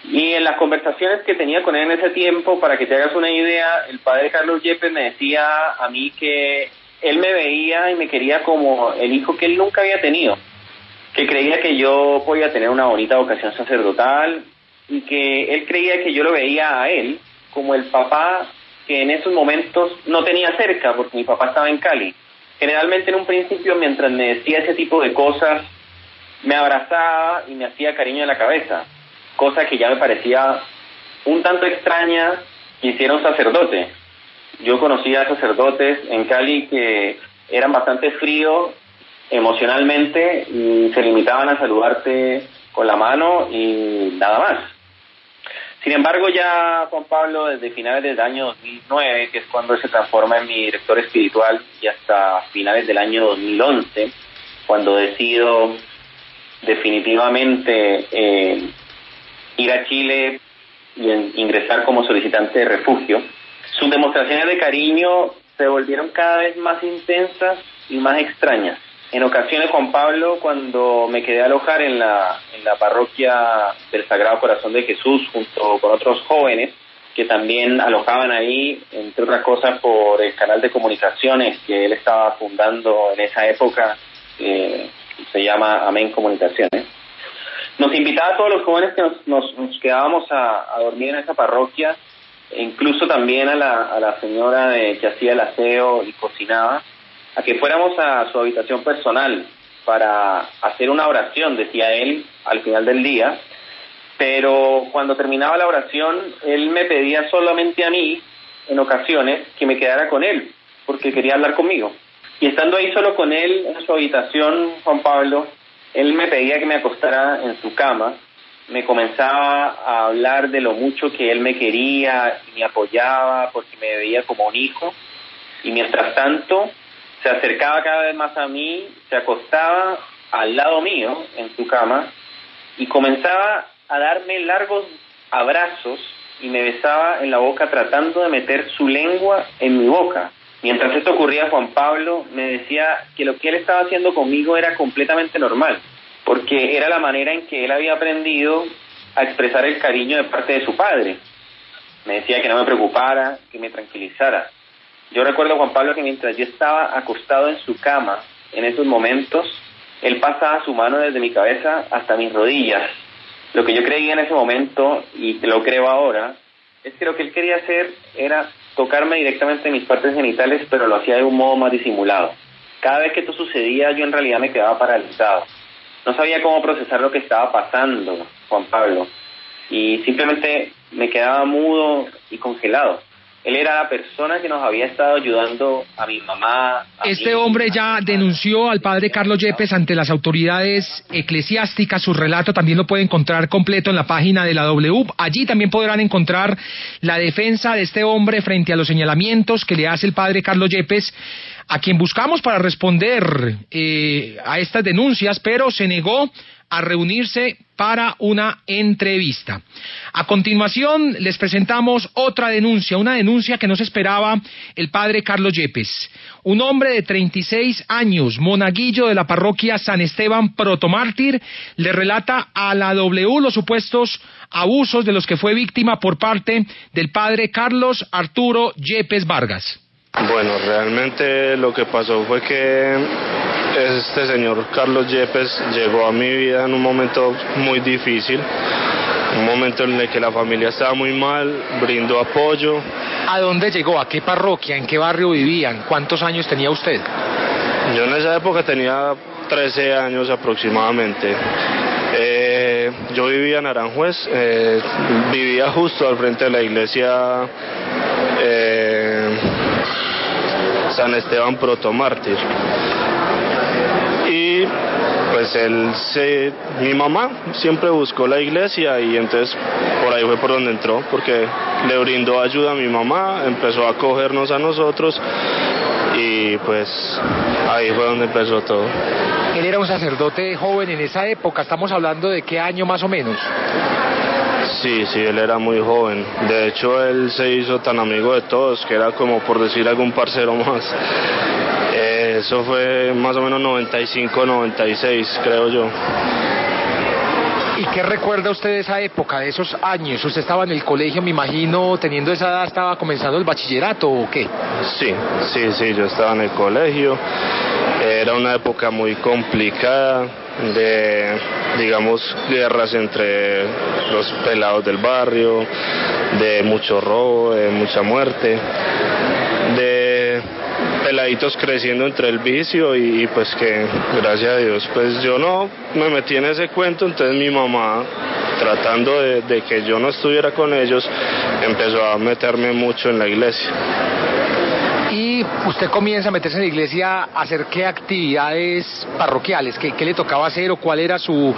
Y en las conversaciones que tenía con él en ese tiempo, para que te hagas una idea, el padre Carlos Yepes me decía a mí que él me veía y me quería como el hijo que él nunca había tenido, que creía que yo podía tener una bonita vocación sacerdotal y que él creía que yo lo veía a él como el papá que en esos momentos no tenía cerca, porque mi papá estaba en Cali. Generalmente en un principio, mientras me decía ese tipo de cosas, me abrazaba y me hacía cariño en la cabeza, cosa que ya me parecía un tanto extraña que hiciera un sacerdote. Yo conocía sacerdotes en Cali que eran bastante fríos emocionalmente y se limitaban a saludarte con la mano y nada más. Sin embargo, ya Juan Pablo, desde finales del año 2009, que es cuando él se transforma en mi director espiritual, y hasta finales del año 2011, cuando decido definitivamente ir a Chile y ingresar como solicitante de refugio, sus demostraciones de cariño se volvieron cada vez más intensas y más extrañas. En ocasiones, Juan Pablo, cuando me quedé a alojar en la parroquia del Sagrado Corazón de Jesús junto con otros jóvenes que también alojaban ahí, entre otras cosas por el canal de comunicaciones que él estaba fundando en esa época, se llama Amén Comunicaciones, nos invitaba a todos los jóvenes que nos quedábamos a dormir en esa parroquia, e incluso también a la señora que hacía el aseo y cocinaba, a que fuéramos a su habitación personal para hacer una oración, decía él, al final del día. Pero cuando terminaba la oración, él me pedía solamente a mí, en ocasiones, que me quedara con él, porque quería hablar conmigo. Y estando ahí solo con él, en su habitación, Juan Pablo, él me pedía que me acostara en su cama, me comenzaba a hablar de lo mucho que él me quería y me apoyaba porque me veía como un hijo, y mientras tanto se acercaba cada vez más a mí, se acostaba al lado mío en su cama y comenzaba a darme largos abrazos y me besaba en la boca tratando de meter su lengua en mi boca. Mientras esto ocurría, Juan Pablo me decía que lo que él estaba haciendo conmigo era completamente normal, porque era la manera en que él había aprendido a expresar el cariño de parte de su padre. Me decía que no me preocupara, que me tranquilizara. Yo recuerdo, Juan Pablo, que mientras yo estaba acostado en su cama, en esos momentos, él pasaba su mano desde mi cabeza hasta mis rodillas. Lo que yo creía en ese momento, y lo creo ahora, es que lo que él quería hacer era tocarme directamente en mis partes genitales, pero lo hacía de un modo más disimulado. Cada vez que esto sucedía, yo en realidad me quedaba paralizado. No sabía cómo procesar lo que estaba pasando, Juan Pablo, y simplemente me quedaba mudo y congelado. Él era la persona que nos había estado ayudando a mi mamá. Este hombre ya denunció al padre Carlos Yepes ante las autoridades eclesiásticas. Su relato también lo puede encontrar completo en la página de la W. Allí también podrán encontrar la defensa de este hombre frente a los señalamientos que le hace el padre Carlos Yepes a quien buscamos para responder a estas denuncias, pero se negó a reunirse para una entrevista. A continuación les presentamos otra denuncia, una denuncia que no se esperaba el padre Carlos Yepes. Un hombre de 36 años, monaguillo de la parroquia San Esteban Protomártir, le relata a la W los supuestos abusos de los que fue víctima por parte del padre Carlos Arturo Yepes Vargas. Bueno, realmente lo que pasó fue que este señor Carlos Yepes llegó a mi vida en un momento muy difícil, un momento en el que la familia estaba muy mal, brindó apoyo. ¿A dónde llegó? ¿A qué parroquia? ¿En qué barrio vivían? ¿Cuántos años tenía usted? Yo en esa época tenía 13 años aproximadamente. Yo vivía en Aranjuez, vivía justo al frente de la iglesia San Esteban Protomártir. Y pues mi mamá siempre buscó la iglesia y entonces por ahí fue por donde entró, porque le brindó ayuda a mi mamá, empezó a acogernos a nosotros y pues ahí fue donde empezó todo. Él era un sacerdote joven en esa época, estamos hablando de qué año más o menos. Sí, él era muy joven. De hecho, él se hizo tan amigo de todos que era como por decir algún parcero más. Eso fue más o menos 95, 96, creo yo. ¿Y qué recuerda usted de esa época, de esos años? Usted estaba en el colegio, me imagino, teniendo esa edad, ¿estaba comenzando el bachillerato o qué? Sí, yo estaba en el colegio. Era una época muy complicada de, digamos, guerras entre los pelados del barrio, de mucho robo, de mucha muerte, de peladitos creciendo entre el vicio y pues que, gracias a Dios, pues yo no me metí en ese cuento. Entonces mi mamá, tratando de que yo no estuviera con ellos, empezó a meterme mucho en la iglesia. Y usted comienza a meterse en la iglesia, ¿a hacer qué actividades parroquiales? ¿Qué le tocaba hacer o cuál era su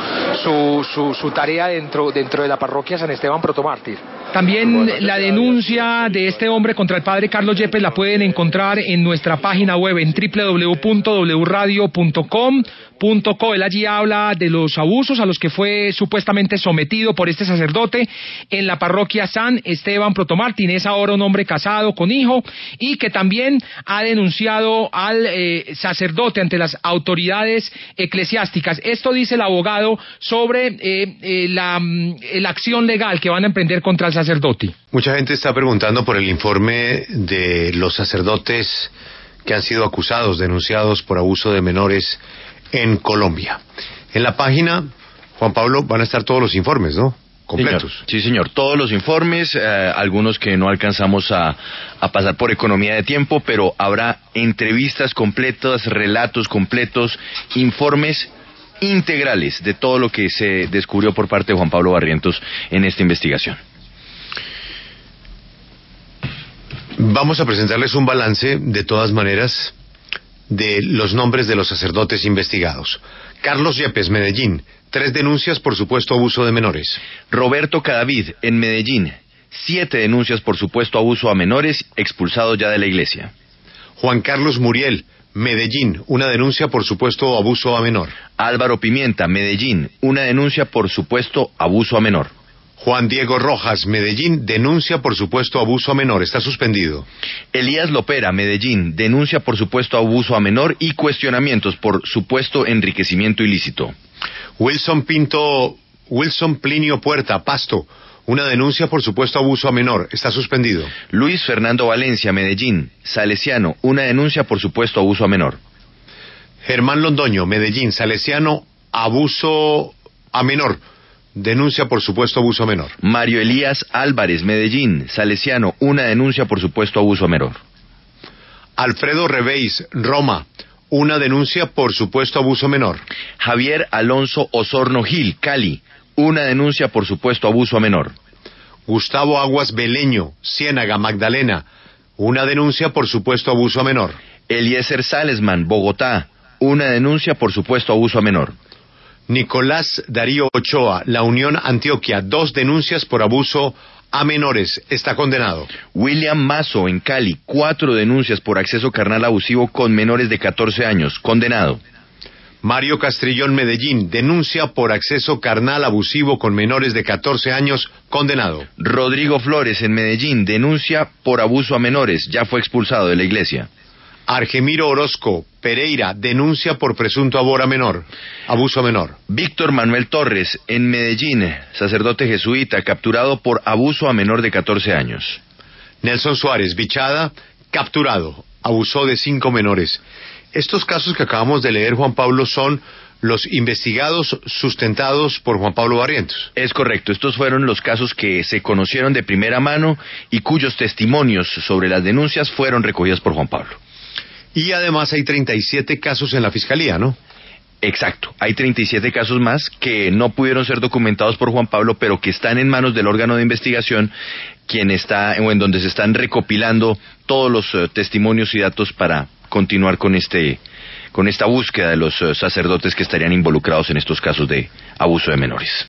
tarea dentro de la parroquia San Esteban Protomártir? También la denuncia de este hombre contra el padre Carlos Yepes la pueden encontrar en nuestra página web en www.wradio.com.co. Él allí habla de los abusos a los que fue supuestamente sometido por este sacerdote en la parroquia San Esteban Protomártir. Es ahora un hombre casado con hijo y que también ha denunciado al sacerdote ante las autoridades eclesiásticas. Esto dice el abogado sobre la acción legal que van a emprender contra el sacerdote. Mucha gente está preguntando por el informe de los sacerdotes que han sido acusados, denunciados por abuso de menores en Colombia. En la página, Juan Pablo, van a estar todos los informes, ¿no? Completos. Sí, señor. Todos los informes, algunos que no alcanzamos a pasar por economía de tiempo, pero habrá entrevistas completas, relatos completos, informes integrales de todo lo que se descubrió por parte de Juan Pablo Barrientos en esta investigación. Vamos a presentarles un balance, de todas maneras, de los nombres de los sacerdotes investigados. Carlos Yepes, Medellín, 3 denuncias por supuesto abuso de menores. Roberto Cadavid, en Medellín, 7 denuncias por supuesto abuso a menores, expulsado ya de la iglesia. Juan Carlos Muriel, Medellín, una denuncia por supuesto abuso a menor. Álvaro Pimienta, Medellín, una denuncia por supuesto abuso a menor. Juan Diego Rojas, Medellín, denuncia por supuesto abuso a menor, está suspendido. Elías Lopera, Medellín, denuncia por supuesto abuso a menor y cuestionamientos por supuesto enriquecimiento ilícito. Wilson Plinio Puerta, Pasto, una denuncia por supuesto abuso a menor, está suspendido. Luis Fernando Valencia, Medellín, Salesiano, una denuncia por supuesto abuso a menor. Germán Londoño, Medellín, Salesiano, abuso a menor, denuncia por supuesto abuso a menor. Mario Elías Álvarez, Medellín, Salesiano, una denuncia por supuesto abuso a menor. Alfredo Reveis, Roma, una denuncia por supuesto abuso menor. Javier Alonso Osorno Gil, Cali, una denuncia por supuesto abuso a menor. Gustavo Aguas Beleño, Ciénaga, Magdalena, una denuncia por supuesto abuso a menor. Eliezer Salesman, Bogotá, una denuncia por supuesto abuso a menor. Nicolás Darío Ochoa, La Unión, Antioquia, 2 denuncias por abuso a menores está condenado. William Mazo, en Cali, 4 denuncias por acceso carnal abusivo con menores de 14 años, condenado. Mario Castrillón, Medellín, denuncia por acceso carnal abusivo con menores de 14 años, condenado. Rodrigo Flores, en Medellín, denuncia por abuso a menores, ya fue expulsado de la iglesia. Argemiro Orozco Pereira, denuncia por presunto abuso a menor. Víctor Manuel Torres, en Medellín, sacerdote jesuita, capturado por abuso a menor de 14 años. Nelson Suárez Bichada, capturado, abusó de 5 menores. Estos casos que acabamos de leer, Juan Pablo, son los investigados sustentados por Juan Pablo Barrientos. Es correcto, estos fueron los casos que se conocieron de primera mano y cuyos testimonios sobre las denuncias fueron recogidos por Juan Pablo. Y además hay 37 casos en la Fiscalía, ¿no? Exacto, hay 37 casos más que no pudieron ser documentados por Juan Pablo, pero que están en manos del órgano de investigación, en donde se están recopilando todos los testimonios y datos para continuar con esta búsqueda de los sacerdotes que estarían involucrados en estos casos de abuso de menores.